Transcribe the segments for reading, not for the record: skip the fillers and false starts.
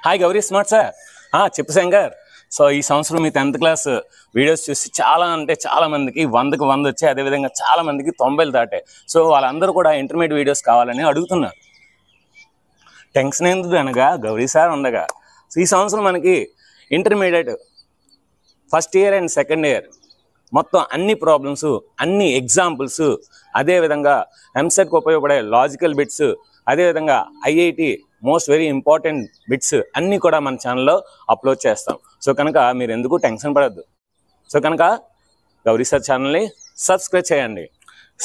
Hi Gauri smart sir. చెప్పు Shankar. So ఈ సంవత్సరం మీ 10th క్లాస్ వీడియోస్ చూసి చాలా మందికి 100కి 100 వచ్చాయి. అదేవిధంగా చాలా మందికి 90 దాటాయి. సో వాళ్ళందరూ కూడా ఇంటర్మీడియట్ వీడియోస్ కావాలని అడుగుతున్నారు. టెన్షన్ ఎందుకు అనగా గౌరీ సార్ ఉండగా. సో ఈ సంవత్సరం మనకి intermediate first year and second year మొత్తం అన్ని ప్రాబ్లమ్స్, అన్ని ఎగ్జాంపుల్స్, అదేవిధంగా ఎంసెట్కి ఉపయోగపడే లాజికల్ బిట్స్, అదేవిధంగా IIT most very important bits అన్నీ కూడా మన ఛానల్లో అప్లోడ్ చేస్తాం. సో కనుక మీరు ఎందుకు టెన్షన్ పడద్దు. సో కనుక గౌరీ సార్ ఛానల్ని సబ్స్క్రైబ్ చేయండి,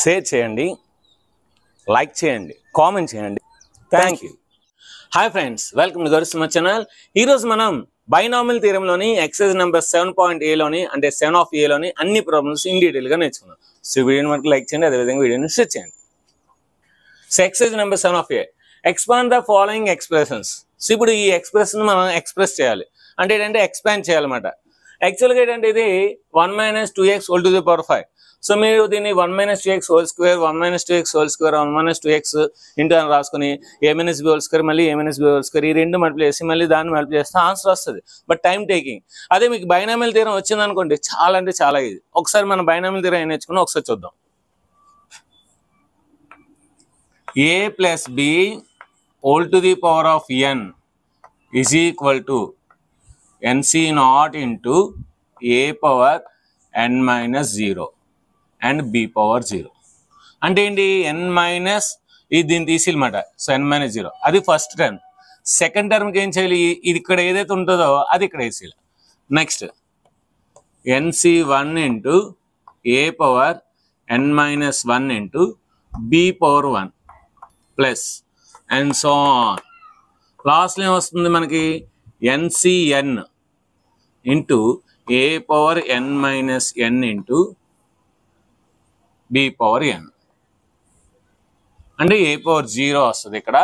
షేర్ చేయండి, లైక్ చేయండి, కామెంట్ చేయండి. Thank you. Hi friends, welcome to Gauri smart channel. ఈరోజు మనం బైనామియల్ థియరంలోని ఎక్సర్సైజ్ నెంబర్ 7.Aలోని అంటే 7 of Aలోని అన్ని ప్రాబ్లమ్స్ ఇన్ డీటెయిల్గా నేర్చుకున్నాం. సో వీడియోని మనకు లైక్ చేయండి, అదేవిధంగా వీడియోని షేర్ చేయండి. So exercise number 7 of A, expand the following expressions. So ఇప్పుడు ఈ ఎక్స్ప్రెషన్ మనం ఎక్స్ప్రెస్ చేయాలి అంటే ఏంటంటే ఎక్స్పాండ్ చేయాలన్నమాట. యాక్చువల్గా ఏంటంటే ఇది 1 - 2x whole to the power 5. So మీరు దీన్ని 1 - 2x whole square, 1 - 2x whole square, 1 - 2x into అని రాసుకుని a - b హోల్ స్క్వేర్, మళ్ళీ a - b హోల్ స్క్వేర్, ఈ రెండు మల్టిప్లై చేసి మళ్ళీ దాన్ని మల్టిప్లై చేస్తే ఆన్సర్ వస్తుంది. But time taking. అదే మీకు బైనామియల్ థియరం వచ్చింది అనుకోండి, చాలా అంటే చాలా ఈజీ. ఒకసారి మనం బైనామియల్ థియరం ఏం నేర్చుకున్నాం ఒకసారి చూద్దాం. a + b whole to the power of n is equal to nc0 into a power n - 0 and b power 0. అంటే ఏంటి? n మైనస్ ఇది దీన్ని తీసిమాట. సో n - 0 అది ఫస్ట్ టర్మ్. సెకండ్ టర్మ్కి ఏం చేయాలి? ఇది ఇక్కడ ఏదైతే ఉంటుందో అది ఇక్కడ వేసేయాలి. Next nc1 into a power n - 1 into b power 1 plus and so on. లాస్ట్లో ఏమొస్తుంది మనకి? ncn into a power n - n into b power n. అంటే a పవర్ 0 వస్తుంది, ఇక్కడ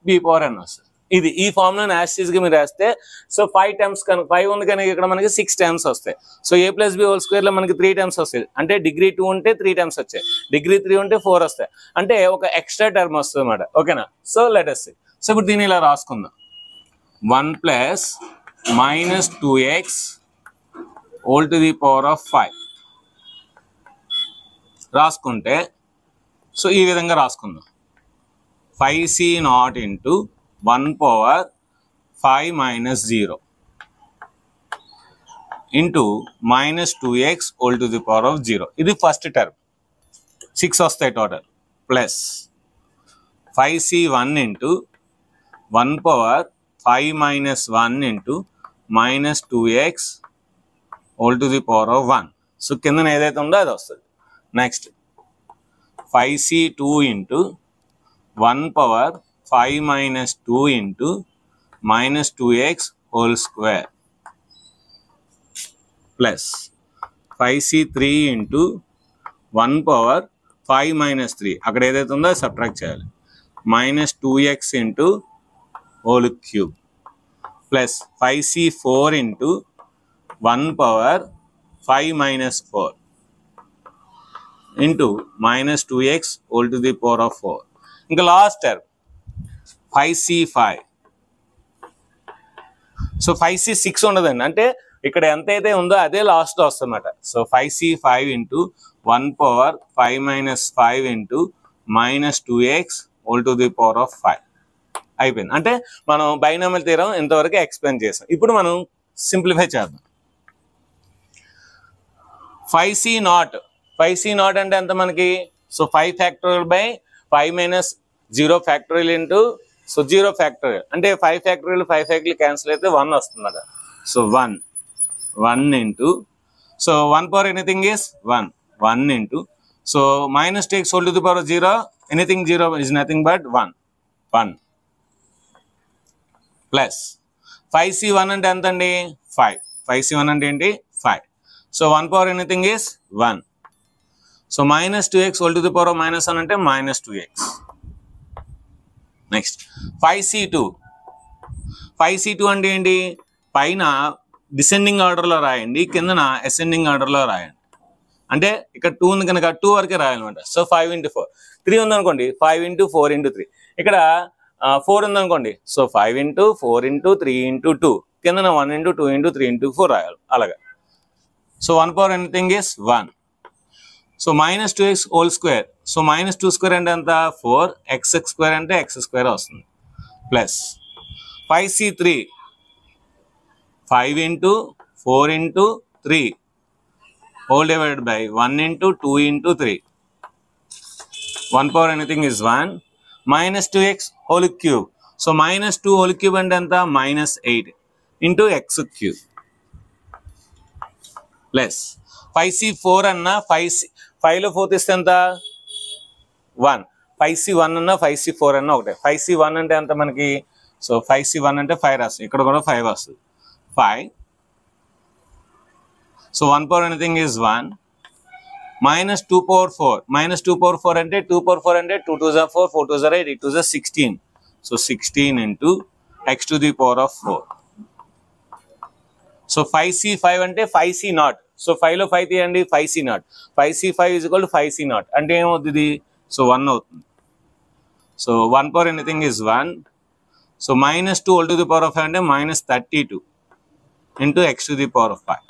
b పవర్ n వస్తుంది. ఇది ఈ ఫార్ములాని యాస్టీస్గా మీరు వేస్తే సో 5 టైమ్స్ కనుక 5 ఉంది కనుక ఇక్కడ మనకి 6 టైమ్స్ వస్తాయి. సో a + b హోల్ స్క్వేర్లో మనకి 3 టైమ్స్ వస్తాయి. అంటే డిగ్రీ 2 ఉంటే 3 టైమ్స్ వచ్చాయి, డిగ్రీ 3 ఉంటే 4 వస్తాయి. అంటే ఒక ఎక్స్ట్రా టర్మ్ వస్తుంది అన్నమాట. ఓకేనా? So let us see. So ఇప్పుడు దీన్ని ఇలా రాసుకుందాం. 1 + - 2x whole to the power of 5 రాసుకుంటే సో ఈ విధంగా రాసుకుందాం. 5c0 into 1 power 5 - 0 into -2x whole to the power of 0. ఇది ఫస్ట్ టర్మ్, 6 వస్తాయి total. Plus 5c1 into 1 power 5 - 1 into -2x whole to the power of 1. So కింద ఏదైతే ఉందో అది వస్తుంది. Next 5c2 into 1 power 5 - 2 into -2x whole square plus 5c3 into 1 power 5 - 3 అక్కడ ఏదైతే ఉందో అది సబ్ట్రాక్ట్ చేయాలి. -2x into whole cube plus 5c4 into 1 power 5 - 4 into -2x whole to the power of 4. ఇంకా last term 5c5. So 5c6 ఉండదండి, అంటే ఇక్కడ ఎంత అయితే ఉందో అదే లాస్ట్లో వస్తుంది అన్నమాట. So 5c5 into 1 power 5 - 5 into -2x whole to the power of 5 అయిపోయింది. అంటే మనం బైనామియల్ థియరం ఇంతవరకు ఎక్స్ప్లెయిన్ చేసాం. ఇప్పుడు మనం సింప్లిఫై చేద్దాం. 5c0 అంటే ఎంత మనకి? So 5 factorial by 5 - 0 factorial into so 0 factorial అంటే 5 ఫ్యాక్టోరియల్ 5 ఫ్యాక్టోరియల్ క్యాన్సిల్ అయితే 1 వస్తుంది అన్నమాట. So 1 into so 1 power anything is 1 into so -2x whole to the power 0 anything 0 is nothing but 1 plus 5c1 అంటే ఎంత అండి? 5. 5c1 అంటే ఏంటి? 5. So 1 power anything is 1. So -2x whole to the power -1 అంటే -2x. Next 5c2 అంటే ఏంటి? పైన descending ఆర్డర్లో రాయండి, కిందన అసెండింగ్ ఆర్డర్లో రాయండి. అంటే ఇక్కడ 2 ఉంది కనుక 2 వరకే రాయాలన్నమాట. సో 5 × 4. 3 ఉందనుకోండి 5 × 4 × 3. ఇక్కడ 4 ఉందనుకోండి, సో 5 into 4 into 3 into 2, కింద 1 into 2 into 3 into 4 రాయాలి అలాగా. So 1 power anything is 1. So minus 2x whole square, so minus 2 square అంటే ఎంత 4, x స్క్వేర్ అంటే x స్క్వేర్ వస్తుంది, plus 5c3 5 into 4 into 3 whole divided by 1 into 2 into 3. 1 power anything is 1. Minus 2x whole cube. So minus 2 whole cube and then minus 8 into x cube. Plus 5c4 and 5 lo 4th is 1. 5c1 and 5c4 and 5c1 అంటే ఎంత మనకి, so 5c1 అంటే 5 రాస్తుంది, ఇక్కడ కూడా 5 వస్తుంది 5. So 1 power anything is 1. Minus 2 power 4. Minus 2 power 4 అంటే 2 power 4 అంటే 2 2s are 4, 4 2s are 8, 8 2s are 16. So 16 into x to the power of 4. So 5c5 అంటే 5c naught. So 5 లో 5 తీయండి 5c naught. 5c5 is equal to 5c naught. అంటే ఏమవుతుంది, so 1 అవుతుంది. So 1 power anything is 1. So minus 2 whole to the power of 5 అంటే minus 32 into x to the power of 5.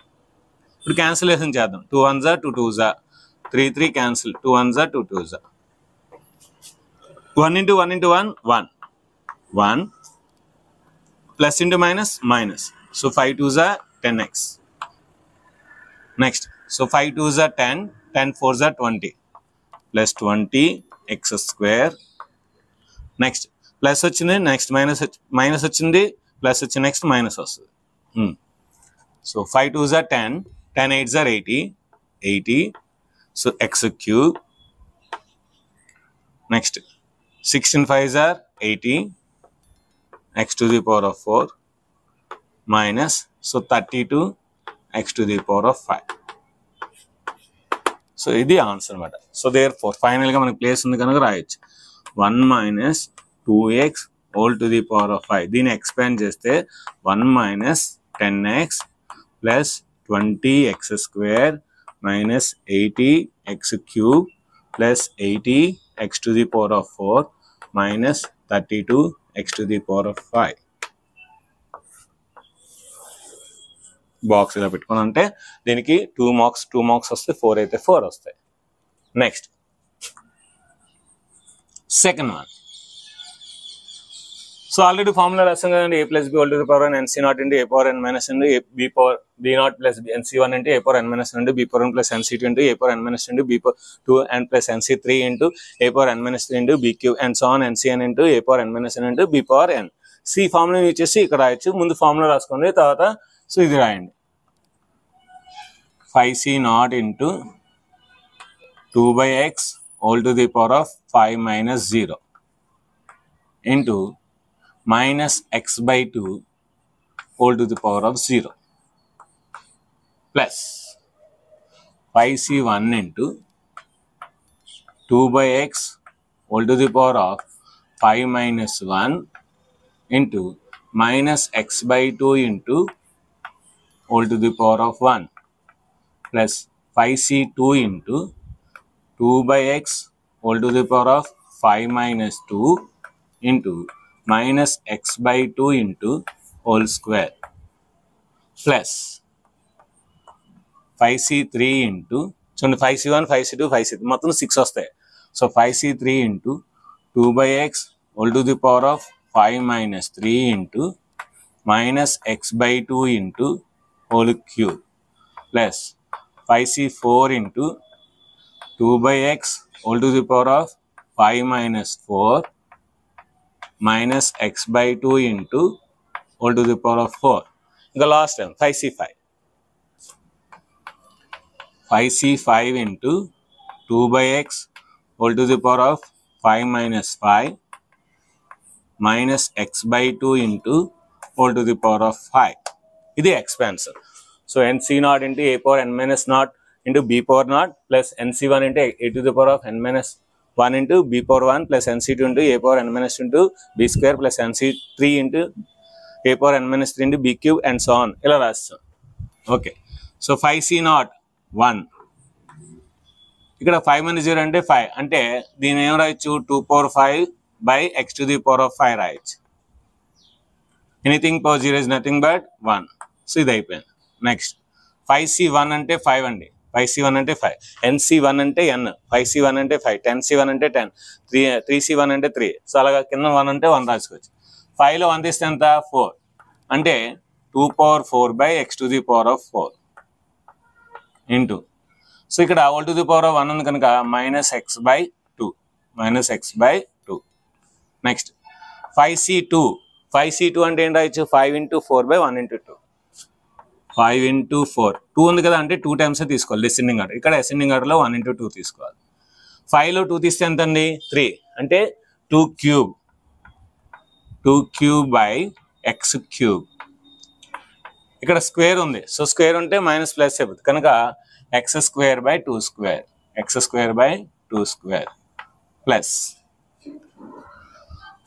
ఇప్పుడు cancellation చేద్దాం. 2 1s are 2 2s are 3 3 cancel, 2 1s are 2 2s are 1 into 1 into 1 1 1 plus into minus minus, so 5 2s are 10x. Next, so 5 2s are 10, 10 4s are 20 plus 20 x square. Next plus వచ్చింది, next minus వచ్చింది, plus వచ్చి next minus వస్తుంది. So 5 2s are 10, 10 8s are 80. So x cube. Next 16 5s are 80, x to the power of 4 minus, so 32 x to the power of 5. So ఇది answer అనమాట. So therefore final గా మనకి place ఉంది కనుక రాయొచ్చు 1 minus 2x whole to the power of 5. దీన్ని expand చేస్తే 1 minus 10x plus 20x square minus 80x cube plus 80x to the power of 4 minus 32x to the power of 5. Box ఇలా పెట్టుకుని అంటే దీనికి 2 మార్క్స్ వస్తే 4 అయితే 4 వస్తాయి. Next second one. So already formula రాసాం కదండి, a plus b whole to the power n nc0 into a power n minus n into b power b0 plus nc1 into a power n minus n into b power n plus nc2 into a power n minus into b power 2n plus nc3 into a power n minus 3 into b cube and so on ncn into a power n minus n into b power n. C formula use చేసి ఇక్కడ రాయొచ్చు. ముందు formula రాసుకోండి, తర్వాత so ఇది రాయండి 5c0 into 2 by x whole to the power of 5 minus 0 into minus x by 2 whole to the power of 0 plus 5c1 into 2 by x whole to the power of 5 minus 1 into minus x by 2 into whole to the power of 1 plus 5c2 into 2 by x whole to the power of 5 minus 2 into minus x by 2 into whole square plus 5c3 into, చూడండి 5c1 5c2 5c3 మొత్తం 6 వస్తాయి. So 5c3 into 2 by x whole to the power of 5 minus 3 into minus x by 2 into whole cube plus 5c4 into 2 by x whole to the power of 5 minus 4 minus x by 2 into whole to the power of 4. The last time 5c5. 5c5 into 2 by x whole to the power of 5 minus 5 minus x by 2 into whole to the power of 5. This is expansion. So nc0 into a power n minus 0 into b power 0 plus nc1 into a to the power of n minus 1 into b power 1 plus nc2 into a power n minus into b square plus nc3 into a power n minus 3 into b cube and so on. ఇలా రాస్తాం. Okay, so 5c0 1, ఇక్కడ 5 minus 0 అంటే 5, అంటే దీని ఏం రాయొచ్చు 2 power 5 by x to the power of 5 రాయొచ్చు. Anything power 0 is nothing but 1. So ఇది అయిపోయింది. నెక్స్ట్ 5c1 అంటే 5 అండి. 5c1 అంటే 5, nc1 అంటే n, 5c1 అంటే 5, 10c1 అంటే 10, 3c1 అంటే 3. సో అలాగా కింద 1 అంటే 1 రాసుకోవచ్చు. 5లో 1 తీస్తే ఎంత 4 అంటే 2 power 4 by x to the power of 4 into. So ఇక్కడ all to the power of 1 ఉంది కనుక -x/2. నెక్స్ట్ 5c2 అంటే ఏంటి రాయొచ్చు 5 into 4 by 1 into 2. 5 into 4 2 ఉంది కదా అంటే 2 times తీసుకోవాలి డిసెండింగ్ ఆర్డర్. ఇక్కడ అసెండింగ్ ఆర్డర్లో 1 into 2 తీసుకోవాలి. 5లో 2 తీస్తే ఎంత అండి 3 అంటే 2 cube by x cube. ఇక్కడ స్క్వేర్ ఉంది. సో స్క్వేర్ ఉంటే మైనస్ ప్లస్ అయిపోతుంది కనుక x² by 2² ప్లస్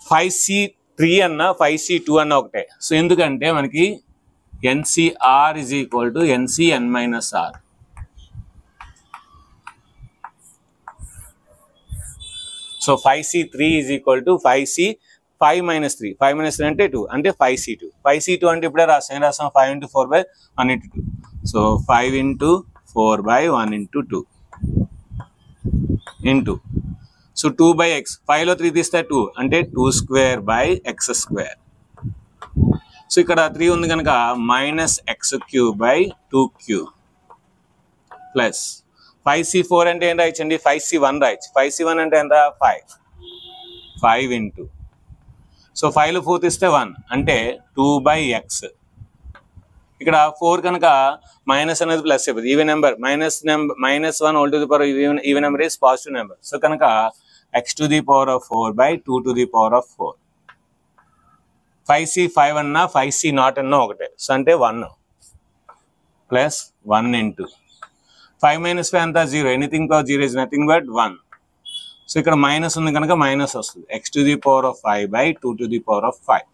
5c3 అన్న 5c2 అన్న ఒకటే. సో ఎందుకంటే మనకి NCR is equal to NCn minus R. So 5c3 is equal to 5 minus 3 అంటే 2 అంటే 5c2 అంటే ఇప్పుడే రాసాం 5 into 4 by 1 into 2. So 5 into 4 by 1 into 2 into. So 2 by x 5లో 3 తీస్తే 2 అంటే 2² by x². సో ఇక్కడ 3 ఉంది కనుక -x³ by 2³ ప్లస్ 5c4 అంటే ఏం రాయొచ్చండి 5c1 రాయొచ్చు. 5c1 అంటే ఎంత 5 ఇంటూ. సో 5లో 4 తీస్తే 1 అంటే 2 by x. ఇక్కడ 4 కనుక మైనస్ అనేది ప్లస్ అయిపోతుంది. Even number -1 all to the power even number is positive number. So కనుక x to the power of 4 by 2 to the power of 4. 5c5 అన్నా 5c0 అన్నా ఒకటే. సో అంటే 1 ప్లస్ 1 ఇంటూ 5 minus 5 అంతా 0. Anything power 0 is nothing but 1. So ఇక్కడ minus ఉంది కనుక minus వస్తుంది. x to the power of 5 by 2 to the power of 5.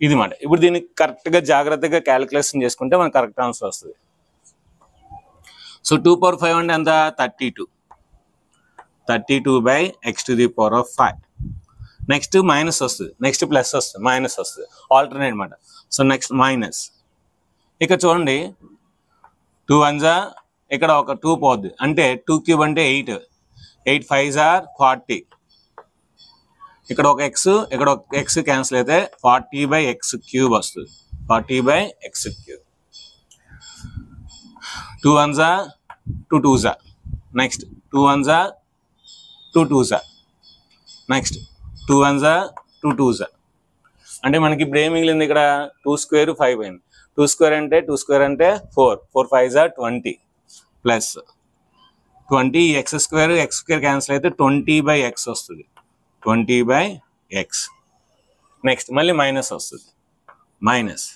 ఇది మాట. ఇప్పుడు దీన్ని కరెక్ట్గా జాగ్రత్తగా క్యాలిక్యులేషన్ చేసుకుంటే మనకు కరెక్ట్ ఆన్సర్ వస్తుంది. సో 2 power 5 అంటే ఎంత 32 by x to the power of 5. Next minus వస్తుంది, నెక్స్ట్ ప్లస్ వస్తుంది, మైనస్ వస్తుంది, ఆల్టర్నేట్ అనమాట. So next minus. ఇక చూడండి 2 1s ఇక్కడ ఒక 2 పోద్ది అంటే 2³ అంటే 8, 8 5s 40. ఇక్కడ ఒక x, ఇక్కడ ఒక x క్యాన్సిల్ అయితే 40 by x³ వస్తుంది. 40 by x³. 2 1s 2 2s. Next 2 1s 2 2s. Next 2 1s 2 2s. అంటే మనకి ఇప్పుడు ఏం మిగిలింది ఇక్కడ 2² 5 అయింది. 2² అంటే 4 4 5s 20 ప్లస్ 20 x² క్యాన్సిల్ అయితే 20 by x వస్తుంది. 20 by x. నెక్స్ట్ మళ్ళీ మైనస్ వస్తుంది, మైనస్.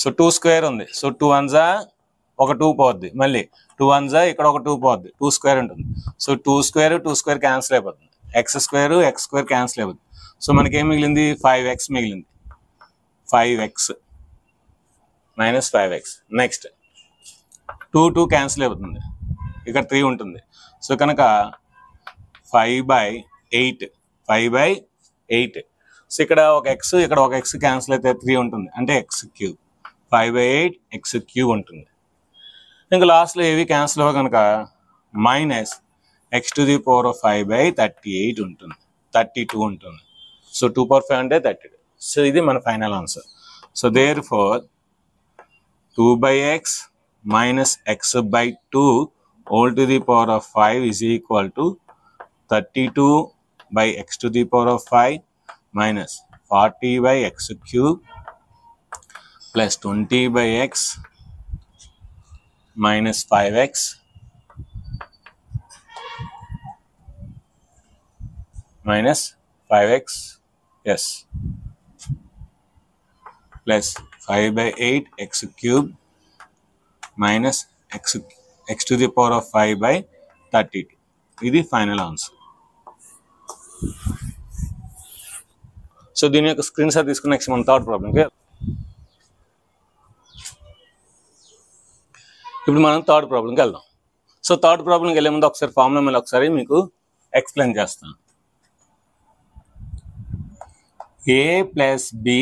సో 2² ఉంది. సో 2 1s ఒక 2 పోద్ది, మళ్ళీ 2 1s ఇక్కడ ఒక 2 పోద్ది, 2² ఉంటుంది. సో 2² క్యాన్సిల్ అయిపోతుంది. x² క్యాన్సిల్ అయిపోతుంది. సో మనకి ఏం మిగిలింది 5x మిగిలింది. 5x minus 5x. Next 2 cancel అయిపోతుంది, ఇక్కడ 3 ఉంటుంది. సో కనుక 5 by 8. సో ఇక్కడ ఒక x, ఇక్కడ ఒక x క్యాన్సిల్ అయితే 3 ఉంటుంది అంటే x³. 5 by 8 x³ ఉంటుంది. ఇంకా లాస్ట్లో ఏవి క్యాన్సిల్ అవ్వ కనుక minus x to the power of 5 by 38 ఉంటుంది, 32 ఉంటుంది. సో 2 power 5 అంటే 32. సో ఇది మన final answer. So there four 2 by x minus x by 2 all to the power of 5 is equal to 32 by x to the power of 5 minus 40 by x³ plus 20 by x minus 5x minus 5x, yes, plus 5 by 8 x³ minus x to the power of 5 by 32. ఇది final answer. So దీని యొక్క screen shot తీసుకుని next మన third ప్రాబ్లంకి. ఇప్పుడు మనం third ప్రాబ్లంకి వెళ్దాం. సో థర్డ్ ప్రాబ్లంకి వెళ్ళే ముందు ఒకసారి ఫార్ములా మళ్ళీ ఒకసారి మీకు ఎక్స్ప్లెయిన్ చేస్తాను. a plus b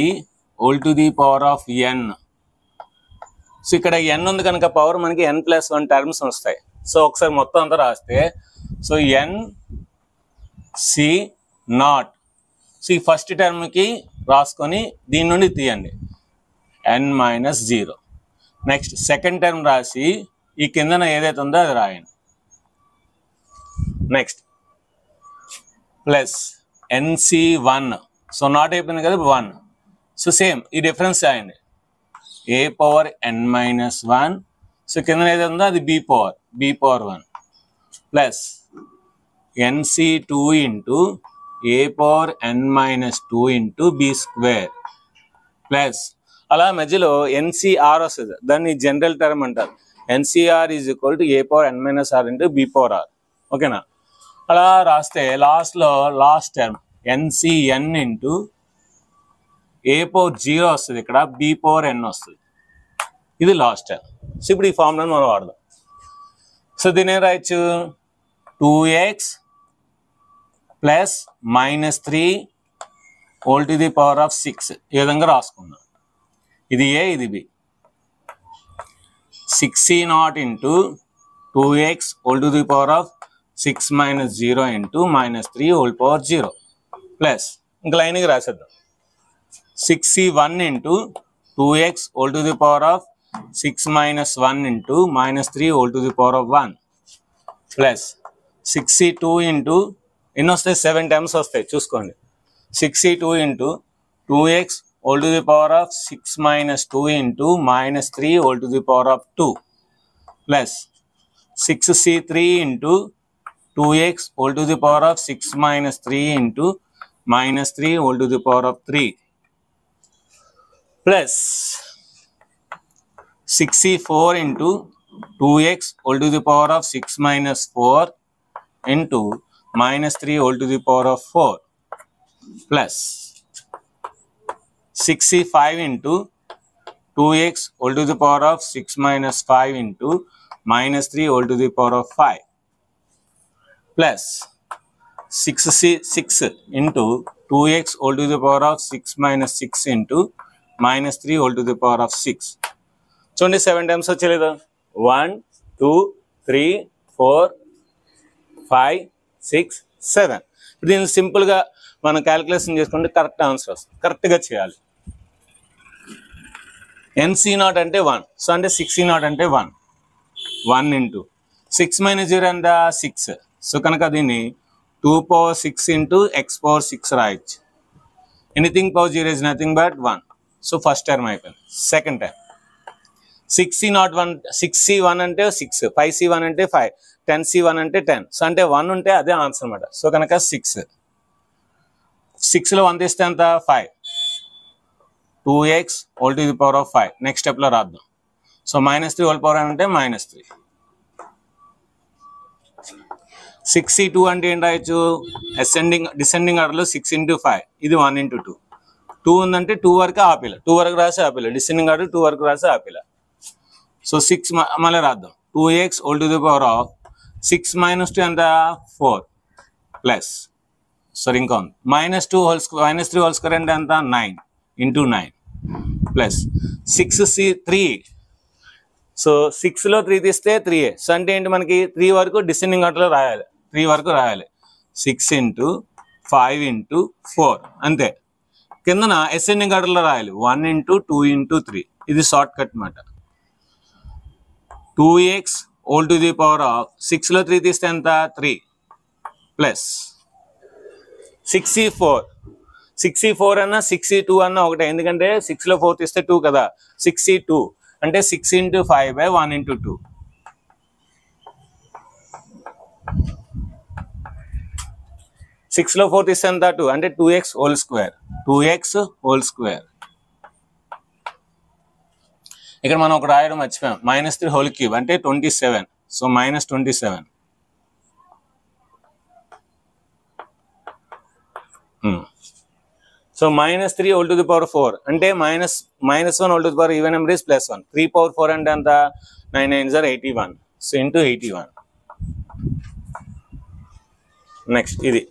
whole to the power of n. So ఇక్కడ ఎన్ ఉంది కనుక పవర్ మనకి n+1 టర్మ్స్ వస్తాయి. సో ఒకసారి మొత్తం అంతా రాస్తే so n c naught. So ఈ ఫస్ట్ టర్మ్కి రాసుకొని దీని నుండి తీయండి n-0. నెక్స్ట్ సెకండ్ టర్మ్ రాసి ఈ కిందన ఏదైతే ఉందో అది రాయండి. Next plus NC1. So not అయిపోయింది కదా 1. సో సేమ్ ఈ డిఫరెన్స్ రాయండి a పవర్ n-1. సో కింద ఏదైతే ఉందో అది b power 1 plus NC2 into a power n-2 into b square plus అలా మధ్యలో NCR వస్తుంది, దాన్ని జనరల్ టర్మ్ అంటారు. NCR is equal to a power n-r into b power r. ఓకేనా? అలా రాస్తే లాస్ట్లో last term NCN into a power 0 వస్తుంది, ఇక్కడ b పవర్ n వస్తుంది. ఇది లాస్ట్ టర్మ్. సో ఇప్పుడు ఈ ఫార్ములాను మనం వాడదాం. సో దీని ఏం రాయొచ్చు, 2x plus -3 whole to the power of 6 ఈ విధంగా రాసుకుందాం. ఇది ఏ, ఇది b. 6c0 into 2x whole to the power of 6 - 0 into -3 whole power 0 plus ఇంకా లైన్కి రాసేద్దాం. 6c1 into 2x whole to the power of 6 - 1 into -3 whole to the power of 1 plus 6c2 into ఎన్ని వస్తాయి, 7 times వస్తాయి చూసుకోండి. 6c2 into 2x whole to the power of 6 - 2 into -3 whole to the power of 2 plus 6c3 into 2x whole to the power of 6 - 3 into -3 whole to the power of 3 plus 6c4 into 2x whole to the power of 6 - 4 into -3 whole to the power of 4 plus 6c5 into 2x whole to the power of 6 - 5 into -3 whole to the power of 5 plus 6c6 into 2x whole to the power of 6 - 6 into -3 whole to the power of 6. చూడండి 7 times వచ్చేలేదు. 1 2 3 4 5 6 7. దీన్ని సింపుల్గా మనం calculation చేసుకుంటే correct answer వస్తుంది. కరెక్ట్గా చేయాలి. NC0 అంటే 1. So అంటే 6C0 అంటే 1 ఇంటూ 6 - 0 ఎంత 6. సో కనుక దీన్ని 2 పవర్ 6 ఇంటూ x పవర్ 6 రాయొచ్చు. Anything power 0 is nothing but 1. So first term అయిపోయింది. సెకండ్ టర్మ్ 6C1 అంటే 6, 5C1 అంటే 5, 10C1 అంటే 10. సో అంటే 1 ఉంటే అదే ఆన్సర్ అనమాట. సో కనుక 6లో 1 తీస్తే ఎంత 5. 2x whole to the power of 5 next స్టెప్లో రాద్దాం. సో -3 హోల్ పవర్ అంటే -3. 6C2 అంటే ఏం రాయొచ్చు, డిసెండింగ్ ఆర్డర్లో 6 × 5 ఇది 1 × 2. 2 ఉందంటే 2 వరకు ఆపిల్ల, 2 వరకు రాసి ఆపిల్ల. డిసెండింగ్ ఆర్డర్ 2 వరకు రాసి ఆపిల్ల. సో 6 మళ్ళీ రాద్దాం. 2x whole to the power of 6 - 2 ఎంత 4 ప్లస్ సారీ ఇంకా ఉంది -3 హోల్ స్క్వేర్ అంటే ఎంత 9 × 9 ప్లస్ 6C3. సో 6లో 3 తీస్తే 3a. సో అంటే ఏంటి, మనకి 3 వరకు డిసెండింగ్ ఆర్డర్లో రాయాలి. 3 వరకు రాయాలి. 6 × 5 × 4 అంతే. కిందన అసెండింగ్ ఆర్డర్లో రాయాలి 1 × 2 × 3. ఇది షార్ట్ కట్ మాట. 2x whole to the power of 6లో 3 తీస్తే ఎంత 3 ప్లస్ 6C4 అన్నా 6C2 అన్నా ఒకటే, ఎందుకంటే 6లో 4 తీస్తే 2 కదా. 6C2 అంటే 6 × 5/1 × 2. 6లో 4 తీస్తే ఎంత 2 అంటే 2x హోల్ స్క్వేర్. ఇక్కడ మనం ఒక రాయడం మర్చిపోయాం. -3 హోల్ క్యూబ్ అంటే 27. So -27. So -3 whole to the power 4 అంటే -1 whole to the power even number is +1. 3 power 4 అంటే ఎంత 9 9 81. సో × 81 నెక్స్ట్ ఇది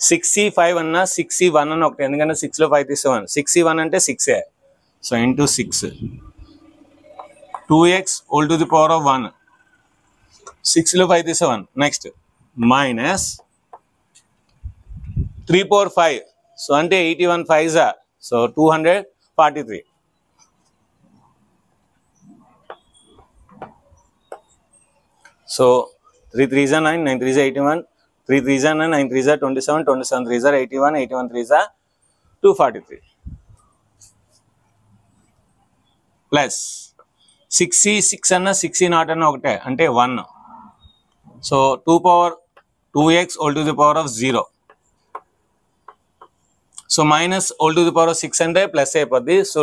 6c5 అన్న 6c1 అన్న ఒకటి, ఎందుకంటే 6లో 5 తీస్తే 1, 6c1 అంటే 6a, so into 6, 2x whole to the power of 1, 6లో 5 తీస్తే 1, నెక్స్ట్ మైనస్ 3 power 5, సో అంటే 81 5s, so 243, so 3 3s 9, 9 3s 81, 3 3s 9, 9 3s 27, 27 3s 81, 81 3s 243 plus 6c6 అన్న 6c0 అన్న ఒకటే అంటే 1, so 2 power 2x whole to the power of 0, so minus hole to the power of 6 అంటే plus అయిపోద్ది, so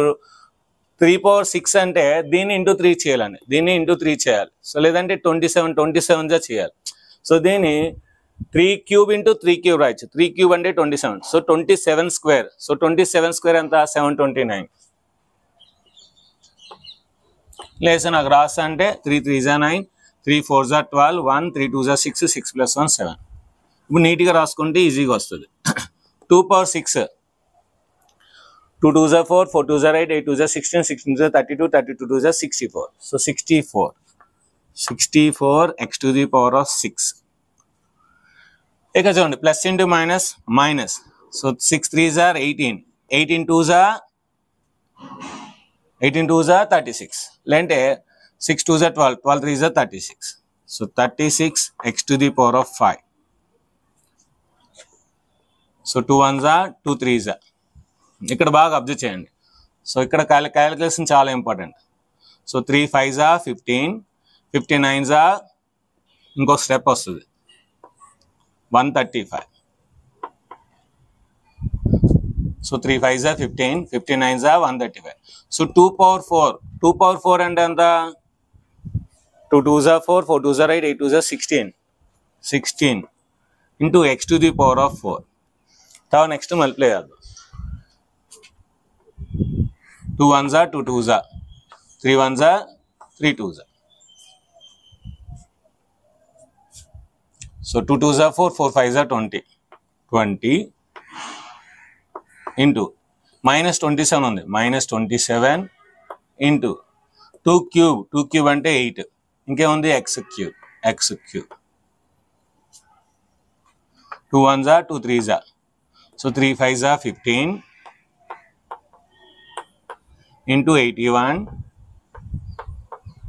3 power 6 అంటే దీన్ని into 3 చేయాలండి, దీన్ని ఇంటూ 3 చేయాలి, సో లేదంటే 27 చేయాలి, సో దీన్ని 3 cube ఇంటూ 3 cube రాయచ్చు, 3 cube అంటే 27, సో 27 స్క్వేర్, సో 27 స్క్వేర్ ఎంత 729, లేదా నాకు రాస్తా అంటే 3 3s 9, 3 4s 12, 1 3 2s 6, 6 + 1 7, ఇప్పుడు నీట్గా రాసుకుంటే ఈజీగా వస్తుంది. 2 power 6, 2 2s 4, 4 2s 8, 8 2s 16, 16 2s 32, 32 2s 64, so 64 x to the power of 6. ఇక చూడండి plus into minus minus, so 6 3s 18, 18 2s 36, లేదంటే 6 2s 12, 12 3s 36, so 36 x to the power of 5, so 2 1s 2 3s. ఇక్కడ బాగా అబ్జర్వ్ చేయండి, so ఇక్కడ calculation చాలా important, so 3 5s 15, 15 9s ఇంకొక step వస్తుంది 135, so 3 5s 15, 15 9s 135, so 2 power 4, 2 power 4 అంటే ఎంత 2 2s 4, 4 2s 8, 8 2s 16 into x to the power of 4. తర్వాత నెక్స్ట్ మల్టిప్లై చేద్దాం, 2 1s 2 2s, 3 1s 3 2s, so 2 2s 4, 4 5s 20 into minus 27 ఉంది, minus 27 into 2 cube అంటే 8, ఇంకేముంది x cube, 2 1s 2 3s, so 3 5s 15 into 81,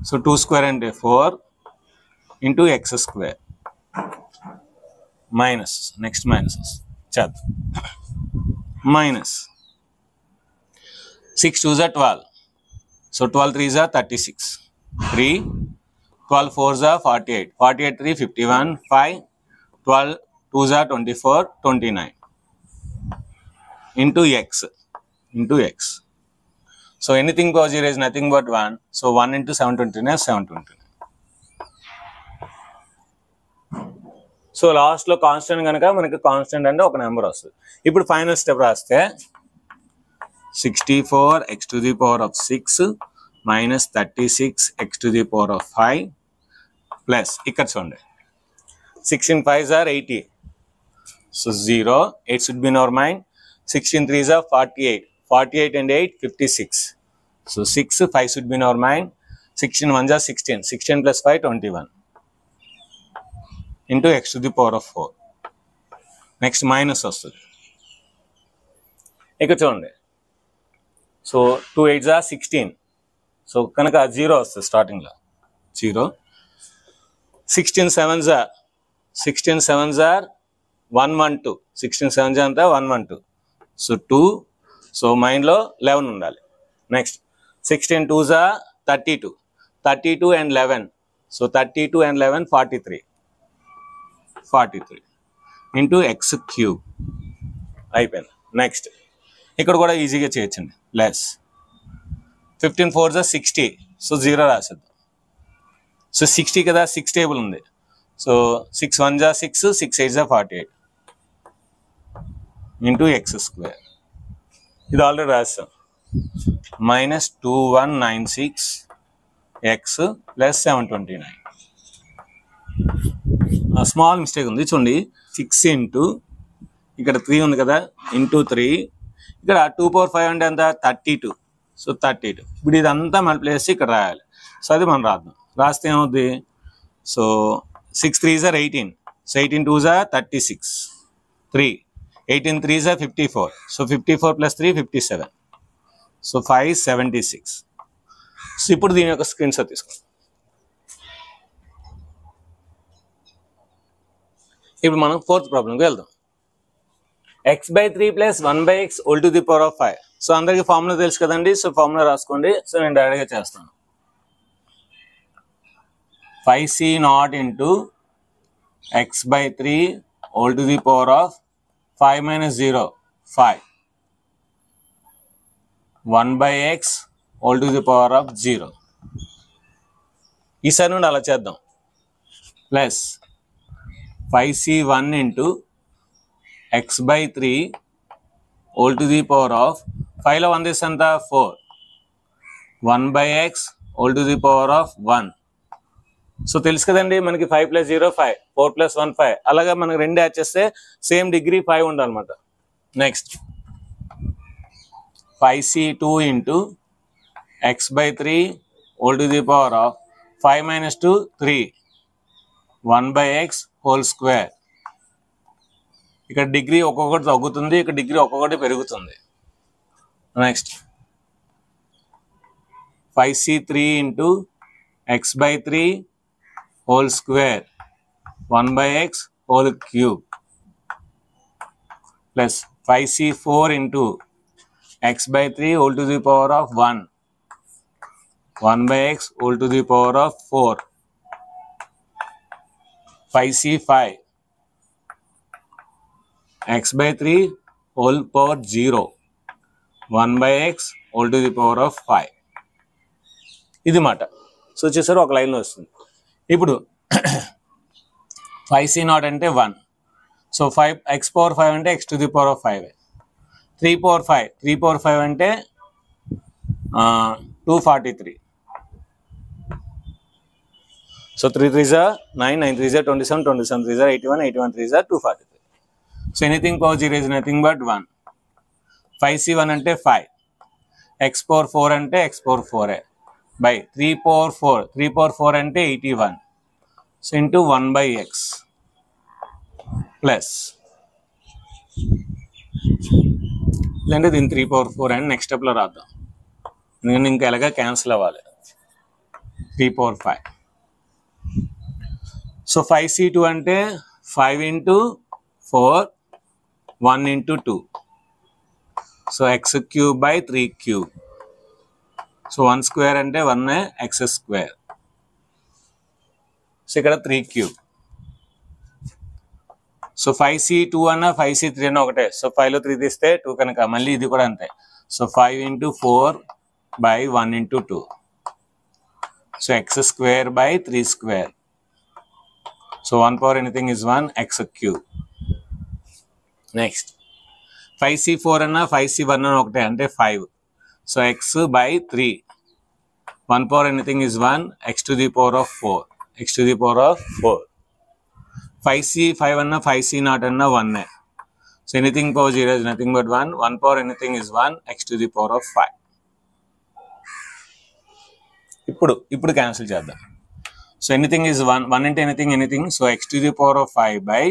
so 2 square అంటే 4 into x square, minus next minus చేద్దాం, minus 6 2s 12, so 12 3s 36, 3 12 4s 48, 48 3 51, 5 12 2s 24, 29 into x, so anything power 0 is nothing but 1, so 1 into 729, 729. So లాస్ట్లో constant కనుక మనకి constant అంటే ఒక number వస్తుంది. ఇప్పుడు final step రాస్తే 64 x to the power of 6 minus 36 x to the power of 5 plus ఇక్కడ చూడండి 16 5s 80, so 0, 8 should be in our mind, 16 3s 48, 48 and 8 56, so 6 5 should be in our mind, 16 1s 16, 16 plus 5 21 into x to the power of 4. Next minus వస్తుంది, ఇక్కడ చూడండి, so 2 8s 16, so కనుక 0 వస్తుంది స్టార్టింగ్లో 0, 16 7s 112, 16 7s అంతా 112, so 2, so మైండ్లో 11 ఉండాలి. Next 16 2s 32, 32 and 11, so 32 and 11 43 into x cube అయిపోయింది. నెక్స్ట్ ఇక్కడ కూడా ఈజీగా చేయొచ్చండి, లెస్ 15 4s 60, సో 0 రాసేద్దాం, సో 60 కదా 6 టేబుల్ ఉంది, so 6 1s 6, 6 8s 48 into x square, ఇది ఆల్రెడీ రాస్తాం, minus 2196 x plus 729. Small mistake ఉంది చూడండి. 6 ఇంటూ ఇక్కడ 3 ఉంది కదా, ఇంటూ 3. ఇక్కడ 2/5 అంటే ఎంత, 32. సో 32. ఇప్పుడు ఇదంతా మల్టిప్లై చేసి ఇక్కడ రాయాలి. సో అది మనం రాద్దాం. రాస్తే ఏమవుద్ది, so 6 3s are 18. So 18 2s are 36. 3 18 3s are 54. So 54 + 3 57. So 576. So ఇప్పుడు దీని యొక్క స్క్రీన్ షాట్ తీసుకోండి. ఇప్పుడు మనం 4th ప్రాబ్లంకి వెళ్దాం. x/3 + 1/x whole to the power of 5. So అందరికీ ఫార్ములా తెలుసు కదండి. సో ఫార్ములా రాసుకోండి. సో నేను డైరెక్ట్గా చేస్తాను. 5c0 into x/3 whole to the power of 5 - 0 5. 1/x whole to the power of 0. ఈసారి నుండి అలా చేద్దాం. Plus 5c1 into x/3 whole to the power of 5లో 1 తీస్తే ఎంత 4. 1/x whole to the power of 1. So తెలుసు కదండి మనకి 5 + 0 5, 4 + 1 5. అలాగా మనకి 2 యాడ్ చేస్తే సేమ్ డిగ్రీ 5 ఉండాలన్నమాట. Next 5c2 into x/3 whole to the power of 5 - 2 3. 1/x whole square. ఇక్కడ డిగ్రీ ఒక్కొక్కటి తగ్గుతుంది, ఇక్కడ డిగ్రీ ఒక్కొక్కటి పెరుగుతుంది. Next 5c3 into x/3 whole square 1/x whole cube plus 5c4 into x/3 whole to the power of 1 1/x whole to the power of 4. 5c5 x/3 whole power 0 1/x whole to the power of 5. ఇది మాట. So చూసారు ఒక లైన్లో వస్తుంది. ఇప్పుడు 5c0 అంటే 1. So 5 x/5 అంటే x to the power of 5. 3/5 అంటే 243. So 3 3s are 9, 9 3s are 27, 27 3s are 81, 81 3s are 243. So anything power 0 is nothing but 1. 5c1 అంటే 5. x/4 అంటే x/4 by 3/4. 3/4 అంటే 81. సో ఇంటూ 1/x ప్లస్ లేదంటే దీన్ని 3/4 అని next స్టెప్లో రాద్దాం. ఎందుకంటే ఇంకా ఎలాగా క్యాన్సిల్ అవ్వాలి. 3/5. సో 5c2 అంటే 5 × 4 1 × 2. So x³ by 3³. So 1 square అంటే 1 x². సో ఇక్కడ 3³. సో 5c2 అన్న 5c3 అన్న ఒకటే. సో 5లో 3 తీస్తే 2 కనుక మళ్ళీ ఇది కూడా అంతే. So 5 × 4 by 1 × 2. So x² by 3². So 1 power anything is 1 x³. Next 5c4 అన్న 5c1 అన్న ఒకటే అంటే 5. So x by 3. 1 power anything is 1 x to the power of 4. x to the power of 4. 5c5 అన్న 5c0 అన్న 1. So anything power 0 is nothing but 1. 1 power anything is 1 x to the power of 5. ఇప్పుడు cancel చేద్దాం. So anything is 1 into anything. So x to the power of 5 by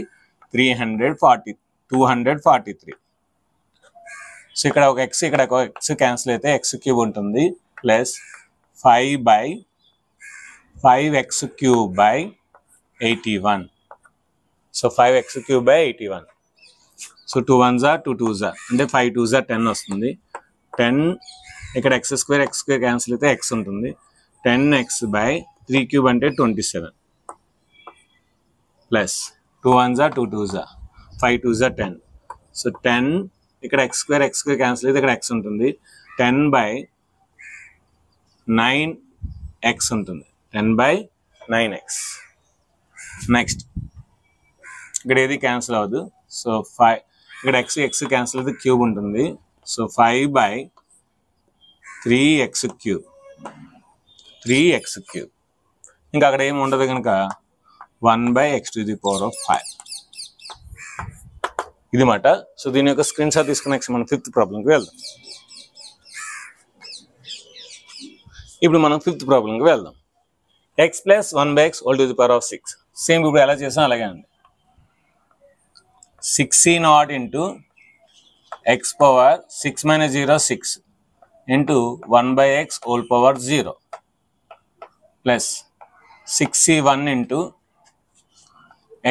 243. So ఇక్కడ ఒక x ఇక్కడ ఒక x cancel అయితే x³ ఉంటుంది plus 5 by 5x³ by 81. So 5x³ by 81. So 2 1s are 2 2s are అంటే 5 2s are 10 వస్తుంది. 10 ఇక్కడ x² cancel అయితే x ఉంటుంది. 10x by 3³ అంటే 27 plus 2 1s are 2 2s are 5 2s are 10. So 10 ఇక్కడ x² క్యాన్సిల్ అయితే ఇక్కడ x ఉంటుంది. 10 by 9x ఉంటుంది. 10 by 9x. నెక్స్ట్ ఇక్కడ ఏది క్యాన్సిల్ అవ్వదు. సో 5 ఇక్కడ x క్యాన్సిల్ అయితే క్యూబ్ ఉంటుంది. So 5 by 3x³. ఇంకా అక్కడ ఏమి ఉండదు కనుక 1/x⁵. ఇది మాట. సో దీని యొక్క స్క్రీన్ షాట్ తీసుకుని నెక్స్ట్ మనం 5th ప్రాబ్లంకి వెళ్దాం. ఇప్పుడు మనం 5th ప్రాబ్లంకి వెళ్దాం. x + 1/x⁵. సేమ్ ఇప్పుడు ఎలా చేసాం అలాగే అండి. 6c0 into x power 6 minus 0 6 into 1/x⁵ plus 6c1 into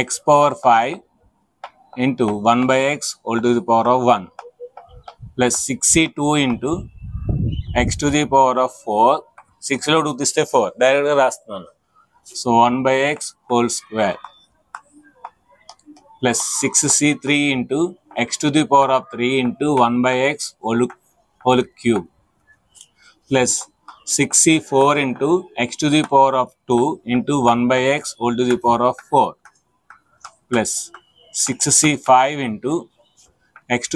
x power 5 into 1/x⁵ plus 6c2 into x⁴. 6లో 2 తీస్తే 4 డైరెక్ట్గా రాస్తున్నాను. So 1/x² plus 6c3 into x⁴ into 1/x³ plus 6c4 into x⁴ into 1/x⁴ plus 6c5 into x⁴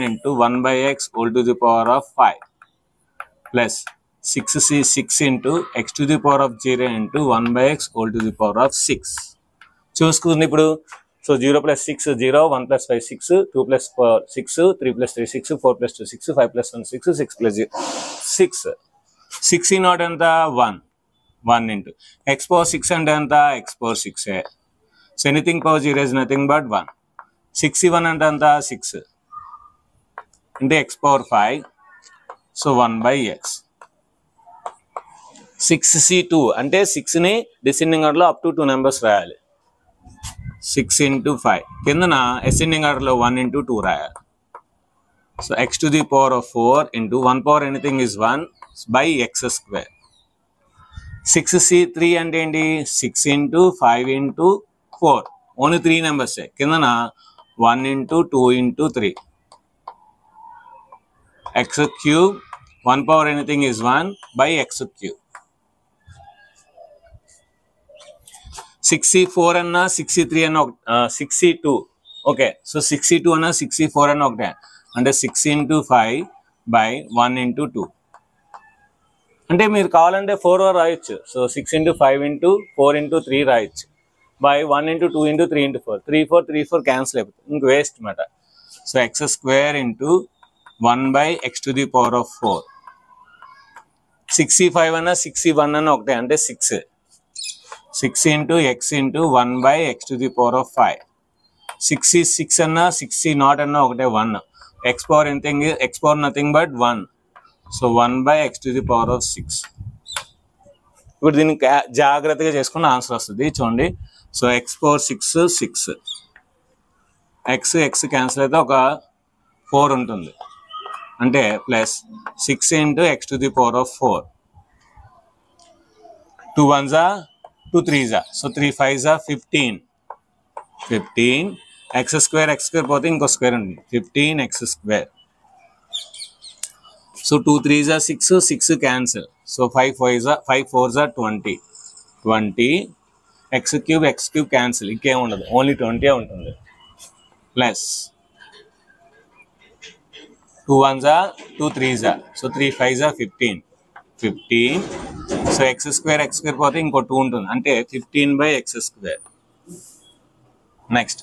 into 1/x⁴ plus 6c6 into x⁴ into 1/x⁴. చూసుకుంది ఇప్పుడు. So 0 + 6 0, 1 + 5 6, 2 + 4 6, 3 + 3 6, 4 + 2 6, 5 + 1 6, 6 + 0 6. 6c0 ఎంత 1 into x power 6 అంటే ఎంత x power 6. So anything power 0 is nothing but 1. 6c1 అంటే ఎంత 6 అంటే x power 5. So 1/x. 6c2 అంటే 6ని descending ఆర్డర్లో అప్ టు 2 నెంబర్స్ రాయాలి. 6 into 5 కిందన అసెండింగ్ ఆర్డర్లో 1 into 2 రాయాలి. So x⁴ into 1 power anything is 1 by x². 6c3 అంటే ఏంటి 6 into 5 into 4 ఓన్లీ 3 నెంబర్సే. కిందన 1 into 2 into 3 x³ 1 power anything is 1 by x³. 6c4 అన్నా 6c3 అన్నా 6c2 ఓకే. సో 6c2 అన్నా 6c4 అన్నా ఒకటే అంటే 6 into 5 by 1 into 2 అంటే మీరు కావాలంటే 4 రాయొచ్చు. సో 6 into 5 into 4 into 3 రాయొచ్చు by 1 into 2 into 3 into 4 3 4 cancel అయిపోతుంది. ఇంక వేస్ట్ అనమాట. So x² into 1/x⁴. 6c5 అన్నా 6c1 అన్నా ఒకటే అంటే 6 into x into 1/x⁵. 6c6 అన్నా 6c0 అన్నా ఒకటే 1. x power nothing but 1. So 1/x⁶. ఇప్పుడు దీన్ని జాగ్రత్తగా చేసుకున్న ఆన్సర్ వస్తుంది చూడండి. So x power 6 6 x cancel అయితే ఒక 4 ఉంటుంది అంటే plus 6 into x⁴. 2 1s 2 3s. So 3 5s 15 x² పోతే ఇంకో స్క్వేర్ ఉంది 15x². So 2 3s 6 cancel. So 5 4s 20 x³ cancel. ఇంకేం ఉండదు ఓన్లీ 20 ఉంటుంది plus 2 1s 2 3s. So 3 5s 15 so x² పోతే ఇంకో 2 ఉంటుంది అంటే 15/x². నెక్స్ట్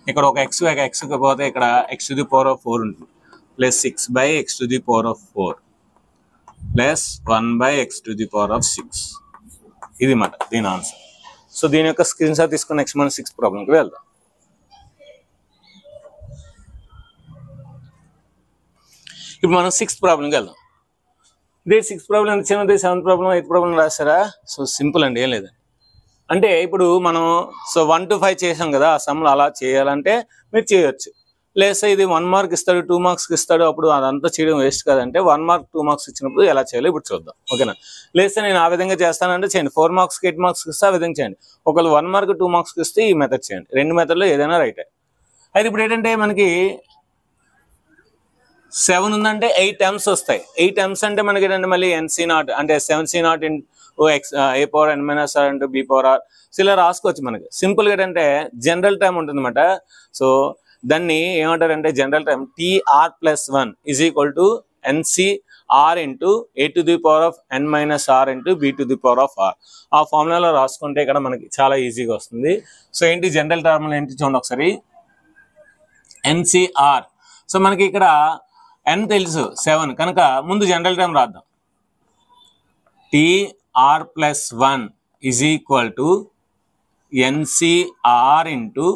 ఇక్కడ ఒక x పోతే ఇక్కడ x⁴ ఉంటుంది ప్లస్ 6/x⁴ ప్లస్ 1/x⁴. ఇది మాట దీని ఆన్సర్. సో దీని యొక్క స్క్రీన్ షాట్ తీసుకుని నెక్స్ట్ మనం 6th ప్రాబ్లంకి వెళ్దాం. ఇప్పుడు మనం 6th ప్రాబ్లంకి వెళ్దాం. ఇదే 6th ప్రాబ్లం ఎంత చిన్నది 7th ప్రాబ్లం 8th ప్రాబ్లం రాస్తారా? సో సింపుల్ అండి, ఏం లేదు. అంటే ఇప్పుడు మనం సో 1 to 5 చేసాం కదా, ఆ సమ్లో అలా చేయాలంటే మీరు చేయొచ్చు. లేదా ఇది 1 మార్క్ ఇస్తాడు 2 మార్క్స్కి ఇస్తాడు, అప్పుడు అదంతా చేయడం వేస్ట్ కదంటే 1 మార్క్ 2 మార్క్స్ ఇచ్చినప్పుడు ఎలా చేయాలో ఇప్పుడు చూద్దాం. ఓకేనా? లేదా నేను ఆ విధంగా చేస్తానంటే చేయండి. 4 మార్క్స్కి 8 మార్క్స్కి ఇస్తే ఆ విధంగా చేయండి. ఒకవేళ 1 మార్క్ 2 మార్క్స్కి ఇస్తే ఈ మెథడ్ చేయండి. 2 మెథడ్లో ఏదైనా రైటే. అయితే ఇప్పుడు ఏంటంటే మనకి 7 ఉందంటే 8 టర్మ్స్ వస్తాయి. 8 టర్మ్స్ అంటే మనకి ఏంటంటే మళ్ళీ NC0 అంటే 7C0 a power n minus r into b power r. So ఇలా రాసుకోవచ్చు. మనకి సింపుల్గా ఏంటంటే జనరల్ టర్మ్ ఉంటుంది అనమాట. సో దాన్ని ఏమంటారంటే general term TR+1 is equal to NC r into a to the power of n minus r into b to the power of r. ఆ ఫార్ములాలో రాసుకుంటే ఇక్కడ మనకి చాలా ఈజీగా వస్తుంది. సో ఏంటి జనరల్ టర్మ్ ఏంటి చూడండి ఒకసారి, NCR. సో మనకి ఇక్కడ n తెలుసు 7 కనుక ముందు జనరల్ టర్మ్ రాద్దాం. TR plus 1 is equal to NCR into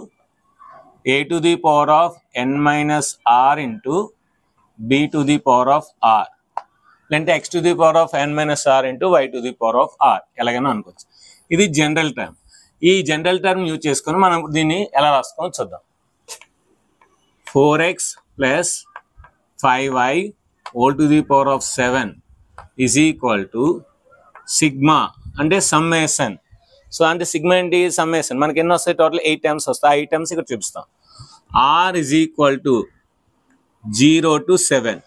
a to the power of n minus r into b to the power of r. లేదంటే x to the power of n minus r into y to the power of r ఎలాగైనా అనుకోవచ్చు. ఇది general term. ఈ general term use చేసుకొని మనం దీన్ని ఎలా రాసుకోవాలో చూద్దాం. 4x plus 5y whole to the power of 7 is equal to sigma అంటే సమ్మేషన్. సో అంటే సిగ్మా ఏంటి, సమ్మేషన్. మనకి ఎన్ని వస్తాయి, టోటల్ 8 టైమ్స్ వస్తాయి. 8 టైమ్స్ ఇక్కడ చూపిస్తాం. r is equal to 0 to 7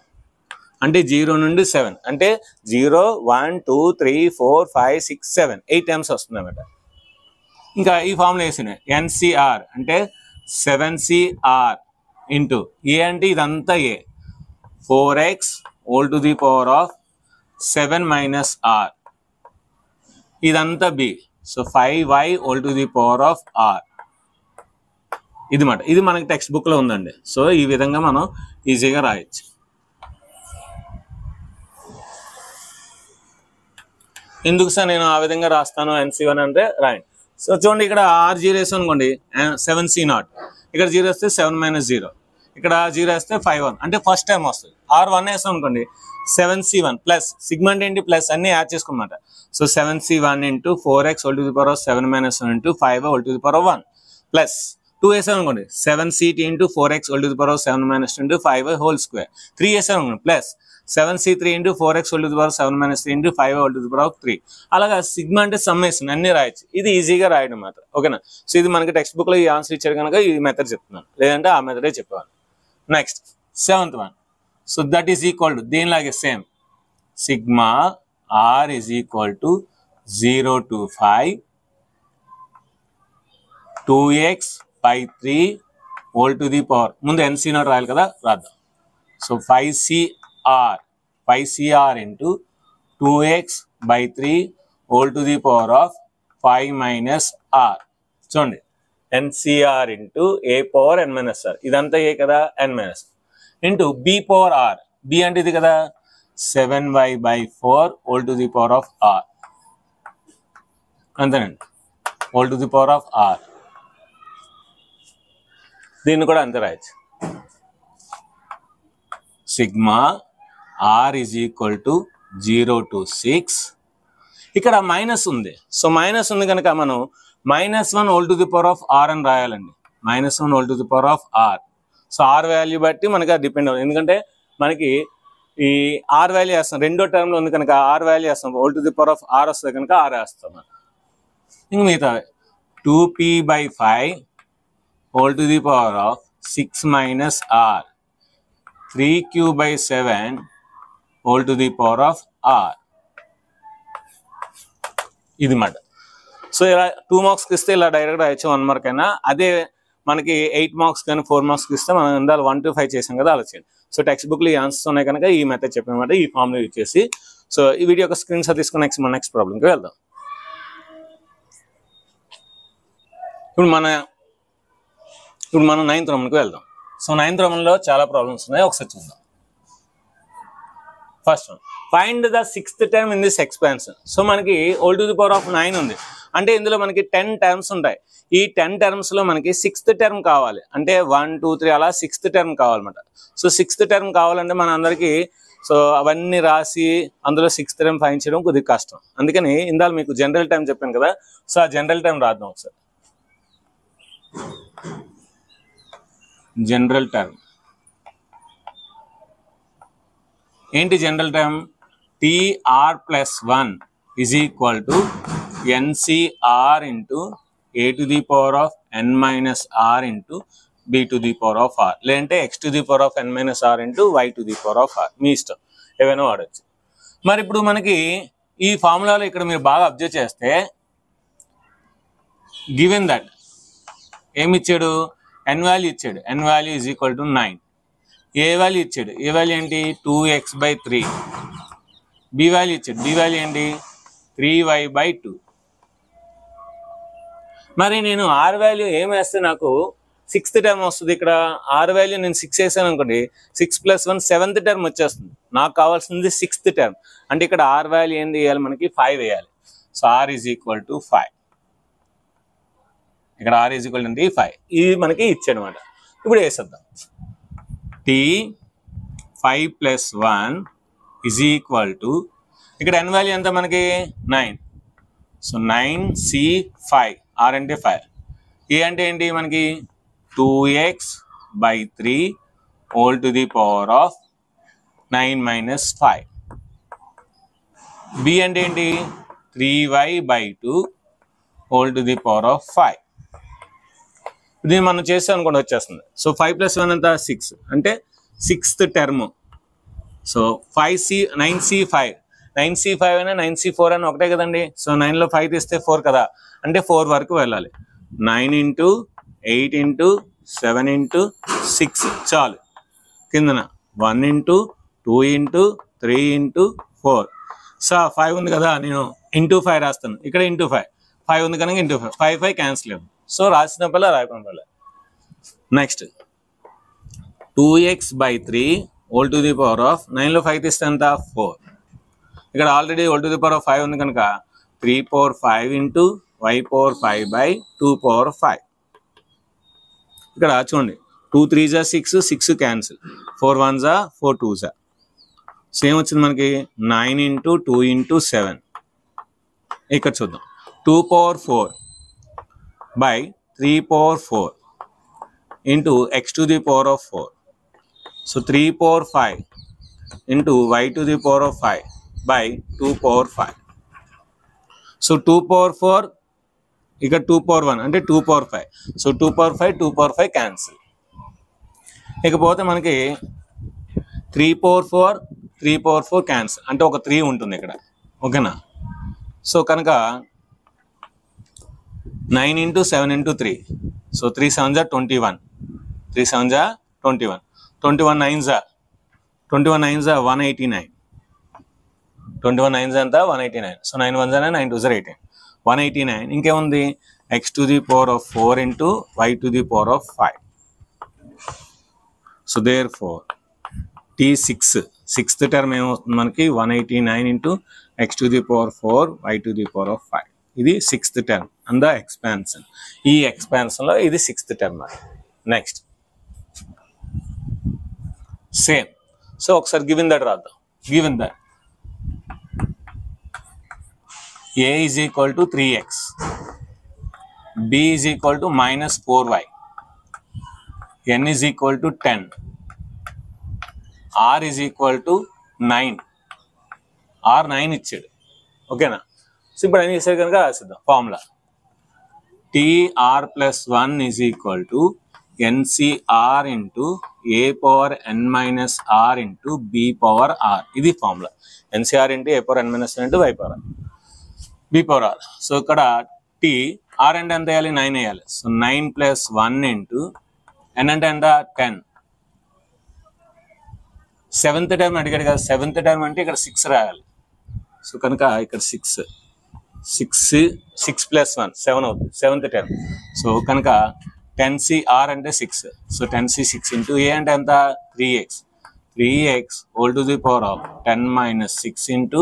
అంటే 0 నుండి 7 అంటే 0 1 2 3 4 5 6 7 8 టైమ్స్ వస్తుంది అన్నమాట. ఇంకా ఈ ఫార్ములా వేసినాయి. NCR అంటే 7CR ఇంటూ ఏ అంటే ఇదంతా ఏ 4x whole to the power of 7 minus r ఇదంతా b. So 5y whole to the power of r ఇది మాట. ఇది మనకి టెక్స్ట్ బుక్ లో ఉందండి. సో ఈ విధంగా మనం ఈజీగా రాయొచ్చు. ఎందుకు సార్ నేను ఆ విధంగా రాస్తాను NC1 అంటే రాయండి. సో చూడండి ఇక్కడ r 0 వేసాం అనుకోండి 7C0, ఇక్కడ 0 వస్తే 7 minus 0, ఇక్కడ 0 వేస్తే 5 1 అంటే ఫస్ట్ టైం వస్తుంది. r1 వేసాం అనుకోండి 7C1 ప్లస్ సిగ్మా అంటే ఏంటి ప్లస్ అన్ని యాడ్ చేసుకోమాట. So 7C1 into 4x whole to the power of 7 minus 1 into 5 whole to the power of 1 plus 2 వేసాం అనుకోండి 7CT into 4x whole to the power of 7 minus 2 into 5 whole square. 3 వేసాం అనుకోండి plus 7C3 into 4x whole to the power of 7 minus 3 into 5 whole to the power of 3. అలాగా sigma అంటే summation అన్ని రాయొచ్చు. ఇది ఈజీగా రాయడం మాత్రం, ఓకేనా. సో ఇది మనకి టెక్స్ట్ బుక్ లో ఈ ఆన్సర్ ఇచ్చారు కనుక ఈ మెథడ్ చెప్తున్నాను, లేదంటే ఆ మెథడే చెప్పేవాళ్ళు. Next 7th one. So that is equal to దేనిలాగే same sigma r is equal to 0 to 5 2x by 3 whole to the power ముందు NC0 రాయాలి కదా, రాద్దాం. So 5CR into 2x by 3 whole to the power of 5 minus r. చూడండి NCR into a power n minus r ఇదంతా ఏ కదా n minus into b power r. b అంటే ఇది కదా 7y by 4 whole to the power of r అంతేనండి, whole to the power of r. దీన్ని కూడా అంతే రాయొచ్చు. Sigma r is equal to 0 to 6. ఇక్కడ మైనస్ ఉంది. సో మైనస్ ఉంది కనుక మనం -1 whole to the power of r అని రాయాలండి. -1 whole to the power of r. So r value బట్టి మనకి అది డిపెండ్ అవుతుంది. ఎందుకంటే మనకి ఈ r వాల్యూ వేస్తాం, రెండో టర్మ్ లో ఉంది కనుక r వాల్యూ వేస్తాం, whole to the power of r వస్తుంది కనుక r వేస్తాం. ఇంక మిగతా 2p by 5 whole to the power of 6 minus r 3q by 7 whole to the power of r ఇది మాట. సో ఇలా 2 మార్క్స్కి ఇస్తే ఇలా డైరెక్ట్ రాయొచ్చు, 1 మార్క్ అయినా. అదే మనకి 8 మార్క్స్ కానీ 4 మార్క్స్కి ఇస్తే మనం ఇందాక 1 to 5 చేసాం కదా, అలా చేయండి. సో టెక్స్ట్ బుక్లో ఈ ఆన్సర్స్ ఉన్నాయి కనుక ఈ మెథడ్ చెప్పినమాట ఈ ఫార్ములా యూజ్ చేసి. సో ఈ వీడియో ఒక స్క్రీన్ షాట్ తీసుకుని నెక్స్ట్ ప్రాబ్లంకి వెళ్దాం. ఇప్పుడు మనం 9th రోమన్కి వెళ్దాం. సో 9th రోమన్లో చాలా ప్రాబ్లమ్స్ ఉన్నాయి, ఒకసారి చూద్దాం. First one, find the 6th term in this expansion. So మనకి whole to the power of 9 ఉంది అంటే ఇందులో మనకి 10 టర్మ్స్ ఉంటాయి. ఈ 10 టర్మ్స్ లో మనకి 6th టర్మ్ కావాలి అంటే 1 2 3 అలా 6th టర్మ్ కావాలన్నమాట. సో 6th టర్మ్ కావాలంటే మన అందరికి సో అవన్నీ రాసి అందులో 6th టర్మ్ ఫైండ్ చేయడం కొద్దిగా కష్టం. అందుకని ఇందాక మీకు జనరల్ టర్మ్ చెప్పాను కదా, సో ఆ జనరల్ టర్మ్ రాద్దాం ఒకసారి. జనరల్ టర్మ్ ఏంటి general term? TR plus 1 is equal to NCR into a to the power of n minus r into b to the power of r, లేదంటే x to the power of n minus r into y to the power of r, మీ ఇష్టం ఏవైనా వాడచ్చు. మరి ఇప్పుడు మనకి ఈ ఫార్ములాలో ఇక్కడ మీరు బాగా అబ్జర్వ్ చేస్తే గివెన్ దట్ ఏమి ఇచ్చాడు, n వాల్యూ ఇచ్చాడు, n value is equal to 9. A value ఇచ్చాడు, ఏ వాల్యూ ఏంటి 2x by 3 బి వాల్యూ ఇచ్చాడు. బి వాల్యూ ఏంటి 3y/2. మరి నేను ఆర్ వాల్యూ ఏం వేస్తే నాకు 6th టర్మ్ వస్తుంది. ఇక్కడ ఆర్ వాల్యూ నేను 6 వేసాను అనుకోండి, 6 + 1 7th టర్మ్ వచ్చేస్తుంది. నాకు కావాల్సింది 6th టర్మ్. అంటే ఇక్కడ ఆర్ వాల్యూ ఏంది వేయాలి, మనకి 5 వేయాలి. So r is equal to 5. ఇక్కడ ఆర్ ఈజ్ ఈక్వల్ టు 5. ఇది మనకి ఇచ్చాడు అనమాట. ఇప్పుడు వేసేద్దాం. టీ 5 + 1 ఈజ్ ఈక్వల్ టు, ఇక్కడ ఎన్ వాల్యూ ఎంత మనకి 9. So 9C5. ఆర్ అంటే 5. ఏ అంటే ఏంటి మనకి 2x/3 whole to the power of 9 - 5. B అంటే ఏంటి 3y/2 whole to the power of 5. దీన్ని మనం చేస్తాం అనుకోండి, వచ్చేస్తుంది. సో 5 + 1 ఎంత 6, అంటే 6th టర్మ్. సో 9C5 అయినా 9C4 అయినా ఒకటే కదండి. సో 9లో 5 తీస్తే 4 కదా, అంటే 4 వరకు వెళ్ళాలి. 9 × 8 × 7 × 6 చాలు. కిందన 1 × 2 × 3 × 4. సో 5 ఉంది కదా, నేను × 5 రాస్తాను. ఇక్కడ × 5 ఉంది కనుక × 5 5 క్యాన్సిల్ అవ్వదు. సో రాసినప్పుడు రాయకుండా. Next 2x/3 whole to the power of 9లో 5 తీస్తే ఎంత 4. ఇక్కడ already whole to the power of 5 ఉంది కనుక 3/5 × y/5/2/5. ఇక్కడ చూడండి 2 3s 6, 6 cancel, 4 1s 4 2s. Same వచ్చింది మనకి 9 × 2 × 7. ఇక్కడ చూద్దాం 2/4/3/4 into x to the power of 4. So 3/5 into y to the power of 5 by 2/5. So 2/4 ఇక్కడ 2/1 అంటే 2/5. So 2/5 cancel. ఇకపోతే మనకి 3/4 క్యాన్సిల్, అంటే ఒక 3 ఉంటుంది ఇక్కడ. ఓకేనా? సో కనుక 9 × 7 × 3. So 3 7s 21. 3 7s 21. 21 9s 189. 21 9s ఎంత 189. So 9 1s 9 2s 18. 189. ఇంకేముంది x to the power of 4 into y to the power of 5. So therefore T6th term ఏమవుతుంది మనకి 189 into x to the power 4 y to the power of 5. ఇది 6th term and the expansion. ఈ ఎక్స్పాన్షన్లో ఇది 6th term. Next same. So ఒకసారి given that రాద్దాం. Given that a is equal to 3x, b is equal to -4y, n is equal to 10, r is equal to 9. r 9 ఇచ్చాడు. ఓకేనా? So ఇప్పుడు ఏం చేశాడు కనుక రాసిద్దాం formula. tr + 1 is equal to ncr into a power n minus r into b power r. ఇది formula. ncr into a power n minus r into y power r, b power r. So ఇక్కడ t r అంటే ఎంత వేయాలి 9 వేయాలి. So 9 + 1 into n అంటే ఎంత 10. 7th term అడిగాడు కదా, 7th టర్మ్ అంటే ఇక్కడ 6 రాయాలి. సో కనుక ఇక్కడ 6 + 1 7 అవుతుంది 7th టర్మ్. సో కనుక 10cr అంటే 6. సో 10c6 into a అంటే ఎంత 3x whole to the power of 10 - 6 into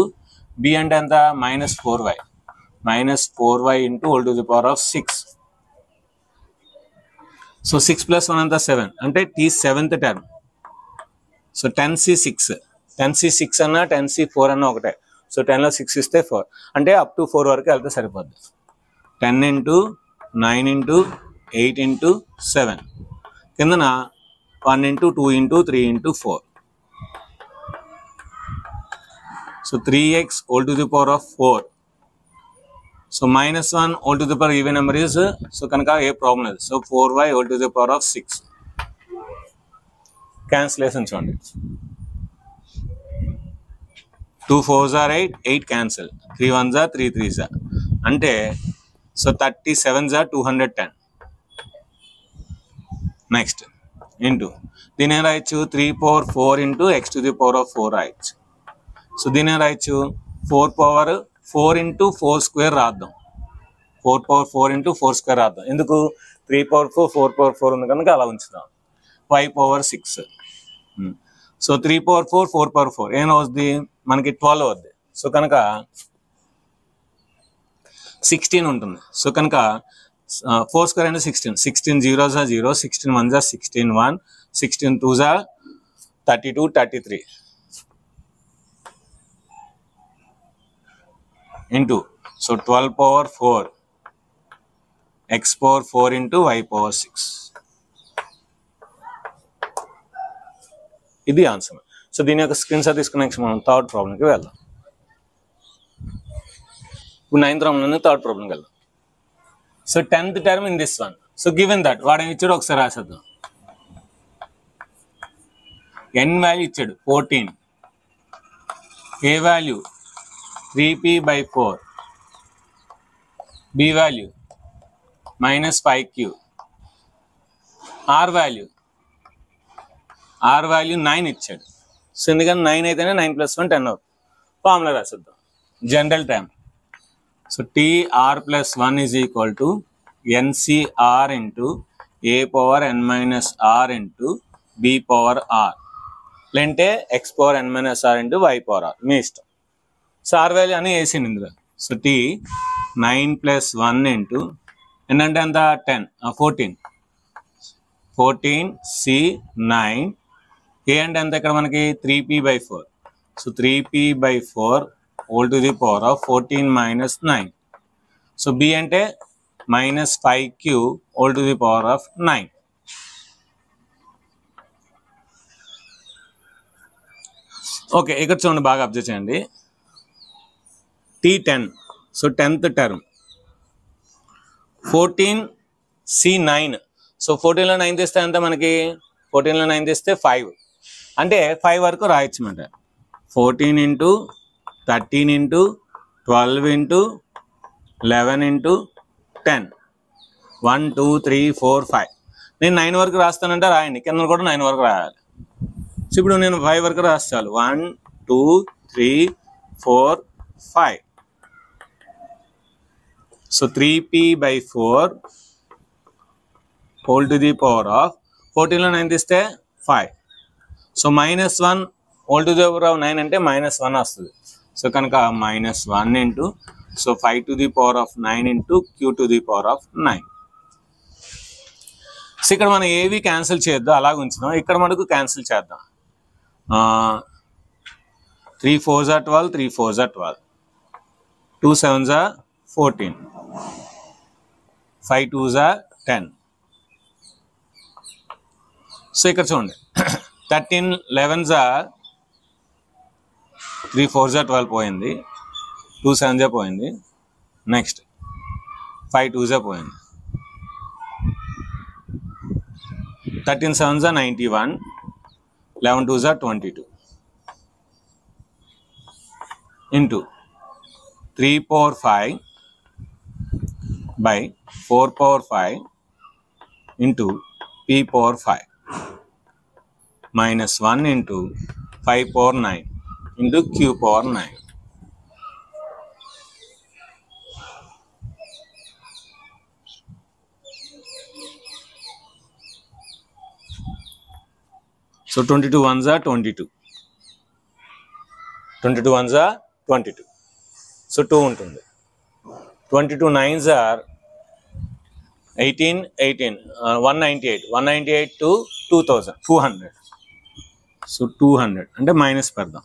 b అంటే ఎంత -4y into whole to the power of 6. So 6 + 1 అంతా 7 అంటే t 7th term. So 10c6 అన్నా 10c4 అన్నా ఒకటే. సో 10లో 6 ఇస్తే 4 అంటే అప్ టు 4 వరకు వెళ్తే సరిపోద్ది. 10 × 9 × 8 × 7 కిందన 1 × 2 × 3 × 4. So 3x whole to the power of 4. So -1 whole to the power even number is, so కనుక ఏ ప్రాబ్లం లేదు. So 4y whole to the power of 6. Cancellation చూడండి. 2 4s are 8, 8 cancel, 3 1s are 3 3s are. అంటే so 37s are 210. Next into దీని ఏం రాయొచ్చు 3/4 into x to the power of 4 రాయొచ్చు. So దీని రాయొచ్చు 4 power 4 into 4 square రాద్దాం. 4 power 4 into 4 square రాద్దాం. ఎందుకు 3 power 4 4 power 4 ఉంది కనుక అలా ఉంచుదాం. 5 power 6. సో 3 power 4 4 power 4 ఏం అవుద్ది మనకి 12 అవుద్ది. సో కనుక 16 ఉంటుంది. సో కనుక 4 square అంటే 16. 16 zeros are 0, 16 ones are 16 1, 16 twos are 32 33 into so 12 power 4 x power 4 into y power 6. ఇది ఆన్సర్. సో దీని యొక్క స్క్రీన్ షాట్ తీసుకుని నెక్స్ట్ మనం థర్డ్ ప్రాబ్లంకి వెళ్దాం. ఇప్పుడు 9th ప్రాబ్లం థర్డ్ ప్రాబ్లంకి వెళ్దాం. So 10th term in this one. So given that వాడు ఇచ్చాడు ఒకసారి రాసేద్దాం. n వాల్యూ ఇచ్చాడు 14, a value 3p/4, b value -5q, r value 9 ఇచ్చాడు. సో ఎందుకంటే 9 అయితేనే 9 + 1 10 అవుతుంది. ఫార్ములా రాసేద్దాం. General term. So tr + 1 is equal to ncr into a power n minus r into b power r. లేంటే x power n minus r into y power r మీ ఇష్టం. So r value అని వేసింది ఇందులో. So t 9 + 1 into ఏంటంటే ఎంత 10 14 c 9 a అంటే ఎంత ఇక్కడ మనకి 3p/4. So 3p/4 whole to the power of 14 minus 9. So b అంటే -5q whole to the power of 9. Okay, ఇక్కడ చూడండి బాగా అబ్జర్వ్ చేయండి. t10. So 10th term 14c9. So 14లో 9 తీస్తే ఎంత మనకి 14లో 9 తీస్తే 5 అంటే 5 వరకు రాయొచ్చు అన్నమాట. 14 into 13 into 12 into 11 into 10 1 2 3 4 5. నేను 9 వరకు రాస్తానంటే రాయండి, కింద కూడా 9 వరకు రాయాలి. సో ఇప్పుడు నేను 5 వరకు రాస్తాను. 1 2 3 4 5. So 3p/4 whole to the power of 14లో 9 తీస్తే 5. So -1 whole to the power of 9 అంటే -1 వస్తుంది. సో కనుక -1 into so 5 to the power of 9 into q to the power of 9. So ఇక్కడ మనం ఏవి క్యాన్సిల్ చేద్దాం, అలాగ ఉంచుదాం. ఇక్కడ మనకు క్యాన్సిల్ చేద్దాం. 3 4s are 12, 3 4s are 12, 2 7s are 14, 5 2s are 10. So ఇక్కడ చూడండి 13 11s are 3 4s are 12 పోయింది, 2 7s are పోయింది, నెక్స్ట్ 5 2s are పోయింది, 13 7s are 91, 11 2s are 22 into 3 power 5 by 4 power 5 into p power 5 minus 1 into 5 power 9 into q power 9. So 22 ones are 22. 22 ones are 22. So 2 ఉంటుంది. 22 nines are 18 18 198 198 to 2000 200. So 200 అంటే minus పెడదాం.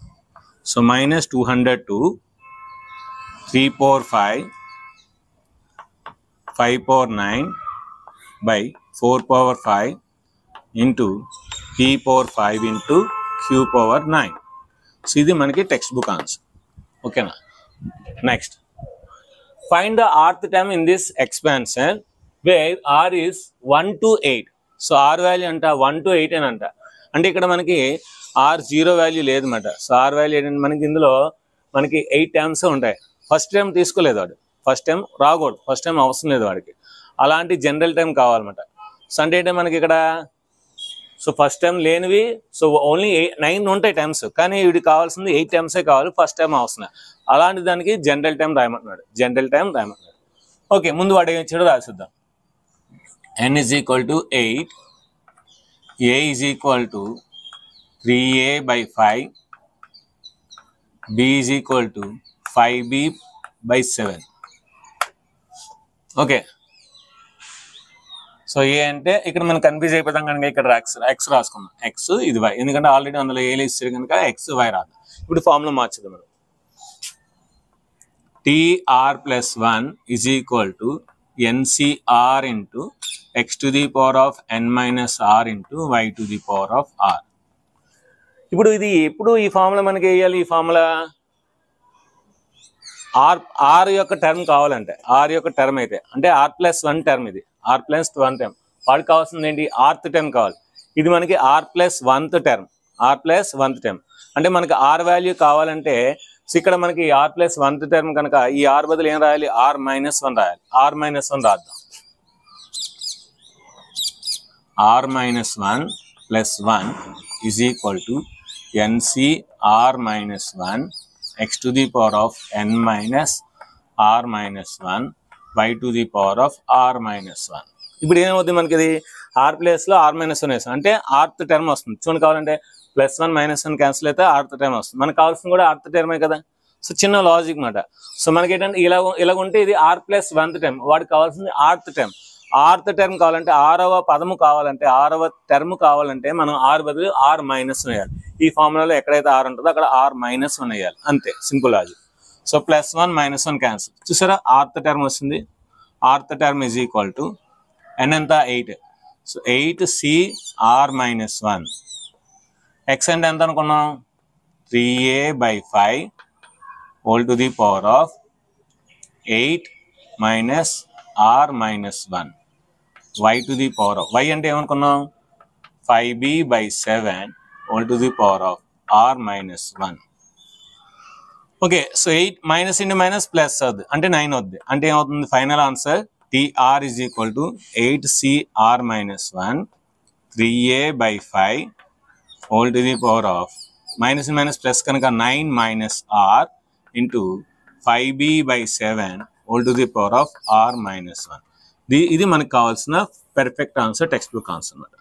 So -200 to 3 power 5 5 power 9 by 4 power 5 into p power 5 into q power 9. So ఇది మనకి text book answer. ఓకేనా. Next find the rth term in this expansion where r is 1 to 8. So r value అంట 1 to 8 అని అంట. అంటే ఇక్కడ మనకి r 0 value లేదన్నమాట. సో r వాల్యూ ఏంటంటే మనకి ఇందులో మనకి 8 టర్మ్స్ ఉంటాయి. ఫస్ట్ టైం తీసుకోలేదు వాడు, ఫస్ట్ టైం రాకూడదు, ఫస్ట్ టైం అవసరం లేదు వాడికి. అలాంటి జనరల్ టైం కావాలన్నమాట. సో అంటే ఏంటంటే మనకి ఇక్కడ సో ఫస్ట్ టైం లేనివి సో ఓన్లీ 9 ఉంటాయి టైమ్స్, కానీ వీడికి కావాల్సింది 8 టైమ్సే కావాలి, ఫస్ట్ టైం అవసరం. అలాంటి దానికి జనరల్ టైం రాయమంటున్నాడు, జనరల్ టైం రాయమంటున్నాడు. ఓకే, ముందు వాడు ఏం ఇచ్చాడో రాసిద్దాం. n is equal to 8, a is equal to 3a by 5, b is equal to 5b by 7. Okay, so A అంటే ఇక్కడ మనం కన్ఫ్యూజ్ అయిపోతాం కనుక ఇక్కడ ఎక్స్ రాసుకుందాం. ఎక్స్ ఇది వై, ఎందుకంటే ఆల్రెడీ అందులో ఏలు ఇస్తారు కనుక ఎక్స్ వై రాదు. ఇప్పుడు ఫార్ములా మార్చుదాం మనం. tr+1 is equal to ncr into x to the power of n minus r into y to the power of r. ఇప్పుడు ఇది ఎప్పుడు ఈ ఫార్ములా మనకి వేయాలి? ఈ ఫార్ములా ఆర్ యొక్క టర్మ్ కావాలంటే, ఆర్ యొక్క టర్మ్ అయితే అంటే r+1 టర్మ్, ఇది r+1 టర్మ్. వాడికి కావాల్సింది ఏంటి? rth టర్మ్ కావాలి. ఇది మనకి r+1th టర్మ్, r+1th టర్మ్ అంటే మనకి r వాల్యూ కావాలంటే ఇక్కడ మనకి r+1th టర్మ్ కనుక ఈ r బదులు ఏం రాయాలి? r-1 రాయాలి. r-1 రాద్దాం. r-1 + 1 is equal to ncr-1 x to the power of n minus r-1 y to the power of r-1. ఇప్పుడు ఏమవుతుంది మనకి? ఇది r ప్లేస్లో r-1 వేస్తాం అంటే rth టర్మ్ వస్తుంది. చూడండి, కావాలంటే +1 -1 క్యాన్సిల్ అయితే rth టర్మ్ వస్తుంది. మనకు కావాల్సింది కూడా rth టర్మే కదా. సో చిన్న లాజిక్ మాట. సో మనకి ఏంటంటే ఇలా ఉంటే ఇది r+1th టర్మ్, వాడికి కావాల్సింది rth టర్మ్. rth టర్మ్ కావాలంటే, 6వ పదము కావాలంటే, 6వ టర్మ్ కావాలంటే మనం r బదులు r-1 వేయాలి. ఈ ఫార్ములాలో ఎక్కడైతే r ఉంటుందో అక్కడ r-1 వేయాలి, అంతే, సింపుల్ లాజిక్. So +1 -1 cancel. చూసారా, rth టర్మ్ వస్తుంది. rth term is equal to n ఎంత? 8. So 8cr-1. x అంటే ఎంత అనుకున్నాం? 3a by 5 whole to the power of 8 minus r-1 y to the power of, y అంటే ఏమనుకున్నాం? 5b by 7 whole to the power of r-1. Okay, so 8 minus into minus plus అవుద్ది అంటే 9 అవుద్ది. అంటే ఏమవుతుంది? Final answer tr is equal to 8cr-1 3a by 5 whole to the power of minus and minus plus కనుక 9 minus r into 5b by 7 whole to the power of r-1. ఇది మనకు కావాల్సిన perfect answer, text book answer అన్నమాట.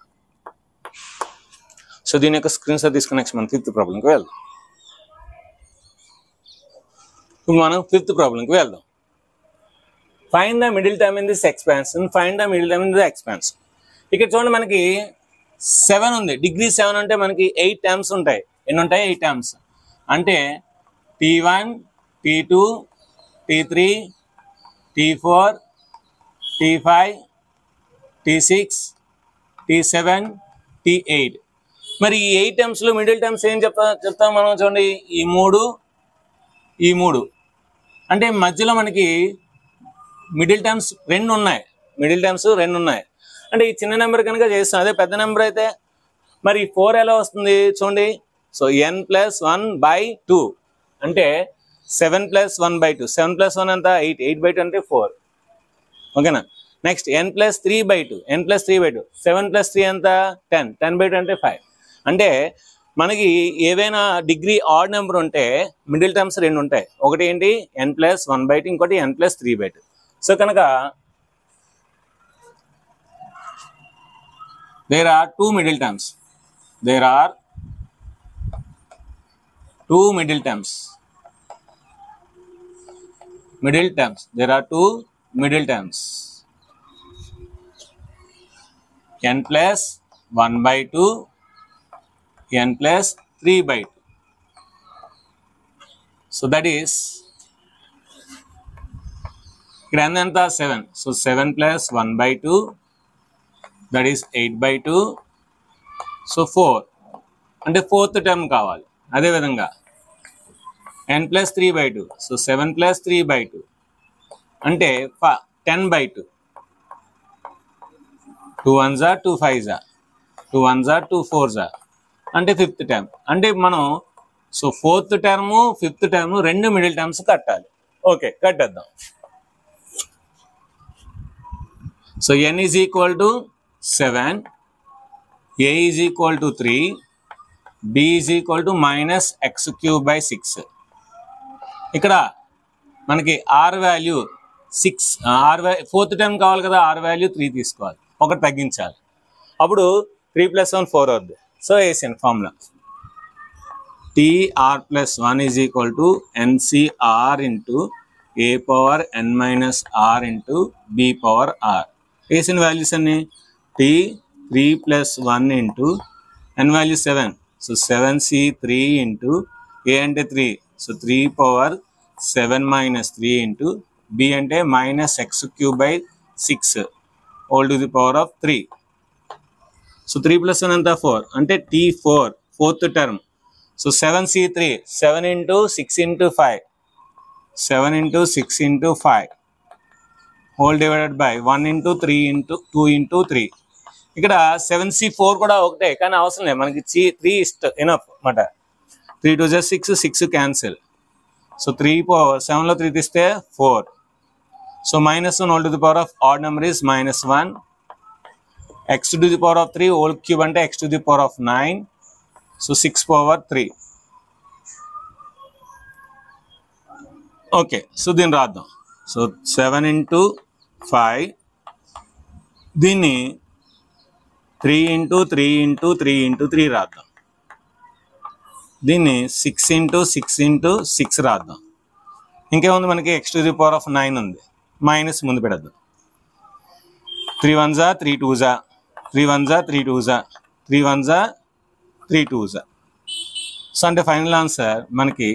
So దీని యొక్క screen shot తీసుకుని next మనం 5th ప్రాబ్లంకి వెళ్దాం. ఇప్పుడు మనం 5th ప్రాబ్లంకి వెళ్దాం. Find the middle term in this expansion, find the middle term in this expansion. ఇక్కడ చూడండి, మనకి 7 ఉంది. డిగ్రీ 7 అంటే మనకి 8 టర్మ్స్ ఉంటాయి. ఎన్ని ఉంటాయి? 8 టర్మ్స్. అంటే t1, t2, t3, t4, t5, t6, t7, t8. మరి ఈ 8 టర్మ్స్లో మిడిల్ టర్మ్స్ ఏం చెప్తాం మనం? చూడండి, ఈ 3 అంటే మధ్యలో మనకి మిడిల్ టర్మ్స్ 2 ఉన్నాయి. మిడిల్ టర్మ్స్ 2 ఉన్నాయి అంటే ఈ చిన్న నెంబర్ కనుక చేస్తాం. అదే పెద్ద నెంబర్ అయితే మరి 4 ఎలా వస్తుంది? చూడండి, సో n+1/2 అంటే 7+1/2. 7+1 ఎంత? 8. 8/2 అంటే 4. ఓకేనా? Next n+3/2. n+3/2. 7+3 ఎంత? 10. 10/2 అంటే 5. అంటే మనకి ఏవైనా డిగ్రీ ఆడ్ నెంబర్ ఉంటే మిడిల్ టర్మ్స్ 2 ఉంటాయి. ఒకటి ఏంటి? n+1/2, ఇంకోటి n+3/2. సో కనుక there are 2 middle terms. There are 2 middle terms. Middle terms. There are 2 middle terms. n+1/2, n+3/2. So that is, ఇక్కడ n ఎంత? 7. So 7+1/2, that is 8/2. సో 4 అంటే 4th term కావాలి. అదేవిధంగా n+3/2. సో 7+3/2 అంటే 10/2. 2 1s are 2 5s are 2 1s are 2 4s are అంటే 5th term. అంటే మనం so 4th term 5th term 2 middle terms కట్టాలి. ఓకే, కట్టేద్దాం. So n is equal to 7, a is equal to 3, b is equal to minus x cube by 6. ఇక్కడ మనకి r value 6, fourth term కావాలి కదా, r value 3 తీసుకోవాలి, ఒకటి తగ్గించాలి, అప్పుడు 3 + 1 4 అవుద్ది. సో వేసాను formula tr plus 1 is equal to ncr into a power n minus r into b power r. వేసిన వాల్యూస్ అన్ని t 3 plus 1 into n value 7, so 7c 3 into a అంటే 3, so 3 power 7 minus 3 into b అంటే minus x cube by 6 whole to the power of 3. So 3 plus 1 అంతా 4 అంటే t4 fourth term. So 7c3 7 into 6 into 5 7 into 6 into 5 whole divided by 1 into 3 into 2 into 3. ఇక్కడ 7c4 కూడా ఒకటే కానీ అవసరం లేదు మనకి, 3 ఇస్ట్ ఎనఫ్ అన్నమాట. 3 2 just 6 6 క్యాన్సిల్. సో 3 7లో 3 తీస్తే 4. So -1 whole to the power of odd number is -1. x to the power of 3 whole cube అంటే x to the power of 9. So 6 power 3. Okay, so దీన్ని రాద్దాం. సో 7 into 5, దీన్ని 3 into 3 into 3 into 3 రాద్దాం. దీన్ని 6 into 6 into 6 రాద్దాం. ఇంకేముంది మనకి x to the power of 9 ఉంది, మైనస్ ముందు పెడద్దాం. 3 1s 3 2s 3 1s 3 2s 3 1s 3 2s. So అంటే ఫైనల్ ఆన్సర్ మనకి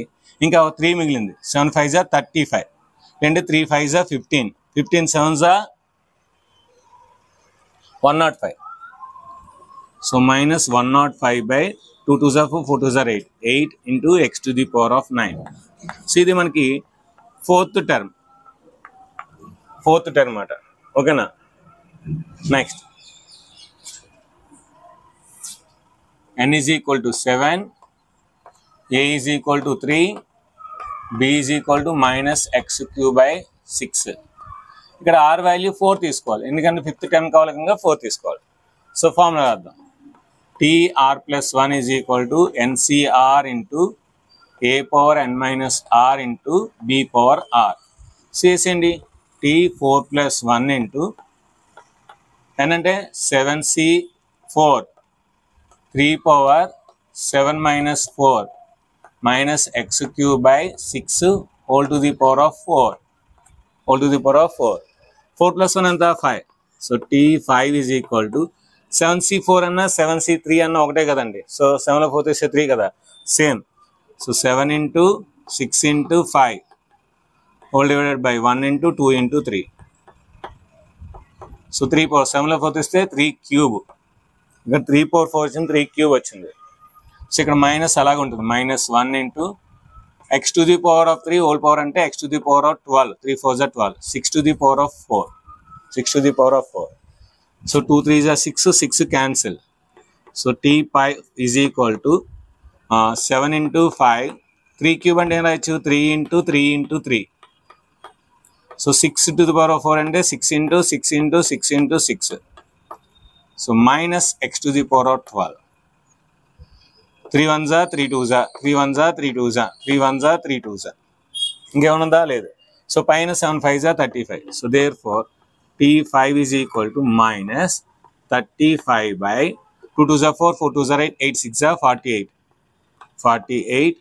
ఇంకా 3 మిగిలింది. 7 5s 35, అంటే 3 5s 15, 15 7s 105. So -105 by 2 2s 4 2s 8, 8 into x to the power of 9. So ఇది మనకి ఫోర్త్ టర్మ్ అన్నమాట. ఓకేనా, next n is equal to 7, a is equal to 3, b is equal to minus x cube by 6. ఇక్కడ r value 4 తీసుకోవాలి, ఎందుకంటే fifth term కావాలి కనుక 4 తీసుకోవాలి. సో ఫార్ములా రాద్దాం. tr plus 1 is equal to ncr into a power n minus r into b power r. చేసేయండి. t 4 plus 1 into n అంటే 7c4 3 power 7 minus 4 minus x cube by 6 whole to the power of 4 whole to the power of 4. 4 plus 1 అంతా 5. So t5 is equal to 7c4 అన్న 7c3 అన్న ఒకటే కదండి. So 7లో 4 తీస్తే 3 కదా, same. So 7 into 6 into 5 whole divided by 1 into 2 into 3. So 3 power 7లో 4 తీస్తే 3 cube, ఇక్కడ 3 power 4 వచ్చింది, 3 క్యూబ్ వచ్చింది. సో ఇక్కడ మైనస్ అలాగే ఉంటుంది, -1 into x to the power of 3 whole power అంటే x to the power of 12, 3 4s 12, 6 to the power of 4, 6 to the power of 4. So 2 3s 6, 6 cancel. So t5 is equal to 7 into 5, 3 cube అంటే ఏం రాయొచ్చు, 3 into 3 into 3. So 6 to the power of 4 అంటే 6 into 6 into 6 into 6. So minus x to the power of 12. 3 1s 3 2s 3 1s 3 2s 3 1s 3 2s. ఇంకేమన్నా లేదు. So పైన 7 5s 35. So therefore t5 is equal to minus 35 by 2 2s 4 4 2s 8 8 6 48 48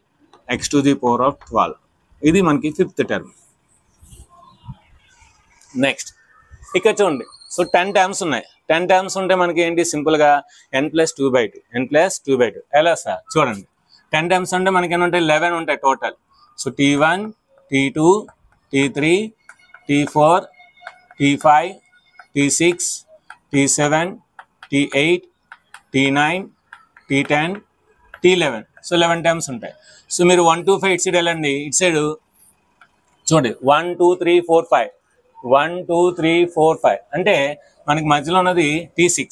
x to the power of 12. ఇది మనకి fifth term. Next ఇక్కడ చూడండి. So 10 terms ఉన్నాయి. 10 terms ఉంటే మనకి ఏంటి, సింపుల్గా n+2/2 n+2/2. ఎలా సార్ చూడండి, 10 టర్మ్స్ అంటే మనకి ఏమంటాయి, 11 ఉంటాయి total. So t1 t2 t3 t4 t5 t6 t7 t8 t9 t10 t11. So 11 terms ఉంటాయి. సో మీరు 1 2 5 ఇటు సైడ్ వెళ్ళండి. ఇటు సైడ్ చూడండి 1 2 3 4 5 1 2 3 4 5 అంటే మనకి మధ్యలో ఉన్నది t6.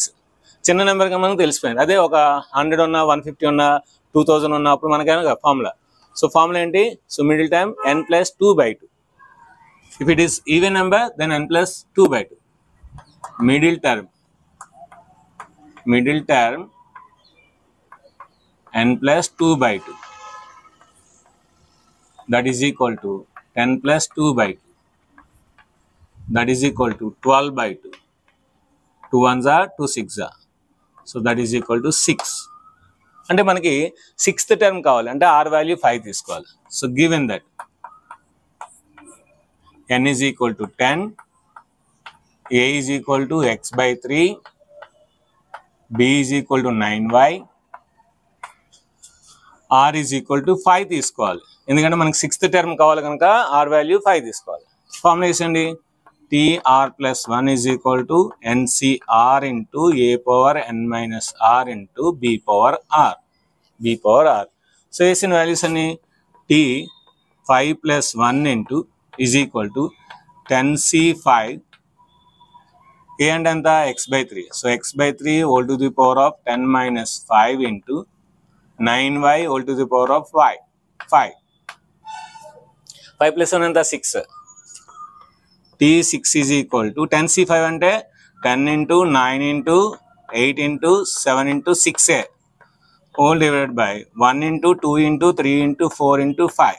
చిన్న నెంబర్గా మనకు తెలిసిపోయింది. అదే ఒక 100 ఉన్నా 150 ఉన్నా 2000 ఉన్నా అప్పుడు మనకైనా ఫార్ములా. సో ఫార్ములా ఏంటి, so middle term n+2/2. If it is even number, then n+2/2. Middle term n plus 2 by 2. That is equal to 10 plus 2 by 2. That is equal to 12 by 2. 2 ones are 2 6 are. So that is equal to 6. అంటే మనకి sixth term కావాలి అంటే r value 5 తీసుకోవాలి. So given that n is equal to 10, a is equal to x by 3, b is equal to 9y, r is equal to 5 తీసుకోవాలి. ఎందుకంటే మనకి sixth term కావాలి కనుక r వాల్యూ 5 తీసుకోవాలి. Formula వేసండి. tr plus 1 is equal to ncr into a power n minus r into b power r. b power r. So వేసిన values అన్ని t 5 plus 1 into is equal to 10c5 a and anta x by 3. So x by 3 whole to the power of 10 minus 5 into 9y whole to the power of 5. 5 plus 1 anta 6. t6 is equal to 10c5 ante 10 into 9 into 8 into 7 into 6a whole divided by 1 into 2 into 3 into 4 into 5.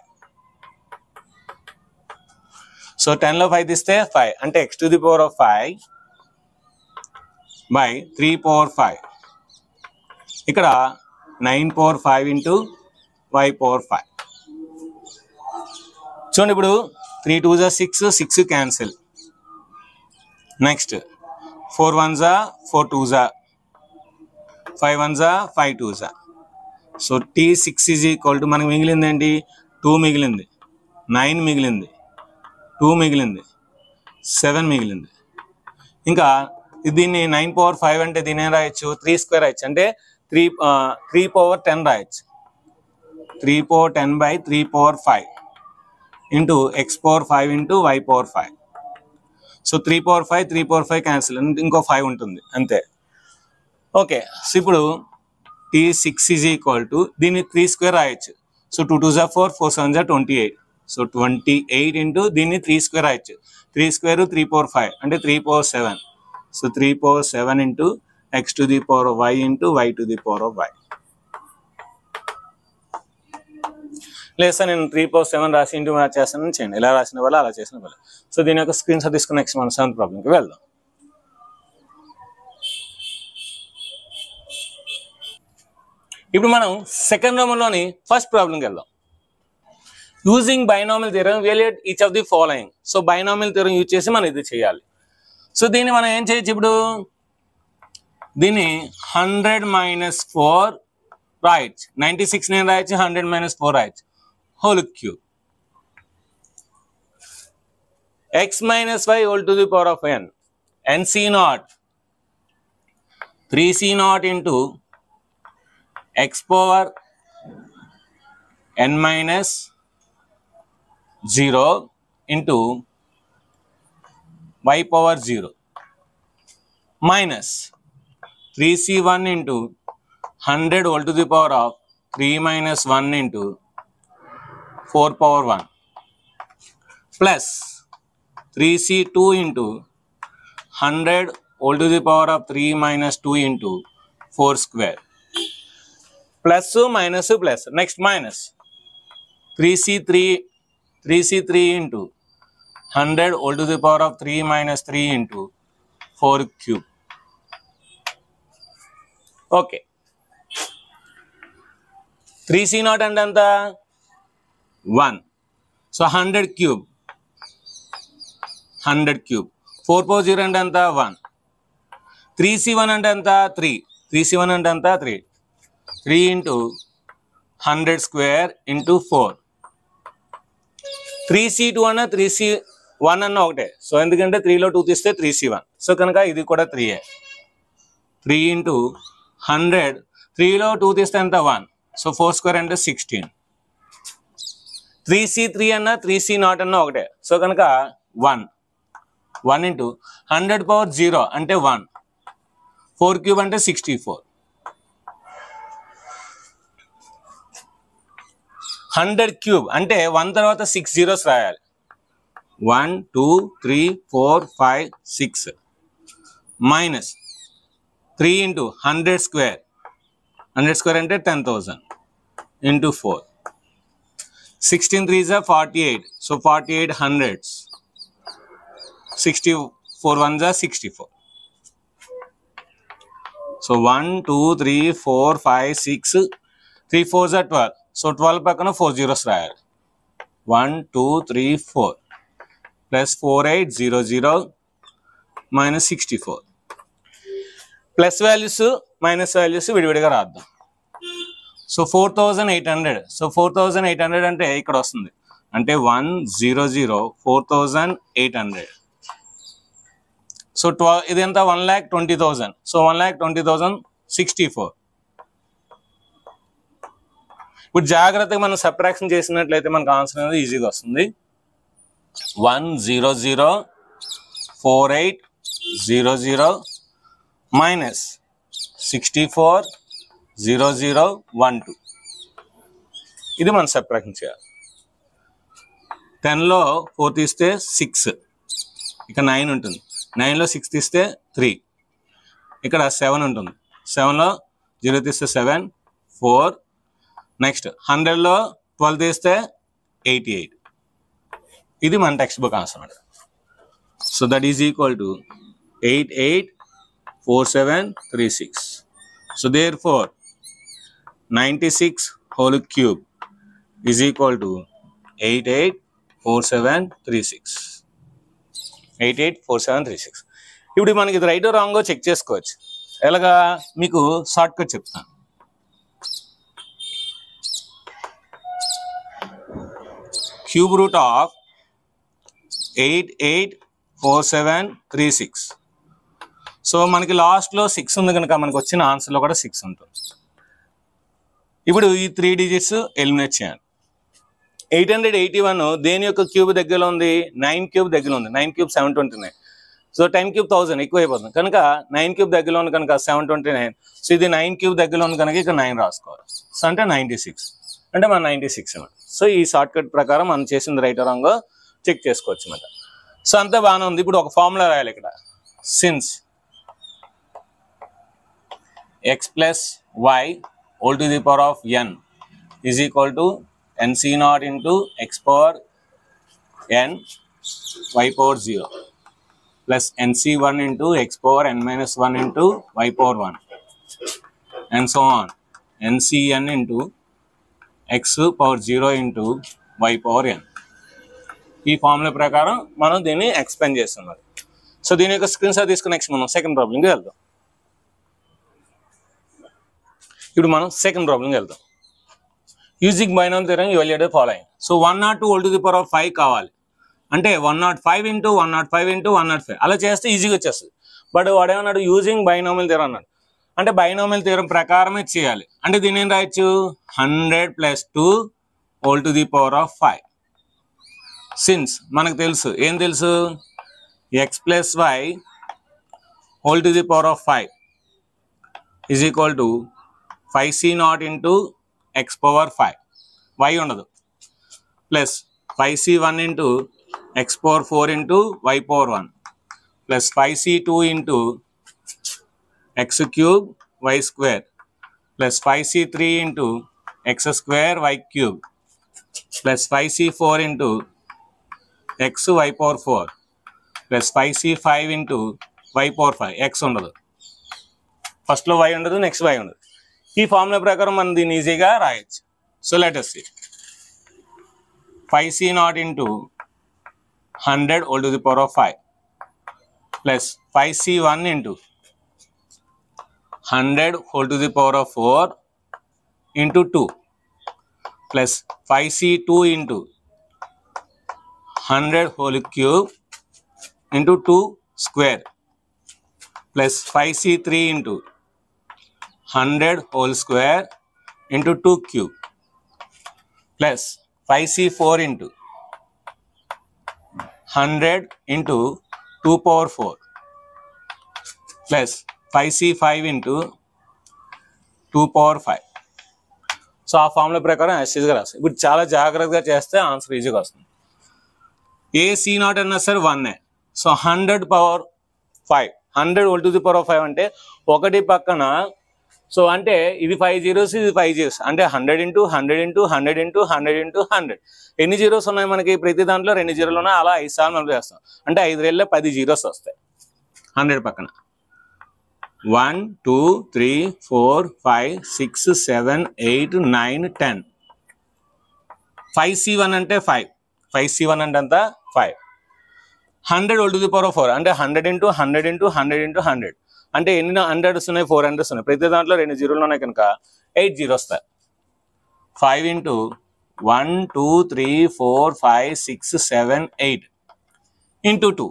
So 10 లో 5 తీస్తే 5 అంటే x to the power of 5 by 3 power 5. ఇక్కడ 9 power 5 into y power 5. చూడండి ఇప్పుడు 3 2s are 6, 6 cancel. Next 4 1s are 4 2s are 5 1s are 5 2s are. So t6 is equal to మనకు మిగిలింది ఏంటి 2 మిగిలింది, 9 మిగిలింది, 2 మిగిలింది, 7 మిగిలింది. ఇంకా దీన్ని 9 power 5 అంటే దీని ఏం రాయొచ్చు 3 స్క్వేర్ రాయొచ్చు అంటే 3 power 10 రాయొచ్చు. 3 power 10 by 3 power 5 into x power 5 into y power 5. So 3 power 5 3 power 5 cancel ఇంకో 5 ఉంటుంది అంతే. ఓకే సో ఇప్పుడు t6 is equal to దీన్ని 3 స్క్వేర్ రాయొచ్చు. So 2 2s are 4 4 7s are 28. So 28 into దీన్ని 3 స్క్వేర్ రాయొచ్చు. 3 స్క్వేర్ 3 power 5 అంటే 3 power 7. So 3 power 7 into x to the power of y into y to the power of y. లేదు sir నేను 3 power 7 రాసి into match చేస్తానని చేయండి. ఇలా రాసిన వాళ్ళు అలా చేసిన వాళ్ళు. సో దీని యొక్క స్క్రీన్ షాట్ తీసుకుని నెక్స్ట్ మనం 7th ప్రాబ్లంకి వెళ్దాం. ఇప్పుడు మనం సెకండ్ రోమన్లోని ఫస్ట్ ప్రాబ్లంకి వెళ్దాం. Using binomial theorem evaluate each of the following. So binomial theorem use చేసి మనం ఇది చేయాలి. సో దీన్ని మనం ఏం చేయొచ్చు ఇప్పుడు దీన్ని 100 minus 4 రాయొచ్చు. 96 నేను రాయొచ్చు, 100 minus 4 రాయొచ్చు. Whole cube x minus y whole to the power of n. nc0 3c0 into x power n minus 0 into y power 0 minus 3c1 into 100 whole to the power of 3 minus 1 into 4 power 1 plus 3c2 into 100 whole to the power of 3 minus 2 into 4 square plus minus plus next minus 3c3 into 100 whole to the power of 3 minus 3 into 4 cube. Okay. 3c0 అంటే ఎంత 1. So 100 cube 4 power 0 అంటే ఎంత 1. 3c1 అంటే ఎంత 3. 3c1 అంటే ఎంత 3. 3 into 100 square into 4. 3c2 అన్న 3c1 అన్న ఒకటే. సో ఎందుకంటే 3లో 2 తీస్తే 3c1. సో కనుక ఇది కూడా 3ఏ. 3 into 100 3లో 2 తీస్తే ఎంత 1. సో 4 స్క్వేర్ అంటే 16. 3c3 అన్న 3c0 అన్న ఒకటే. సో కనుక 1 into 100 power 0 అంటే 1. 4 క్యూబ్ అంటే 64. 100 క్యూబ్ అంటే 1 తర్వాత 6 zeros రాయాలి. 1 2 3 4 5 6 minus 3 into 100 square 100 square అంటే 10,000 into 4. 16 3s are 48. So 48 hundreds. 64 ones are 64. So 1, 2, 3, 4, 5, 6. 3 4s are 12. So 12 పక్కన 4 zeros రాయాలి. 1, 2, 3, 4. Plus 4800 minus 64. Plus values minus values విడివిడిగా రాద్దాం. సో 4800. సో 4800 అంటే ఇక్కడ వస్తుంది అంటే 100 4800. సో ఇది ఎంత 1,20,000. సో 1,20,000 64. ఇప్పుడు జాగ్రత్తగా మనం సబ్ట్రాక్షన్ చేసినట్లయితే మనకు ఆన్సర్ అనేది ఈజీగా వస్తుంది. 1004800 minus 640012. ఇది మనం సబ్ట్రాక్షన్ చేయాలి. 10లో 4 తీస్తే 6, ఇక 9 ఉంటుంది. 9లో 6 తీస్తే 3, ఇక్కడ 7 ఉంటుంది. 7లో 0 తీస్తే 7, 4. నెక్స్ట్ 100లో 12 తీస్తే 88. ఇది మన టెక్స్ట్ బుక్ ఆన్సర్ అన్నమాట. So that is equal to 884736. So therefore 96 whole cube is equal to 884736. 884736. ఇప్పుడు మనకి ఇది రైట్ రాంగో చెక్ చేసుకోవచ్చు. ఎలాగా మీకు షార్ట్ కట్ చెప్తాను. Cube root of 884736. సో మనకి లాస్ట్లో 6 ఉంది కనుక మనకు వచ్చిన ఆన్సర్లో కూడా 6 ఉంటుంది. ఇప్పుడు ఈ 3 డిజిట్స్ ఎలిమినేట్ చేయాలి. 881 దేని యొక్క క్యూబ్ దగ్గరలో ఉంది? 9 క్యూబ్ దగ్గరలో ఉంది. 9 క్యూబ్ 729. సో 10 క్యూబ్ 1000 ఎక్కువ అయిపోతుంది కనుక 9 క్యూబ్ దగ్గరలో ఉంది కనుక 729. సో ఇది 9 క్యూబ్ దగ్గరలో ఉంది కనుక ఇక్కడ 9 రాసుకోవాలి. సో అంటే 96 అంటే మన 96 అన్నమాట. సో ఈ షార్ట్ కట్ ప్రకారం మనం చేసింది రైట్ రాంగో చెక్ చేసుకోవచ్చు అన్నమాట. సో అంతా బాగానే ఉంది. ఇప్పుడు ఒక ఫార్ములా రాయాలి ఇక్కడ. Since x plus y whole to the power of n is equal to nc naught into x power n y power 0 plus nc1 into x power n minus 1 into y power 1 and so on. ncn into x power 0 into y power n. ఈ formula ప్రకారం మనం దీన్ని explain చేస్తున్నాం. So దీని యొక్క screen shot తీసుకుని next మనం second ప్రాబ్లంకి వెళ్దాం. ఇప్పుడు మనం సెకండ్ ప్రాబ్లంకి వెళ్దాం. Using binomial theorem evaluate the following. So 102 whole to the power of 5 కావాలి అంటే 105 into 105 into 105 అలా చేస్తే ఈజీగా వచ్చేస్తుంది. బట్ వాడేమన్నాడు యూజింగ్ బైనామియల్ థియరం అన్నాడు. అంటే బైనామియల్ థియరం ప్రకారమే చేయాలి. అంటే దీని ఏం రాయొచ్చు? 100 + 2 whole to the power of 5. Since మనకు తెలుసు, ఏం తెలుసు? x plus y whole to the power of 5 is equal to 5c naught into x power 5. y ఉండదు. Plus 5c1 into x power 4 into y power 1 plus 5c2 into x cube y square plus 5c3 into x square y cube plus 5c4 into x y power 4 plus 5c5 into y power 5. x ఉండదు. ఫస్ట్లో y ఉండదు, next y ఉండదు. ఈ formula ప్రకారం మనం దీన్ని ఈజీగా రాయొచ్చు. So let us see 5c naught into 100 whole to the power of 5 plus 5c1 into 100 whole to the power of 4 into 2 plus 5c2 into 100 whole cube into 2 square plus 5c3 into 100 whole square into 2 cube plus 5c4 into 100 into 2 power 4 plus 5c5 into 2 power 5. So ఆ formula ప్రకారం ఈజీగా రాస్తాం. ఇప్పుడు చాలా జాగ్రత్తగా చేస్తే answer ఈజీగా వస్తుంది. ఏ సి నాట్ అన్నా సరే 1. So 100 power 5 100 whole to the power of 5 అంటే ఒకటి పక్కన సో అంటే ఇది 5 zeros, ఇది 5 zeros, అంటే 100 into 100 into 100 into 100 into 100. ఎన్ని జీరోస్ ఉన్నాయి మనకి? ప్రతి దాంట్లో 2 జీరోలు ఉన్నాయి. అలా 5 సార్లు మనం చేస్తాం అంటే 5 రెళ్ళ 10 జీరోస్ వస్తాయి 100 పక్కన. 1 2 3 4 5 6 7 8 9 10. 5c1 అంటే 5, 5c1 అంటే అంత 5. 100 whole to the power of 4 అంటే 100 into 100 into 100 into 100. అంటే ఎన్ని 100s ఉన్నాయి? 400s ఉన్నాయి. ప్రతి దాంట్లో 2 జీరోలు ఉన్నాయి కనుక 8 జీరోస్ వస్తాయి. 5 into 1 2 3 4 5 6 7 8 into 2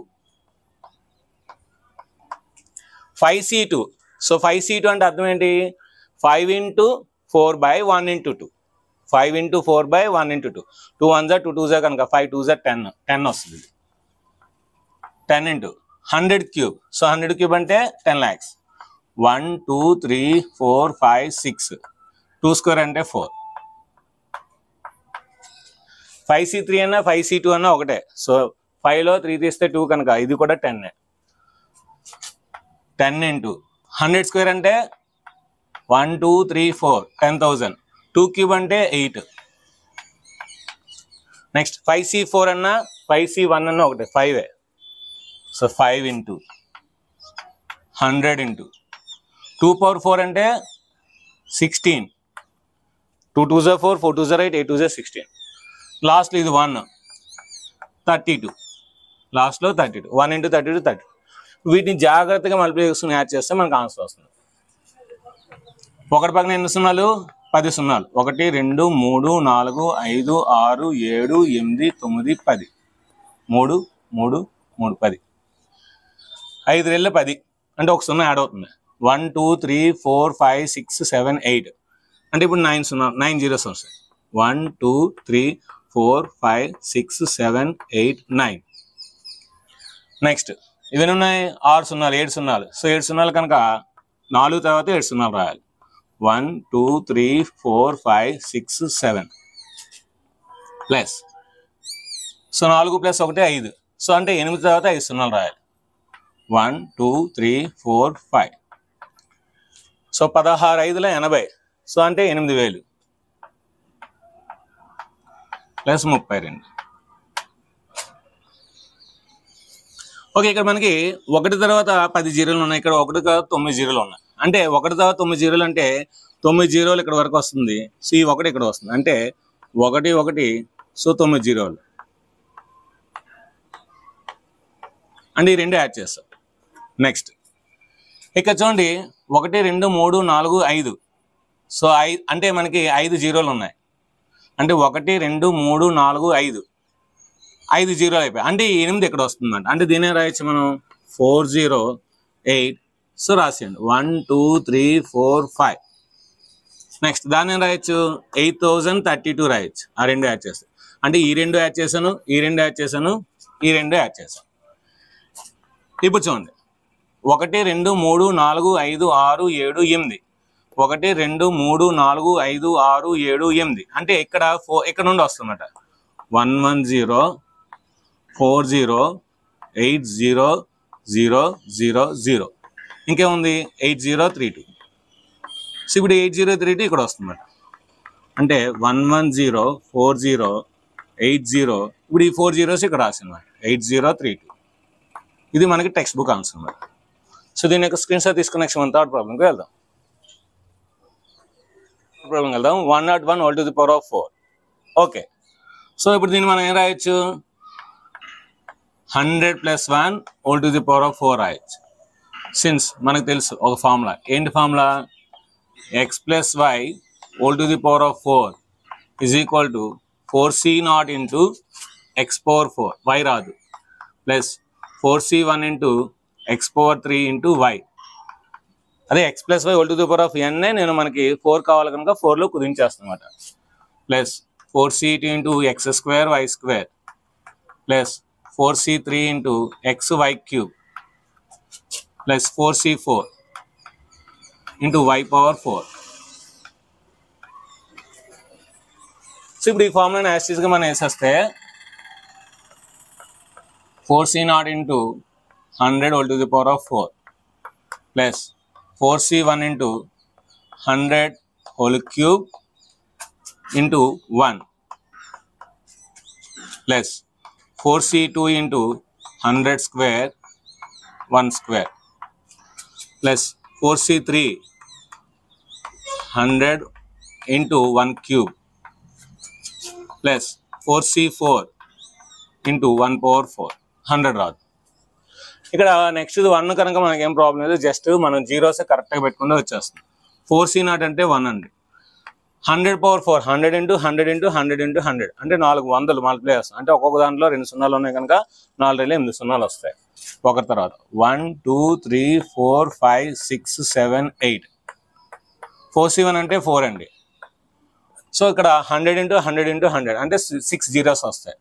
5c2. So 5c2 అంటే అర్థం ఏంటి? 5 into 4 by 1 into 2. 5 into 4 by 1 into 2. 2 1s are 2 2s are కనుక 5 2s are 10 వస్తుంది. 10 into 100 cube. సో 100 cube అంటే 10 lakhs. 1 2 3 4 5 6. 2 square అంటే 4. 5c3 అన్నా 5c2 అన్నా ఒకటే. సో 5లో 3 తీస్తే 2 కనుక ఇది కూడా 10. 10 into 100 square అంటే 1 2 3 4 10,000. 2 cube అంటే 8. నెక్స్ట్ 5c4 అన్నా 5c1 అన్నా ఒకటే 5. సో 5 into 100 into 2 power 4 అంటే 16. 2 2s are 4, 4 2s are 8, 8 2s are 16. లాస్ట్లో ఇది 1 32. లాస్ట్లో 32. 1 into 32 30. వీటిని జాగ్రత్తగా మల్టిప్లై చేసుకుని యాడ్ చేస్తే మనకు ఆన్సర్ వస్తుంది. ఒకటి పక్కన ఎన్ని సున్నాలు? 10 సున్నాలు. 1 2 3 4 5 6 7 8 9 10. 3 3 3 10. 5 రెళ్ళ 10 అంటే ఒక సున్నా యాడ్ అవుతుంది. 1 2 3 4 5 6 7 8 అంటే ఇప్పుడు 9 జీరోస్ వస్తాయి. 1 2 3 4 5 6 7 8 9. నెక్స్ట్ ఇవన్నీ ఉన్నాయి 6 సున్నాలు 7 సున్నాలు. సో 7 సున్నాలు కనుక 4 తర్వాత 7 సున్నాలు రాయాలి. 1 2 3 4 5 6 7 ప్లస్. So 4 plus 1 5. సో అంటే 8 తర్వాత 5 సున్నాలు రాయాలి. 1 2 3 4 5. సో 16 5ల 80. సో అంటే 8000 ప్లస్ 32. ఓకే, ఇక్కడ మనకి 1 తర్వాత 10 జీరోలు ఉన్నాయి. ఇక్కడ 1 తర్వాత 9 జీరోలు ఉన్నాయి. అంటే 1 తర్వాత 9 జీరోలు అంటే 9 జీరోలు ఇక్కడ వరకు వస్తుంది. సో ఈ 1 ఇక్కడ వస్తుంది అంటే 1 1. సో 9 జీరోలు అంటే ఈ 2 యాడ్ చేస్తాం. నెక్స్ట్ ఇక్కడ చూడండి 1 2 3 4 5. సో అంటే మనకి 5 జీరోలు ఉన్నాయి. అంటే 1 2 3 4 5 5 జీరోలు అయిపోయాయి. అంటే 8 ఇక్కడ వస్తుందంట. అంటే దీనే రాయొచ్చు మనం 4 0 8. సో రాసేయండి 1 2 3 4 5. నెక్స్ట్ దాన్ని రాయొచ్చు 8032 రాయొచ్చు. ఆ 2 యాడ్ చేస్తాను. అంటే ఈ 2 యాడ్ చేశాను, ఈ 2 యాడ్ చేశాను, ఈ 2 యాడ్ చేశాను. ఇప్పుడు చూడండి 1 2 3 4 5 6 7 8. 1 2 3 4 5 6 7 8 అంటే ఇక్కడ ఇక్కడ నుండి వస్తుందన్నమాట. 1 1 0 4 0 8 0 0 0 0. ఇంకేముంది 8032. సో ఇప్పుడు 8032 ఇక్కడ వస్తుందన్నమాట. అంటే 1 1 0 4 0 8 0. ఇప్పుడు ఈ 4 zeros ఇక్కడ రాసిందన్నమాట 8032. ఇది మనకి టెక్స్ట్ బుక్ ఆన్సర్ అన్నమాట. సో దీని యొక్క స్క్రీన్ షాట్ తీసుకుని నెక్స్ట్ మనం థర్డ్ ప్రాబ్లంకి వెళ్దాం. 101 whole to the power of 4. Okay, so ఇప్పుడు దీన్ని మనం ఏం రాయొచ్చు? 100 plus 1 whole to the power of 4 రాయొచ్చు. సిన్స్ మనకు తెలుసు ఒక ఫార్ములా. ఏంటి formula? x plus y whole to the power of 4 is equal to 4c0 into x power 4. y రాదు. Plus 4c1 into x power 3 into y. అదే x plus y whole to the power of n నేను మనకి 4 కావాలి కనుక 4లో కుదించేస్తాను అన్నమాట. Plus 4c2 into x square y square plus 4c3 into xy cube plus 4c4 into y power 4. So ఇప్పుడు ఈ ఫార్ములాని యాస్టీస్గా మనం వేసేస్తే 4c0 into 100 whole to the power of 4 plus 4c1 into 100 whole cube into 1 plus 4c2 into 100 square 1 square plus 4c3 100 into 1 cube plus 4c4 into 1 power 4 100 రాదు. ఇక్కడ next 1 కనుక మనకి ఏం problem లేదు, జస్ట్ మనం జీరోస్ కరెక్ట్గా పెట్టుకుంటే వచ్చేస్తుంది. 4c0 అంటే 1 అండి. 100 పవర్ 4 100 into 100 into 100 into 100 అంటే 400 మల్టిప్లై వస్తుంది. అంటే ఒక్కొక్క దాంట్లో 2 సున్నాలు ఉన్నాయి కనుక 4 8 సున్నాలు వస్తాయి ఒకరి తర్వాత. 1 2 3 4 5 6 7 8 4c1 అంటే 4 అండి. సో ఇక్కడ 100 into 100 into 100 అంటే 6 జీరోస్ వస్తాయి.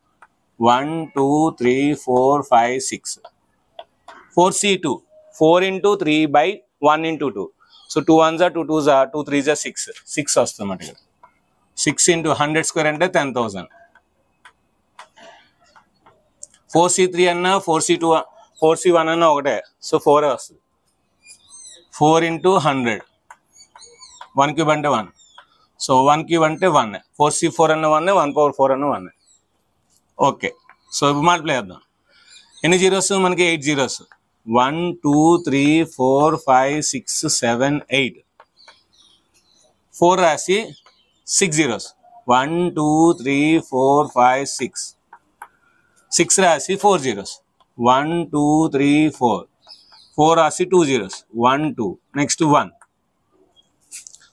1 2 3 4 5 6 4c2 4 into 3 by 1 into 2. So 2 1s are 2 2s are 2 3s are 6 వస్తుంది అన్నమాట. ఇక్కడ 6 into 100 స్క్వేర్ అంటే 10,000. 4c3 అన్నా 4c2 4c1 అన్నా ఒకటే, సో 4 వస్తుంది. 4 into 100 1 క్యూబ్ అంటే 1, సో 1 క్యూబ్ అంటే 1. 4c4 అన్న 1 1 power 4 అన్న 1. ఓకే, సో ఇప్పుడు మల్టిప్లై చేద్దాం. ఎన్ని జీరోస్ మనకి? 8 జీరోస్. 1 2 3 4 5 6 7 8 4 రాసి 6 జీరోస్. 1 2 3 4 5 6 6 రాసి 4 జీరోస్. 1 2 3 4 రాసి 2 జీరోస్. 1 2 నెక్స్ట్ 1.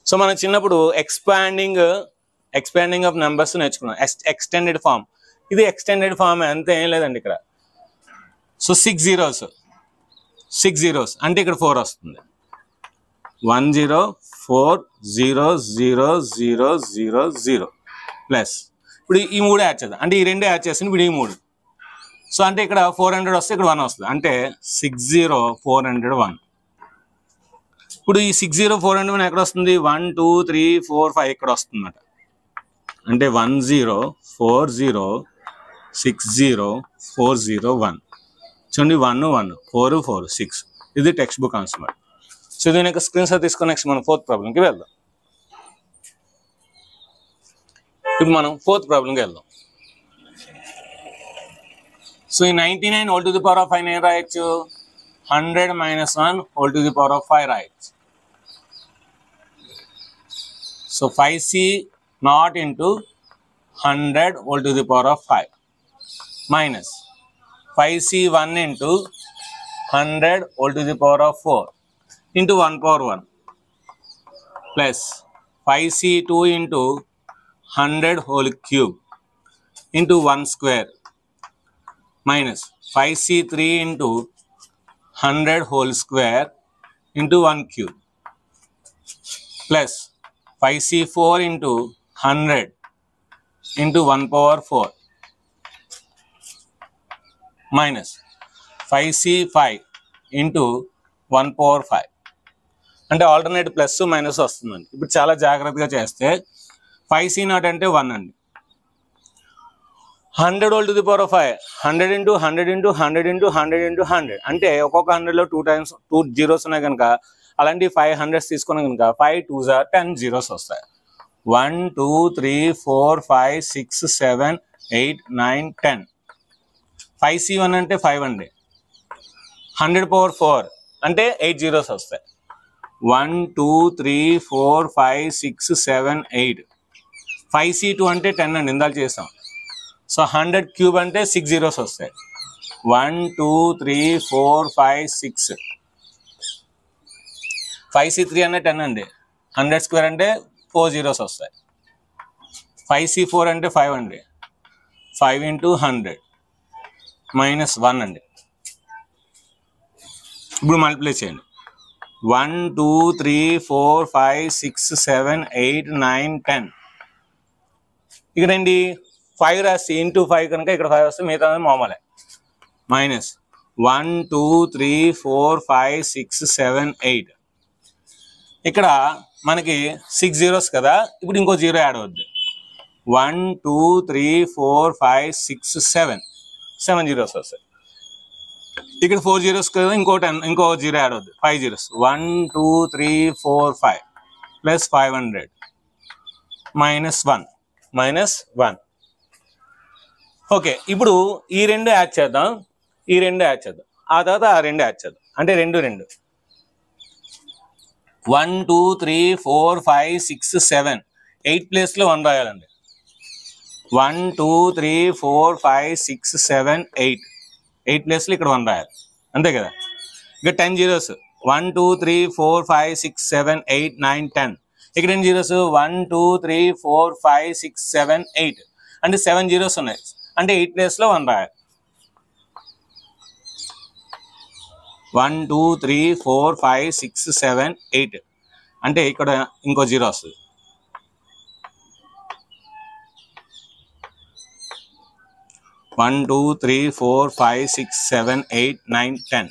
సో మనం చిన్నప్పుడు ఎక్స్పాండింగ్ ఆఫ్ నెంబర్స్ నేర్చుకున్నాం. Extended form. ఇది ఎక్స్టెండెడ్ ఫామ్, అంతే, ఏం లేదండి ఇక్కడ. సో 6 జీరోస్ అంటే ఇక్కడ 4 వస్తుంది. 1 0 4 0 0 0 0 0 ప్లస్ ఇప్పుడు ఈ 3 యాడ్ చేద్దాం. అంటే ఈ 2 యాడ్ చేసింది, ఇప్పుడు ఈ 3. సో అంటే ఇక్కడ 400 వస్తే ఇక్కడ 1 వస్తుంది. అంటే 60 401. ఇప్పుడు ఈ 60 401 ఎక్కడ వస్తుంది? 1 2 3 4 5 ఇక్కడ వస్తుంది అన్నమాట. అంటే 1 0 4 0 6 0 4 0 1. చూడండి, 1 1 4 4 6. ఇది టెక్స్ట్ బుక్ ఆన్సర్. సో దీని యొక్క స్క్రీన్ షాట్ తీసుకొని నెక్స్ట్ మనం 4th ప్రాబ్లంకి వెళ్దాం. ఇప్పుడు మనం 4th ప్రాబ్లంకి వెళ్దాం. సో ఈ 99 whole to the power of 5 ఏం రాయొచ్చు? 100 minus 1 whole to the power of 5 రాయొచ్చు. So 5c0 into 100 whole to the power of 5 minus 5c1 into 100 whole to the power of 4 into 1 power 1 plus 5c2 into 100 whole cube into 1 square minus 5c3 into 100 whole square into 1 cube plus 5c4 into 100 into 1 power 4 minus 5c5 into 1 power 5. అంటే alternate plus minus వస్తుందండి. ఇప్పుడు చాలా జాగ్రత్తగా చేస్తే 5c0 అంటే 1 అండి. 100 whole to the power of 5 100 into 100 into 100 into 100 into 100 అంటే ఒక్కొక్క 100లో 2 times 2 జీరోస్ ఉన్నాయి కనుక అలాంటి 500s తీసుకున్నాం కనుక 5 2s are 10 జీరోస్ వస్తాయి. 1 2 3 4 5 6 7 8 9 10. 5c1 అంటే 5 అండి. 100 power 4 అంటే 8 జీరోస్ వస్తాయి. 1 2 3 4 5 6 7 8. 5c2 అంటే 10 అండి, ఇందాక చేసాం. సో 100 క్యూబ్ అంటే 6 జీరోస్ వస్తాయి. 1 2 3 4 5 6. 5c3 అంటే 10 అండి. 100 స్క్వేర్ అంటే 4 జీరోస్ వస్తాయి. 5c4 అంటే 5 అండి. 5 into 100 minus 1 అండి. ఇప్పుడు మల్టిప్లై చేయండి. 1 2 3 4 5 6 7 8 9 10. ఇక్కడ ఏంటి 5 రాసి ఇంటూ 5 కనుక ఇక్కడ 5 వస్తే మిగతా మామూలే. మైనస్ 1 2 3 4 5 6 7 8. ఇక్కడ మనకి 6 జీరోస్ కదా, ఇప్పుడు ఇంకో జీరో యాడ్ అవుద్ది. 1 2 3 4 5 6 7 జీరోస్ వస్తాయి. ఇక్కడ 4 జీరోస్ కదా, ఇంకో జీరో యాడ్ అవుద్ది. 5 జీరోస్. 1 2 3 4 5. Plus 500 -1 okay. ఇప్పుడు ఈ రెండు యాడ్ చేద్దాం, ఆ తర్వాత ఆ రెండు యాడ్ చేద్దాం. అంటే 2 1 2 3 4 5 6 7 8 ప్లేస్లో 1 రాయాలండి. 1 2 3 4 5 6 7 8 ప్లేస్లో ఇక్కడ 1 రాయాలి, అంతే కదా. ఇక 10 జీరోస్ 1 2 3 4 5 6 7 8 9 10. ఇక్కడ ఎన్ని జీరోస్ 1 2 3 4 5 6 7 8 అంటే 7 జీరోస్ ఉన్నాయి. అంటే 8 ప్లేస్లో 1 రాయాలి. 1 2 3 4 5 6 7 8 అంటే ఇక్కడ ఇంకో జీరో వస్తుంది. 1 2 3 4 5 6 7 8 9 10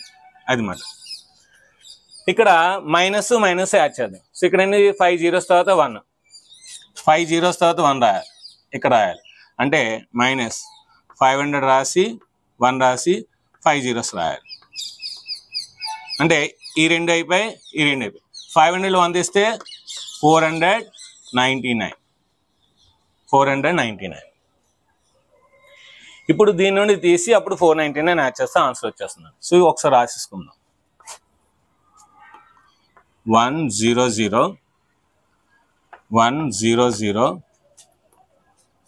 అది మాట. ఇక్కడ మైనస్ యాడ్ చేద్దాం. సో ఇక్కడ 5 జీరోస్ తర్వాత 1, 5 జీరోస్ తర్వాత 1 రాయాలి, ఇక్కడ రాయాలి. అంటే మైనస్ 500 రాసి 1 రాసి 5 జీరోస్ రాయాలి. అంటే ఈ రెండు అయిపోయి 500లో 1 తీస్తే 499. ఇప్పుడు దీని నుండి తీసి అప్పుడు 499 యాడ్ చేస్తే ఆన్సర్ వచ్చేస్తుంది. సో ఒకసారి రాసేసుకుందాం. 1 0 0 1 0 0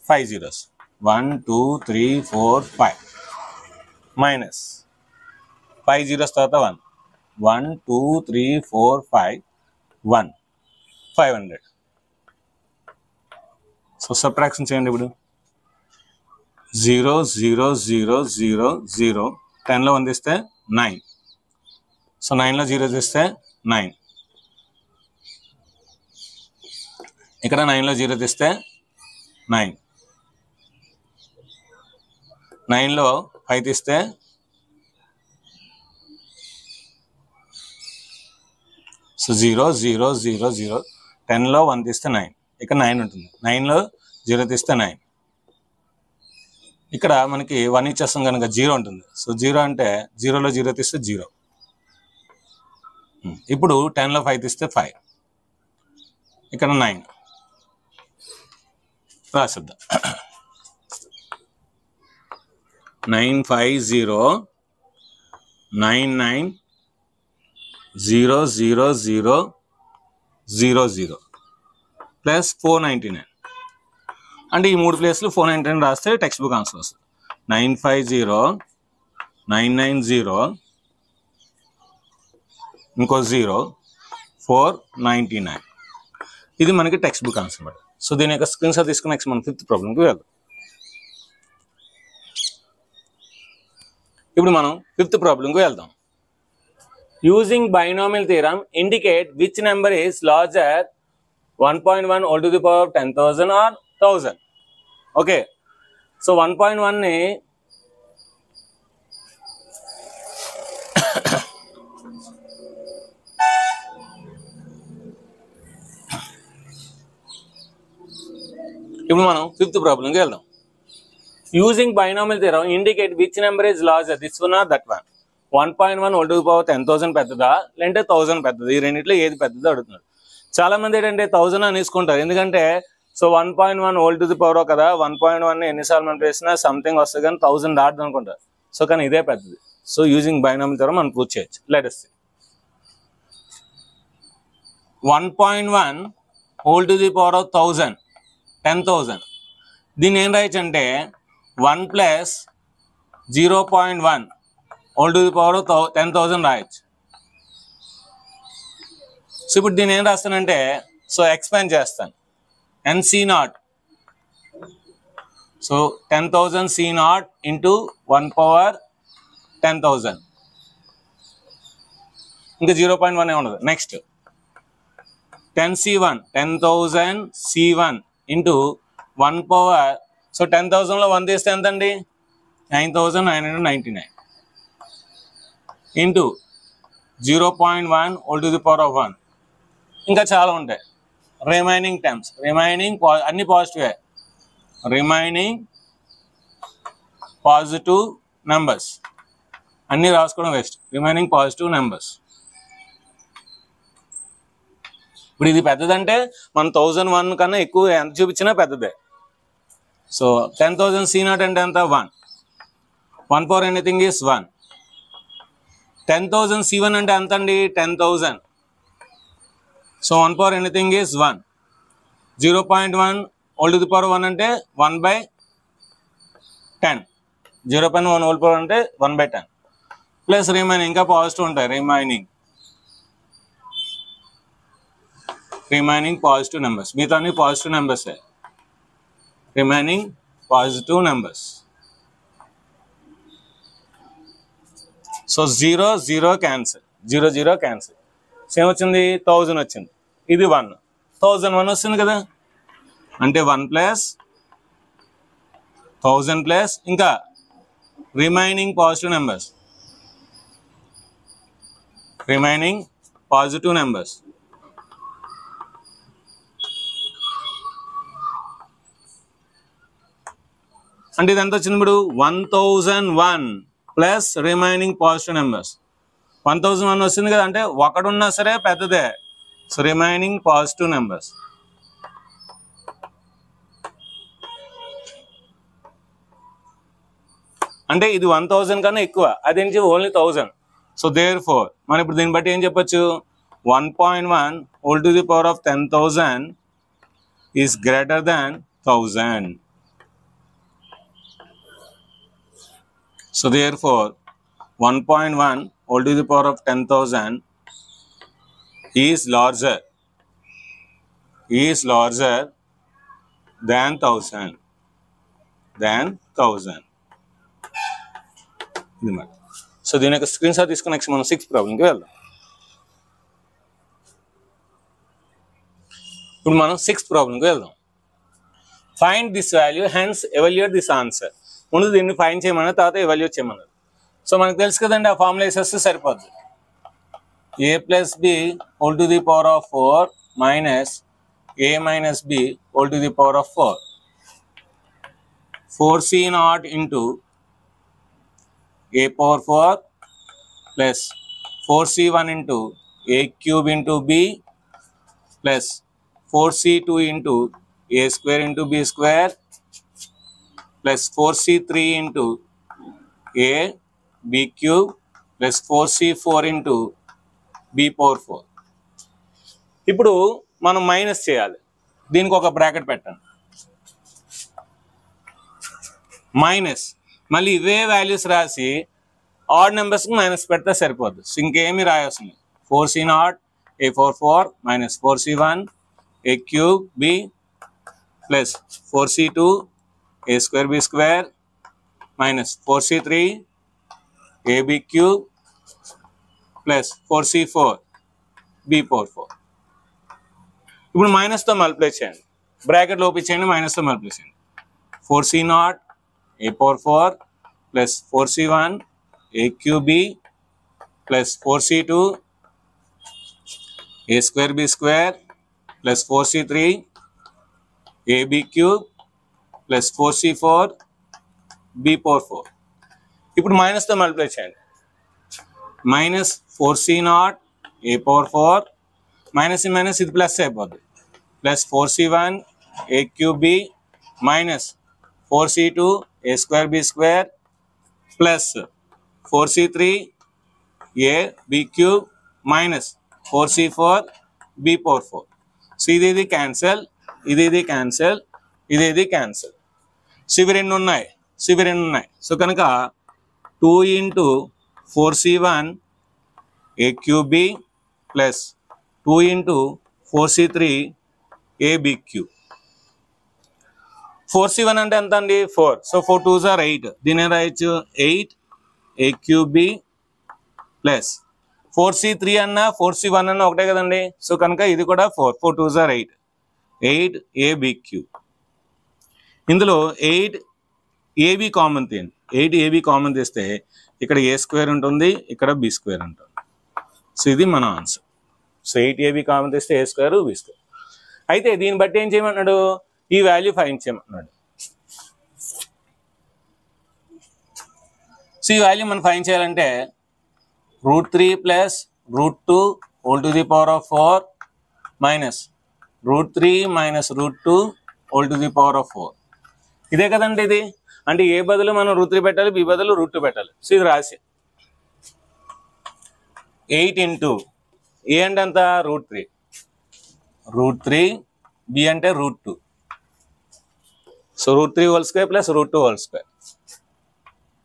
5 zeros 1 2 3 4 5 minus 5 zeros తర్వాత 1 1 2 3 4 5 1 500. సో సబ్ట్రాక్షన్ చేయండి. ఇప్పుడు 0 0 0 0 0 10లో 1 తీస్తే 9. సో 9లో 0 తీస్తే 9. ఇక్కడ 9లో 0 తీస్తే 9. 9లో 5 తీస్తే సో 0 0 0 0 10లో 1 తీస్తే 9. ఇక్కడ 9 ఉంటుంది. 9లో 0 తీస్తే 9. ఇక్కడ మనకి 1 ఇచ్చేస్తాం కనుక 0 ఉంటుంది. సో 0 అంటే 0లో 0 తీస్తే 0. ఇప్పుడు 10లో 5 తీస్తే 5. ఇక్కడ 9 రాసిద్దాం. 950 99 0 0 0 0 0 ప్లస్ 499. అంటే ఈ 3 ప్లేస్లు 499 రాస్తే టెక్స్ట్ బుక్ ఆన్సర్ వస్తుంది. 950 990 ఇంకో 0 499. ఇది మనకి టెక్స్ట్ బుక్ ఆన్సర్ అన్నమాట. సో దీని యొక్క స్క్రీన్ షాట్ తీసుకుని నెక్స్ట్ మనం 5th ప్రాబ్లంకి వెళ్దాం. ఇప్పుడు మనం 5th ప్రాబ్లంకి వెళ్దాం. Using binomial theorem indicate which number is larger 1.1 all to the power of 10,000 or 1000. Okay. So 1.1ని ఇప్పుడు మనం 5th ప్రాబ్లంకి వెళ్దాం. Using binomial theorem indicate which number is larger this one or that one. 1.1 all to the power 10,000 పెద్దదా లేదంటే 1000 పెద్దది, ఈ రెండిట్లో ఏది పెద్దదో అడుగుతున్నాడు. చాలా మంది ఏంటంటే 1000 అని తీసుకుంటారు. ఎందుకంటే so 1.1 all to the power కదా, 1.1 ఎన్నిసార్లు మనం వేసినా సంథింగ్ వస్తుంది కానీ 1000 దాటదు అనుకుంటారు. సో కానీ ఇదే పెద్దది. సో యూజింగ్ బైనామియల్ థియరమ్ మనం ప్రూవ్ చేయొచ్చు. Let us see. 1.1 all to the power of 10,000. దీన్ని ఏం రాయొచ్చు అంటే 1 plus 0.1 all to the power of 10,000 రాయొచ్చు. సో ఇప్పుడు దీన్ని ఏం రాస్తానంటే సో ఎక్స్పాండ్ చేస్తాను. NC0. So 10,000 C0 into 1 power 10,000. ఇంకా 0.1 ఉండదు. Next 10C1 10,000 C1 into 1 power. So 10,000లో 1 తీస్తే ఎంత అండి 9,999 into 0.1 all to the power of 1. ఇంకా చాలా ఉంటాయి. రిమైనింగ్ టర్మ్స్ అన్ని పాజిటివే. రిమైనింగ్ పాజిటివ్ నెంబర్స్ అన్నీ రాసుకోవడం వేస్ట్. రిమైనింగ్ పాజిటివ్ నెంబర్స్ ఇప్పుడు ఇది పెద్దదంటే మనం 1001 కన్నా ఎక్కువ ఎంత చూపించినా పెద్దదే. సో 10,000 C0 అంటే ఎంత? 1. 1 power anything is 1. 10,000 C1 అంటే ఎంత అండి? 10,000. So 1 power anything is 1. 0.1 whole to the power 1 అంటే 1/10. 0.1 whole power అంటే 1/10. ప్లస్ రిమైనింగ్ ఇంకా పాజిటివ్ ఉంటాయి. Remaining positive numbers. మిగతా అన్ని పాజిటివ్ నెంబర్సే. Remaining positive numbers. So 0 0 cancel. 0 0 cancel. Same వచ్చింది 1000 వచ్చింది. ఇది 1. 1001 వస్తుంది కదా, అంటే 1 ప్లస్ 1000 ప్లస్ ఇంకా remaining positive numbers. Remaining positive numbers. అంటే ఇది ఎంత వచ్చింది ఇప్పుడు? 1001 ప్లస్ రిమైనింగ్ పాజిటివ్ నెంబర్స్. 1001 వస్తుంది కదా, అంటే ఒకడున్నా సరే పెద్దదే. So remaining positive numbers. అంటే ఇది 1000 కన్నా ఎక్కువ, అదేంటి ఓన్లీ 1000. సో దేర్ ఫోర్ మనం ఇప్పుడు దీన్ని బట్టి ఏం చెప్పొచ్చు? 1.1 whole to the power of 10,000 is greater than 1000. So therefore 1.1 whole to the power of 10,000 is larger than 1000. So దీని యొక్క స్క్రీన్ షాట్ తీసుకుని నెక్స్ట్ మనం 6th ప్రాబ్లంకి వెళ్దాం. ఇప్పుడు మనం 6th ప్రాబ్లంకి వెళ్దాం. Find this value hence evaluate this answer. ముందు దీన్ని ఫైండ్ చేయమన్నారు, తర్వాత ఎవాల్యుయేట్ చేయమన్నారు. సో మనకు తెలుసు కదండి, ఆ ఫార్ములా వేసేస్తే సరిపోద్ది. a plus b whole to the power of 4 minus a minus b whole to the power of 4. 4c0 into a power 4 plus 4c1 into a cube into b plus 4c2 into a square into b square plus 4c3 into a b cube plus 4c4 into b power 4. ఇప్పుడు మనం minus చేయాలి. దీనికి ఒక bracket పెట్టండి. Minus మళ్ళీ ఇవే values రాసి add నెంబర్స్కి మైనస్ పెడితే సరిపోద్ది. ఇంకేమీ రాయాల్సింది. 4c0 a4 4 minus 4c1 a cube b plus 4c2 a square b square minus 4c3 ab cube plus 4c4 b power 4. ఇప్పుడు మైనస్తో మల్టిప్లై చేయండి. బ్రాకెట్ లోపించేయండి, మైనస్తో మల్టిప్లై చేయండి. 4c0 a power 4 plus 4c1 a cube b plus 4c2 a square b square plus 4c3 ab cube plus 4c4 b power 4. ఇప్పుడు మైనస్తో multiply చేయండి. Minus 4c0 a power 4 minus minus ఇది plus అయిపోద్ది. Plus 4c1 a cube b minus 4c2 a square b square plus 4c3 a b cube minus 4c4 b power 4. So ఇది cancel, ఇది cancel, ఇది cancel. So ఇవి రెండు ఉన్నాయి. So కనుక 2 into 4c1 a cube b plus 2 into 4c3 a b cube. 4c1 అంటే ఎంత అండి? 4. So 4 2s are 8. దీని రాయొచ్చు 8 a cube b plus 4c3 అన్న 4c1 అన్న ఒకటే కదండి. సో కనుక ఇది కూడా 4. 4 2s are 8. 8 a b cube. ఇందులో 8 ab కామన్ తీయండి. 8 ab కామన్ తీస్తే ఇక్కడ a స్క్వేర్ ఉంటుంది, ఇక్కడ b స్క్వేర్ ఉంటుంది. సో ఇది మన ఆన్సర్. సో 8 ab కామన్ తీస్తే a స్క్వేర్ b స్క్వేర్. అయితే దీన్ని బట్టి ఏం చేయమన్నాడు? ఈ వాల్యూ ఫైండ్ చేయమన్నాడు. సో ఈ వాల్యూ మనం ఫైండ్ చేయాలంటే √3 plus √2 whole to the power of 4 minus √3 minus √2 whole to the power of 4. ఇదే కదండి ఇది. అంటే ఏ బదులు మనం √3 పెట్టాలి, బి బదులు √2 పెట్టాలి. సో ఇది రాసి 8 ఇంటూ ఏ అంటే అంత √3, బి అంటే √2. So √3 whole square plus √2 whole square,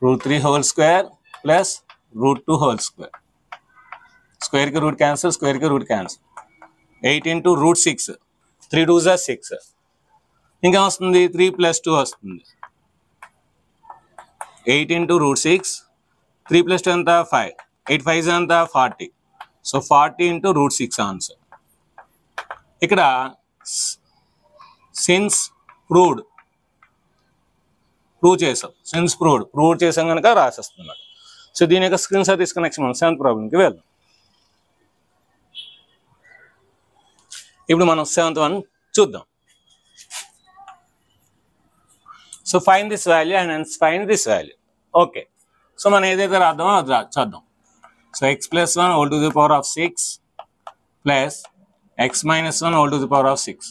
√3 whole square plus √2 whole square. స్క్వేర్కి రూట్ క్యాన్సిల్, స్క్వేర్కి రూట్ క్యాన్సిల్. 8 ఇంటూ √6, 3 2 = 6. ఇంకా వస్తుంది 3 + 2 వస్తుంది. 8 ఇంటూ √6, 3 + 2 ఎంత 5, 8 5 ఎంత 40. So 40 into √6 answer. ఇక్కడ సిన్స్ ప్రూవ్ చేసాం, సిన్స్ ప్రూవ్ చేసాం కనుక రాసేస్తున్నాడు. సో దీని యొక్క స్క్రీన్ షాట్ తీసుకుని నెక్స్ట్ మనం 7th ప్రాబ్లంకి వెళ్దాం. ఇప్పుడు మనం 7th వన్ చూద్దాం. So find this value and find this value. Okay, so మనం ఏదైతే రాద్దామో అది చూద్దాం. So x + 1 whole to the power of 6 plus x - 1 whole to the power of 6.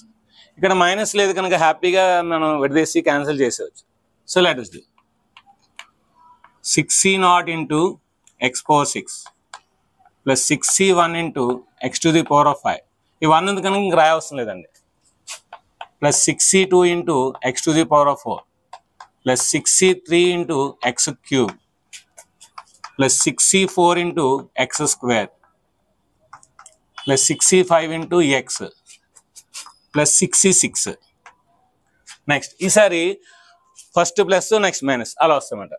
ఇక్కడ మైనస్ లేదు కనుక హ్యాపీగా మనం విడదీసి క్యాన్సిల్ చేసేవచ్చు. So let us do 6c0 into x power 6 plus 6c1 into x to the power of 5. ఈ 1 ఉంది కనుక ఇంక రాయవసరం లేదండి. Plus 6c2 into x to the power of 4 plus 6c3 into x cube plus 6c4 into x square plus 6c5 into x plus 6c6. Next ఈసారి first plus next minus అలా వస్తామట.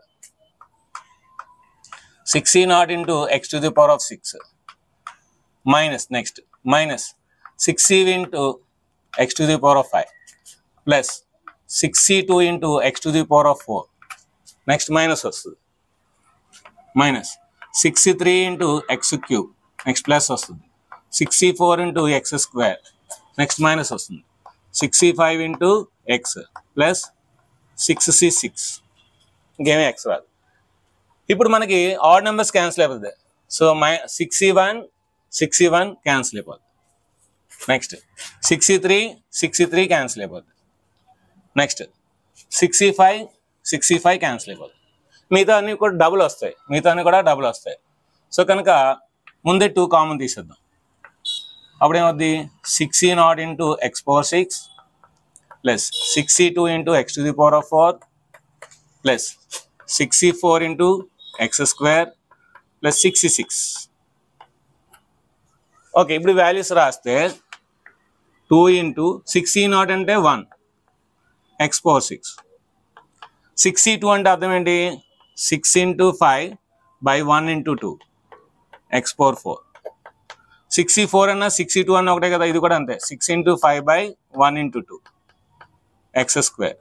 6c0 into x to the power of 6 minus next minus 6c into x to the power of 5 plus 6c2 into x to the power of 4. Next minus వస్తుంది. Minus 6c3 into x cube next plus వస్తుంది. 6c4 into x square next minus వస్తుంది. 6c5 into x plus 6c6. ఇంకేమీ x రాదు. ఇప్పుడు మనకి odd numbers cancel అయిపోతుంది. So 6c1 cancel అయిపోతుంది. Next 6c3 cancel అయిపోతుంది. నెక్స్ట్ 6c5 క్యాన్సిల్ అయిపోతుంది. మిగతా అన్నీ కూడా డబుల్ వస్తాయి. సో కనుక ముందే 2 కామన్ తీసేద్దాం. అప్పుడేమవుద్ది 6c0 into x power 6 plus 6c2 into x to the power of 4 plus 6c4 into x square plus 6c6. Okay, ఇప్పుడు వాల్యూస్ రాస్తే 2 ఇంటూ 6c0 అంటే 1 x పవర్ 6, 6c2 అంటే అర్థం ఏంటి 6 into 5 by 1 into 2 x power 4. 6c4 అన్న 6c2 అన్న ఒకటే కదా, ఇది కూడా అంతే 6 into 5 by 1 into 2 x square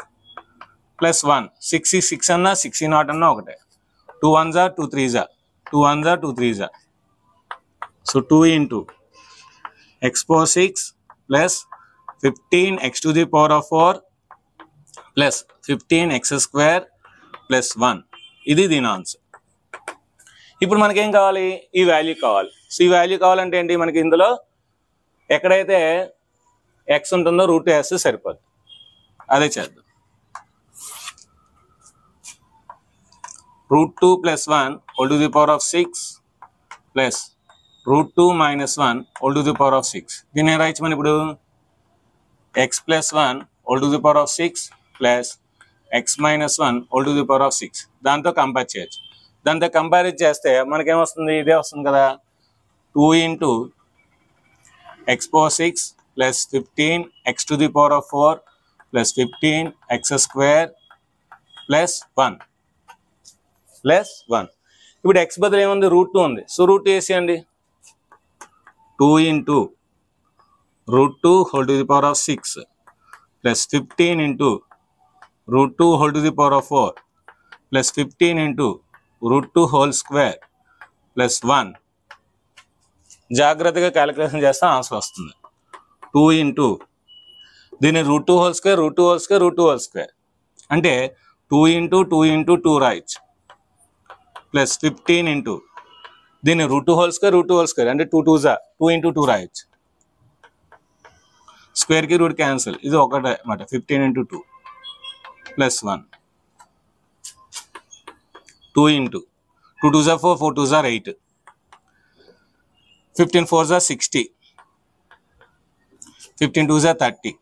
plus 1. 6c6 అన్న 6c0 అన్న ఒకటే. 2 1s are 2 3s are 2 1s are 2 3s are. So 2 into x power 6 plus 15 x to the power of 4 plus 15 x square plus 1. ఇది దీని ఆన్సర్. ఇప్పుడు మనకేం కావాలి, ఈ value కావాలి. సో ఈ వాల్యూ కావాలంటే ఏంటి, మనకి ఇందులో ఎక్కడైతే x ఉంటుందో √s సరిపోద్ది. అదే చేద్దాం. √2 + 1 whole to the power of 6 plus √2 - 1 whole to the power of 6. దీన్ని ఏం రాయొచ్చు మనం ఇప్పుడు, x + 1 whole to the power of 6 plus x - 1 whole to the power of 6. దాంతో కంపేర్ చేయొచ్చు. దాంతో కంపేర్ చేస్తే మనకేమొస్తుంది, ఇదే వస్తుంది కదా. 2 into x power 6 plus 15 x to the power of 4 plus 15 x square plus 1 plus 1. ఇప్పుడు x బదులు ఏముంది, √2 ఉంది. సో √2 వేసేయండి. 2 into √2 whole to the power of 6 plus 15 into √2 whole to the power of 4 plus 15 into √2 whole square plus 1. జాగ్రత్తగా calculation చేస్తే answer వస్తుంది. 2 into దీన్ని √2 whole square అంటే 2 ఇంటూ 2 రాయొచ్చు ప్లస్ 15 ఇంటూ దీన్ని √2 హోల్ స్క్వేర్ అంటే 2 2 ఇంటూ 2 రాయొచ్చు స్క్వేర్కి రూట్ క్యాన్సిల్, ఇది ఒకటే అన్నమాట. 15 into 2 plus 1, 2 into 2 2s are 4, 4 2s are 8, 15 4s are 60, 15 2s are 30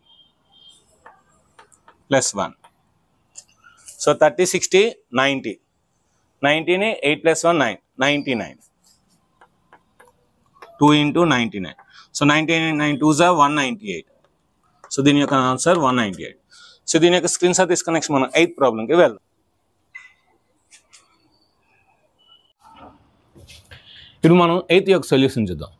plus 1. So 30 60 90, 90 ni 8 plus 1 9, 99, 2 into 99. So 99 2s are 198. So దీని యొక్క ఆన్సర్ 198. సో దీని యొక్క స్క్రీన్ షాట్ తీసుకుని నెక్స్ట్ మనం 8th ప్రాబ్లంకి వెళ్దాం. ఇప్పుడు మనం 8th యొక్క సొల్యూషన్ చూద్దాం.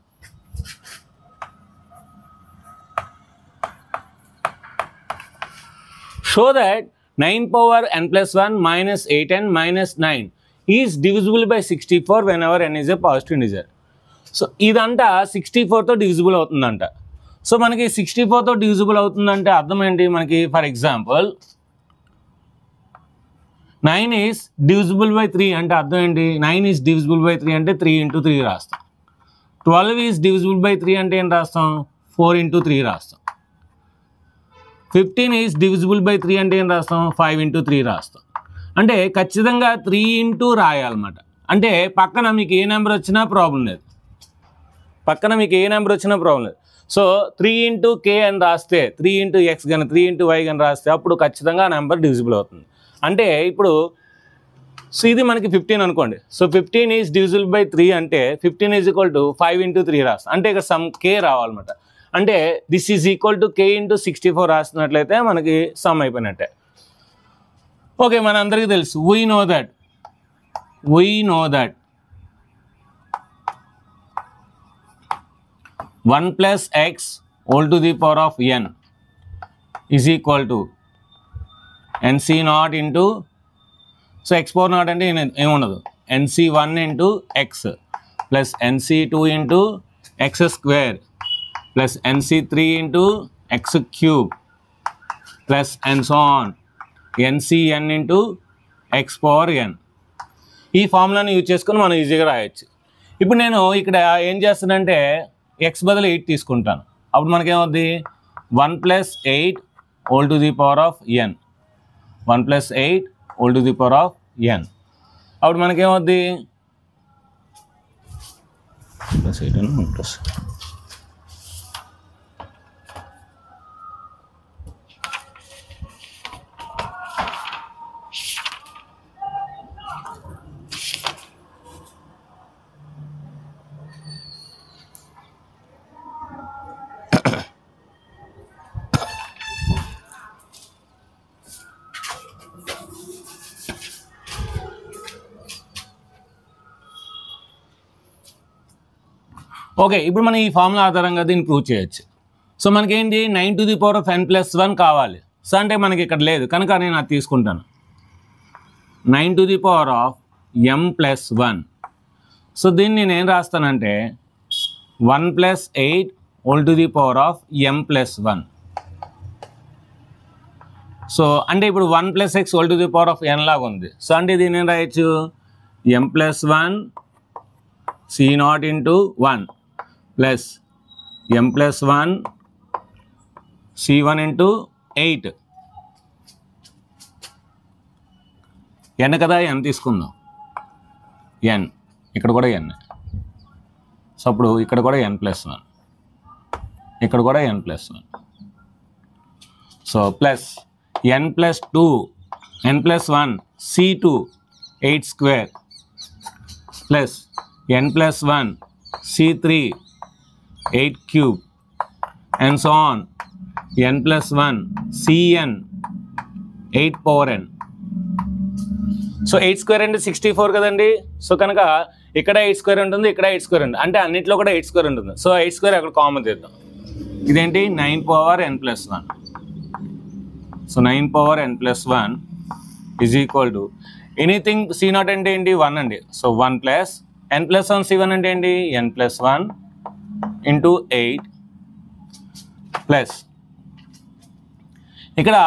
Show that 9 power n plus 1 minus 8n minus 9 is divisible by 64 whenever n is a positive integer. So ఇదంట 64తో డివిజిబుల్ అవుతుందంట. సో మనకి 64తో డివిజిబుల్ అవుతుందంటే అర్థం ఏంటి మనకి? For example 9 is divisible by 3 అంటే అర్థం ఏంటి? 9 ఈజ్ డివిజిబుల్ బై 3 అంటే 3 into 3 రాస్తాం. 12 ఈజ్ డివిజిబుల్ బై 3 అంటే ఏం రాస్తాం? 4 into 3 రాస్తాం. 15 ఈజ్ డివిజిబుల్ బై 3 అంటే ఏం రాస్తాం? 5 into 3 రాస్తాం. అంటే ఖచ్చితంగా 3 into రాయాలన్నమాట. అంటే పక్కన మీకు ఏ నెంబర్ వచ్చినా ప్రాబ్లం లేదు. సో 3 into k అని రాస్తే, 3 into x కానీ 3 into y కానీ రాస్తే అప్పుడు ఖచ్చితంగా ఆ నెంబర్ డివిజిబుల్ అవుతుంది. అంటే ఇప్పుడు సో ఇది మనకి 15 అనుకోండి. సో 15 ఈజ్ డివిజిబుల్ బై 3 అంటే 15 ఈజ్ ఈక్వల్ టు 5 into 3 రాస్తాం. అంటే ఇక్కడ సమ్ k రావాలన్నమాట. అంటే this is equal to k into 64 రాస్తున్నట్లయితే మనకి సమ్ అయిపోయినట్టే. ఓకే, మన అందరికీ తెలుసు we know that 1 plus x whole to the power of n is equal to nc naught into, so x power naught అంటే ఏముండదు, nc1 into x plus nc2 into x square plus nc3 into x cube plus and so on ncn into x power n. ఈ ఫార్ములాని use చేసుకొని మనం ఈజీగా రాయొచ్చు. ఇప్పుడు నేను ఇక్కడ ఏం చేస్తానంటే x బదులు 8 తీసుకుంటాను. అప్పుడు మనకేమవుద్ది 1 plus 8 whole to the power of n, 1 plus 8 whole to the power of n. అప్పుడు మనకేమవుద్ది ప్లస్ 8 అని ప్లస్ ఓకే. ఇప్పుడు మనం ఈ ఫార్ములా ఆధారంగా దీన్ని ప్రూవ్ చేయొచ్చు. సో మనకేంటి 9 to the power of n plus 1 కావాలి. సో అంటే మనకి ఇక్కడ లేదు కనుక నేను అది తీసుకుంటాను. 9 to the power of m plus 1. So దీన్ని నేను రాస్తానంటే 1 plus 8 whole to the power of m plus 1. So అంటే ఇప్పుడు 1 plus x whole to the power of n లాగా ఉంది. సో అంటే దీన్ని నేను రాయొచ్చు m plus 1 c naught into 1 plus m plus 1 c1 into 8. n కదా, n తీసుకుందాం. n ఇక్కడ కూడా n. సో అప్పుడు ఇక్కడ కూడా n plus 1, ఇక్కడ కూడా n plus 1. So plus n plus 2, n plus 1 c2 8 square plus n plus 1 c3 8 cube and so on n plus 1 cn 8 power n. So 8 square అంటే 64 కదండి. సో కనుక ఇక్కడ 8 square ఉంటుంది, ఇక్కడ 8 square ఉంటుంది, అంటే అన్నింటిలో కూడా 8 square ఉంటుంది. సో 8 square అక్కడ కామన్ తీద్దాం. ఇదేంటి 9 power n plus 1. So 9 power n plus 1 is equal to anything c0 అంటే ఏంటి 1 అండి. So 1 plus n plus 1 c1 అంటే ఏంటి n plus 1 into 8 ప్లస్ ఇక్కడ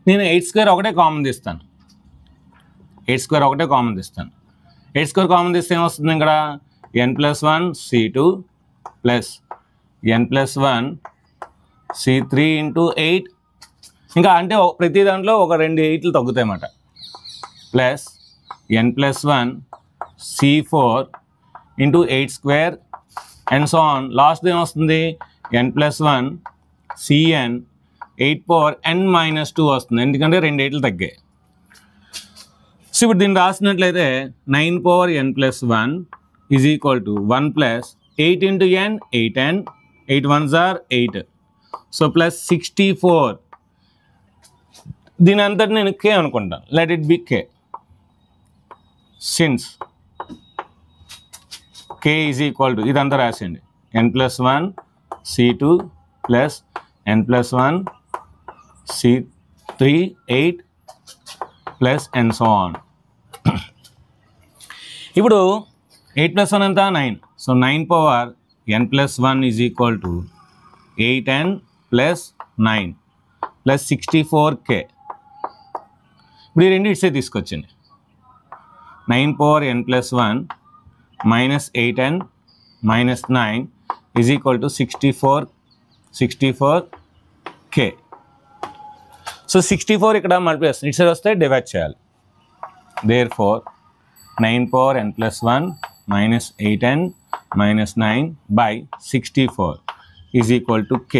నేను 8 square ఒకటే కామన్ తీస్తాను. 8 square ఒకటే కామన్ తీస్తాను. 8 square కామన్ తీస్తే ఏమొస్తుంది ఇక్కడ n plus 1 c2 plus n plus 1 C3 into 8 ఇంకా అంటే ప్రతి దాంట్లో ఒక 2 8లు తగ్గుతాయి అన్నమాట plus n+1 C4 into 8 square and so on last ఏమొస్తుంది n+1 Cn 8 పవర్ n-2 వస్తుంది ఎందుకంటే 2 8లు తగ్గాయి సో ఇప్పుడు దీన్ని రాసినట్లయితే 9 power n+1 is equal to 1 plus 8 into n 8n 8 1s are 8 so plus 64 దీని అంతటి నేను k అనుకుంటాను let it be k since k is equal to ఇదంతా రాసేయండి n+1 C2 plus n+1 C3 8 plus and so on ఇప్పుడు 8+1 ఎంత 9 so 9 power n+1 is equal to 8n plus 9 plus 64k ఇప్పుడు ఈ రెండు ఇట్సే తీసుకొచ్చండి 9 power n+1 minus 8n minus 9 is equal to 64k so 64 ఇక్కడ multiply చేస్తుంది ఇటు side వస్తే divide చేయాలి therefore 9 power n+1 minus 8n minus 9 by 64 is equal to k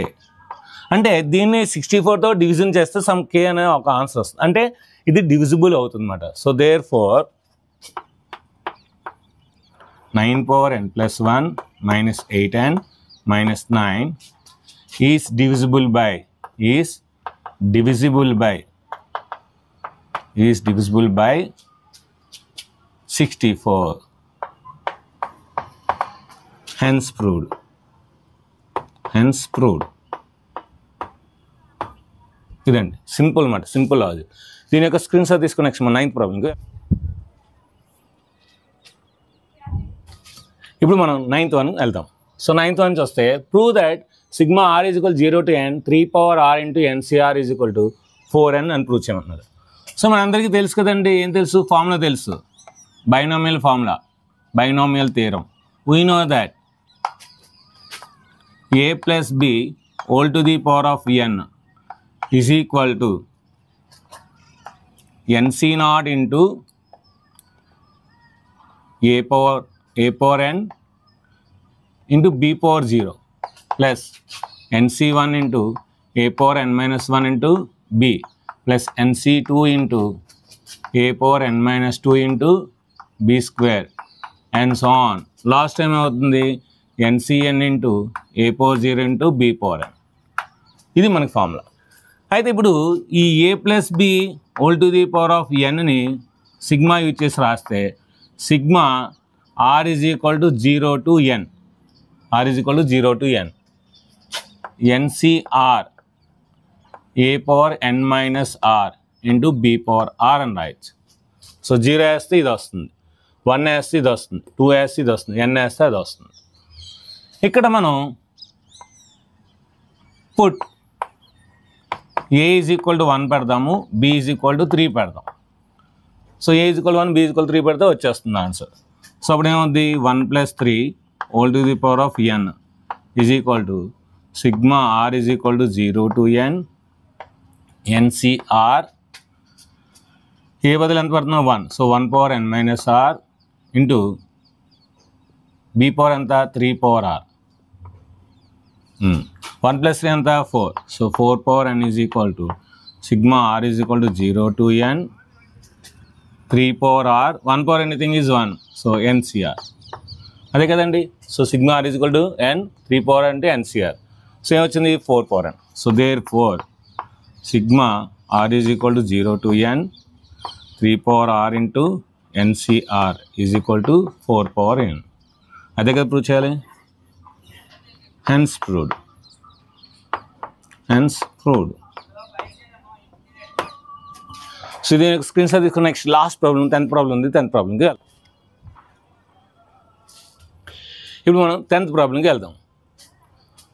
అంటే దీన్ని 64తో డివిజన్ చేస్తే సమ్ k అనే ఒక ఆన్సర్ వస్తుంది అంటే ఇది డివిజిబుల్ అవుతుంది అన్నమాట so therefore 9 power n+1 minus 8n minus 9 is divisible by 64 hence proved ఇదండి సింపుల్ అన్నమాట సింపుల్ లాజిక్ దీని యొక్క స్క్రీన్ షాట్ తీసుకుని నెక్స్ట్ మన 9th ప్రాబ్లంకి ఇప్పుడు మనం 9th వన్ వెళ్తాం సో 9th వన్ వస్తే prove that sigma r is equal 0 to n 3 power r into NCR is equal to 4n అని ప్రూవ్ చేయమన్నారు సో మనందరికీ తెలుసు కదండి ఏం తెలుసు ఫార్ములా తెలుసు binomial formula binomial theorem we know that a plus b whole to the power of n is equal to nc0 into a power n into b power 0 plus nc1 into a power n minus 1 into b plus nc2 into a power n minus 2 into b square and so on. Last time అవుతుంది ncn into a power 0 into b power n. ఇది మనకి formula అయితే ఇప్పుడు ఈ a plus b whole to the power of nని sigma use చేసి రాస్తే sigma r is equal to 0 to n r is equal to 0 to n ncr a power n minus r into b power r అని రాయొచ్చు so 0 వేస్తే ఇది వస్తుంది 1 వేస్తే ఇది వస్తుంది 2 వేస్తే ఇది వస్తుంది n వేస్తే అది వస్తుంది ఇక్కడ మనం put a is equal to 1 పెడదాము b is equal to 3 పెడదాం so a is equal to 1 b is equal to 3 పెడితే వచ్చేస్తుంది ఆన్సర్ సో అప్పుడు ఏమవుద్ది 1 plus 3 whole to the power of n is equal to sigma r is equal to 0 to n ncr ఏ బదులు ఎంత పడుతుందో 1 so 1 power n minus r into b power ఎంత 3 power r 1 plus 3 ఎంత 4 so 4 power n is equal to sigma r is equal to 0 to n 3 power r 1 power anything is 1 so ncr అదే కదండి so sigma r is equal to n 3 power అంటే ncr so ఏమొచ్చింది 4 power n so therefore sigma r is equal to 0 to n 3 power r into ncr is equal to 4 power n అదే కదా prove చేయాలి hence proved so ఇది screen shot తీసుకున్న next last problem 10th problem ఉంది 10th ప్రాబ్లంకి వెళ్దాం ఇప్పుడు మనం 10th ప్రాబ్లంకి వెళ్దాం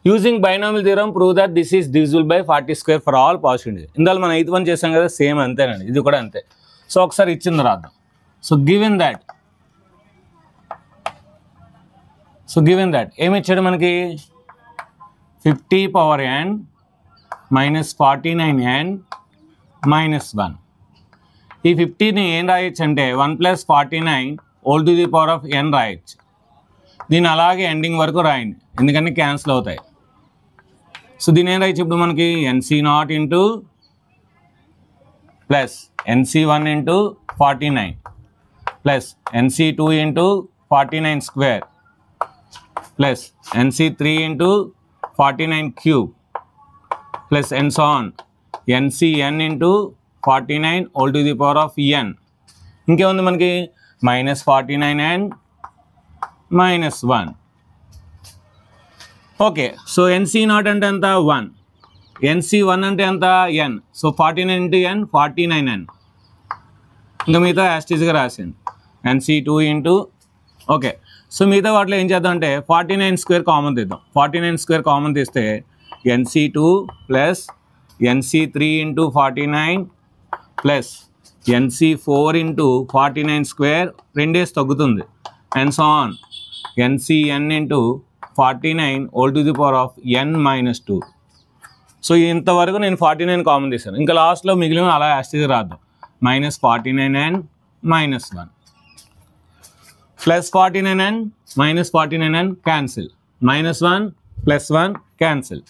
using binomial theorem prove that this is divisible by 40 square for all positive integers ఇందులో మనం 8th వన్ చేసాం కదా సేమ్ అంతేనండి ఇది కూడా అంతే సో ఒకసారి ఇచ్చింది రాద్దాం సో గివెన్ దట్ ఏమి ఇచ్చాడు మనకి 50 power n minus 49n minus 1. ఈ 50ని ఏం రాయొచ్చు అంటే 1 plus 49 whole to the power of n రాయొచ్చు. దీన్ని అలాగే ఎండింగ్ వరకు రాయండి ఎందుకంటే క్యాన్సిల్ అవుతాయి. సో దీని ఏం రాయొచ్చు ఇప్పుడు మనకి NC0 into plus NC1 into 49 plus NC2 into 49 square plus NC3 into 49 cube plus and so on NCn into 49 all to the power of n. ఇంకేముంది మనకి minus 49n minus 1. Okay so NC0 అంటే ఎంత 1, NC1 అంటే ఎంత n. So 49 into n 49n. ఇంకా మిగతా యాస్టీస్గా రాసింది NC2 into okay. So మిగతా వాటిలో ఏం చేద్దాం అంటే 49 స్క్వేర్ కామన్ తీద్దాం. 49 స్క్వేర్ కామన్ తీస్తే NC2 plus NC3 into 49 plus NC4 into 49 square రెండేసి తగ్గుతుంది and so on NCn into 49 all to the power of n minus 2. So ఇంతవరకు నేను 49 కామన్ తీసాను. ఇంకా లాస్ట్లో మిగిలిన అలా యాస్టీగా రాద్దాం. minus 49n minus 1 plus 49n minus 49n cancel minus 1 plus 1 cancel.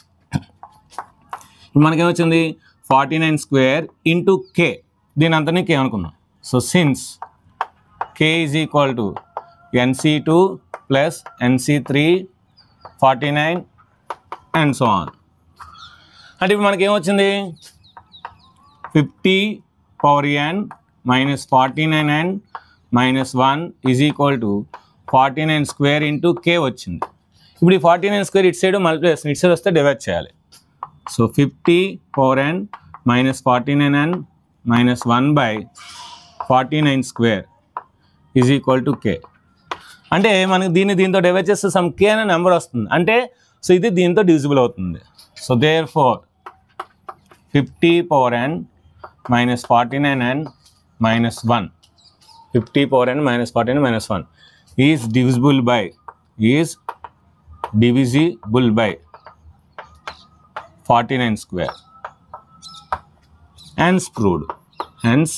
మనకేమొచ్చింది 49 స్క్వేర్ ఇంటూ k. దీని అంతనే k అనుకున్నాం. So since k is equal to NC2 plus NC3 49 and so on. అంటే ఇప్పుడు మనకేమొచ్చింది 50 power n minus 49n minus 1 is equal to 49 square into k వచ్చింది. ఇప్పుడు ఈ 49 స్క్వేర్ ఇటు సైడ్ మల్టిప్లై ఇటు సైడ్ వస్తే డివైడ్ చేయాలి. So 50 power n minus 49n minus 1 by 49 square is equal to k. అంటే మనకి దీంతో డివైడ్ చేస్తే సమ్ k అనే నెంబర్ వస్తుంది. అంటే సో ఇది దీంతో డివిజిబుల్ అవుతుంది. So there four 50 power n minus 49n minus 1 50 power n minus 49 minus 1 is divisible by 49 square. Hence proved. Hence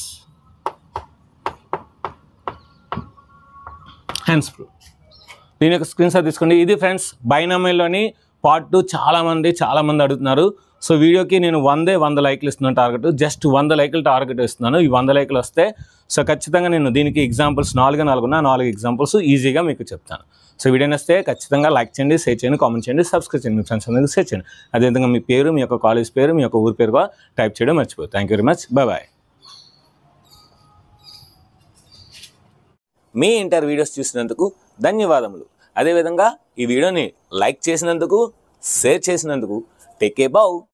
proved. దీని యొక్క స్క్రీన్ షాట్ తీసుకోండి. ఇది ఫ్రెండ్స్ బైనామియల్లోని పార్ట్ 2 చాలా మంది అడుగుతున్నారు. సో వీడియోకి నేను 100 లైక్లు ఇస్తున్నాను టార్గెట్. జస్ట్ 100 లైక్లు టార్గెట్ ఇస్తున్నాను. ఈ 100 లైక్లు వస్తే సో ఖచ్చితంగా నేను దీనికి ఎగ్జాంపుల్స్ 4 ఎగ్జాంపుల్స్ ఈజీగా మీకు చెప్తాను. సో వీడియో నచ్చితే ఖచ్చితంగా లైక్ చేయండి, షేర్ చేయండి, కామెంట్ చేయండి, సబ్స్క్రైబ్ చేయండి, మీ ఫ్రెండ్స్ అందరికీ షేర్ చేయండి. అదేవిధంగా మీ పేరు, మీ యొక్క కాలేజ్ పేరు, మీ యొక్క ఊరి పేరు కూడా టైప్ చేయడం మర్చిపోదు. Thank you very much. Bye. మీ ఇంటర్ వీడియోస్ చూసినందుకు ధన్యవాదములు. అదేవిధంగా ఈ వీడియోని లైక్ చేసినందుకు, షేర్ చేసినందుకు టేక్ ఏ బౌ.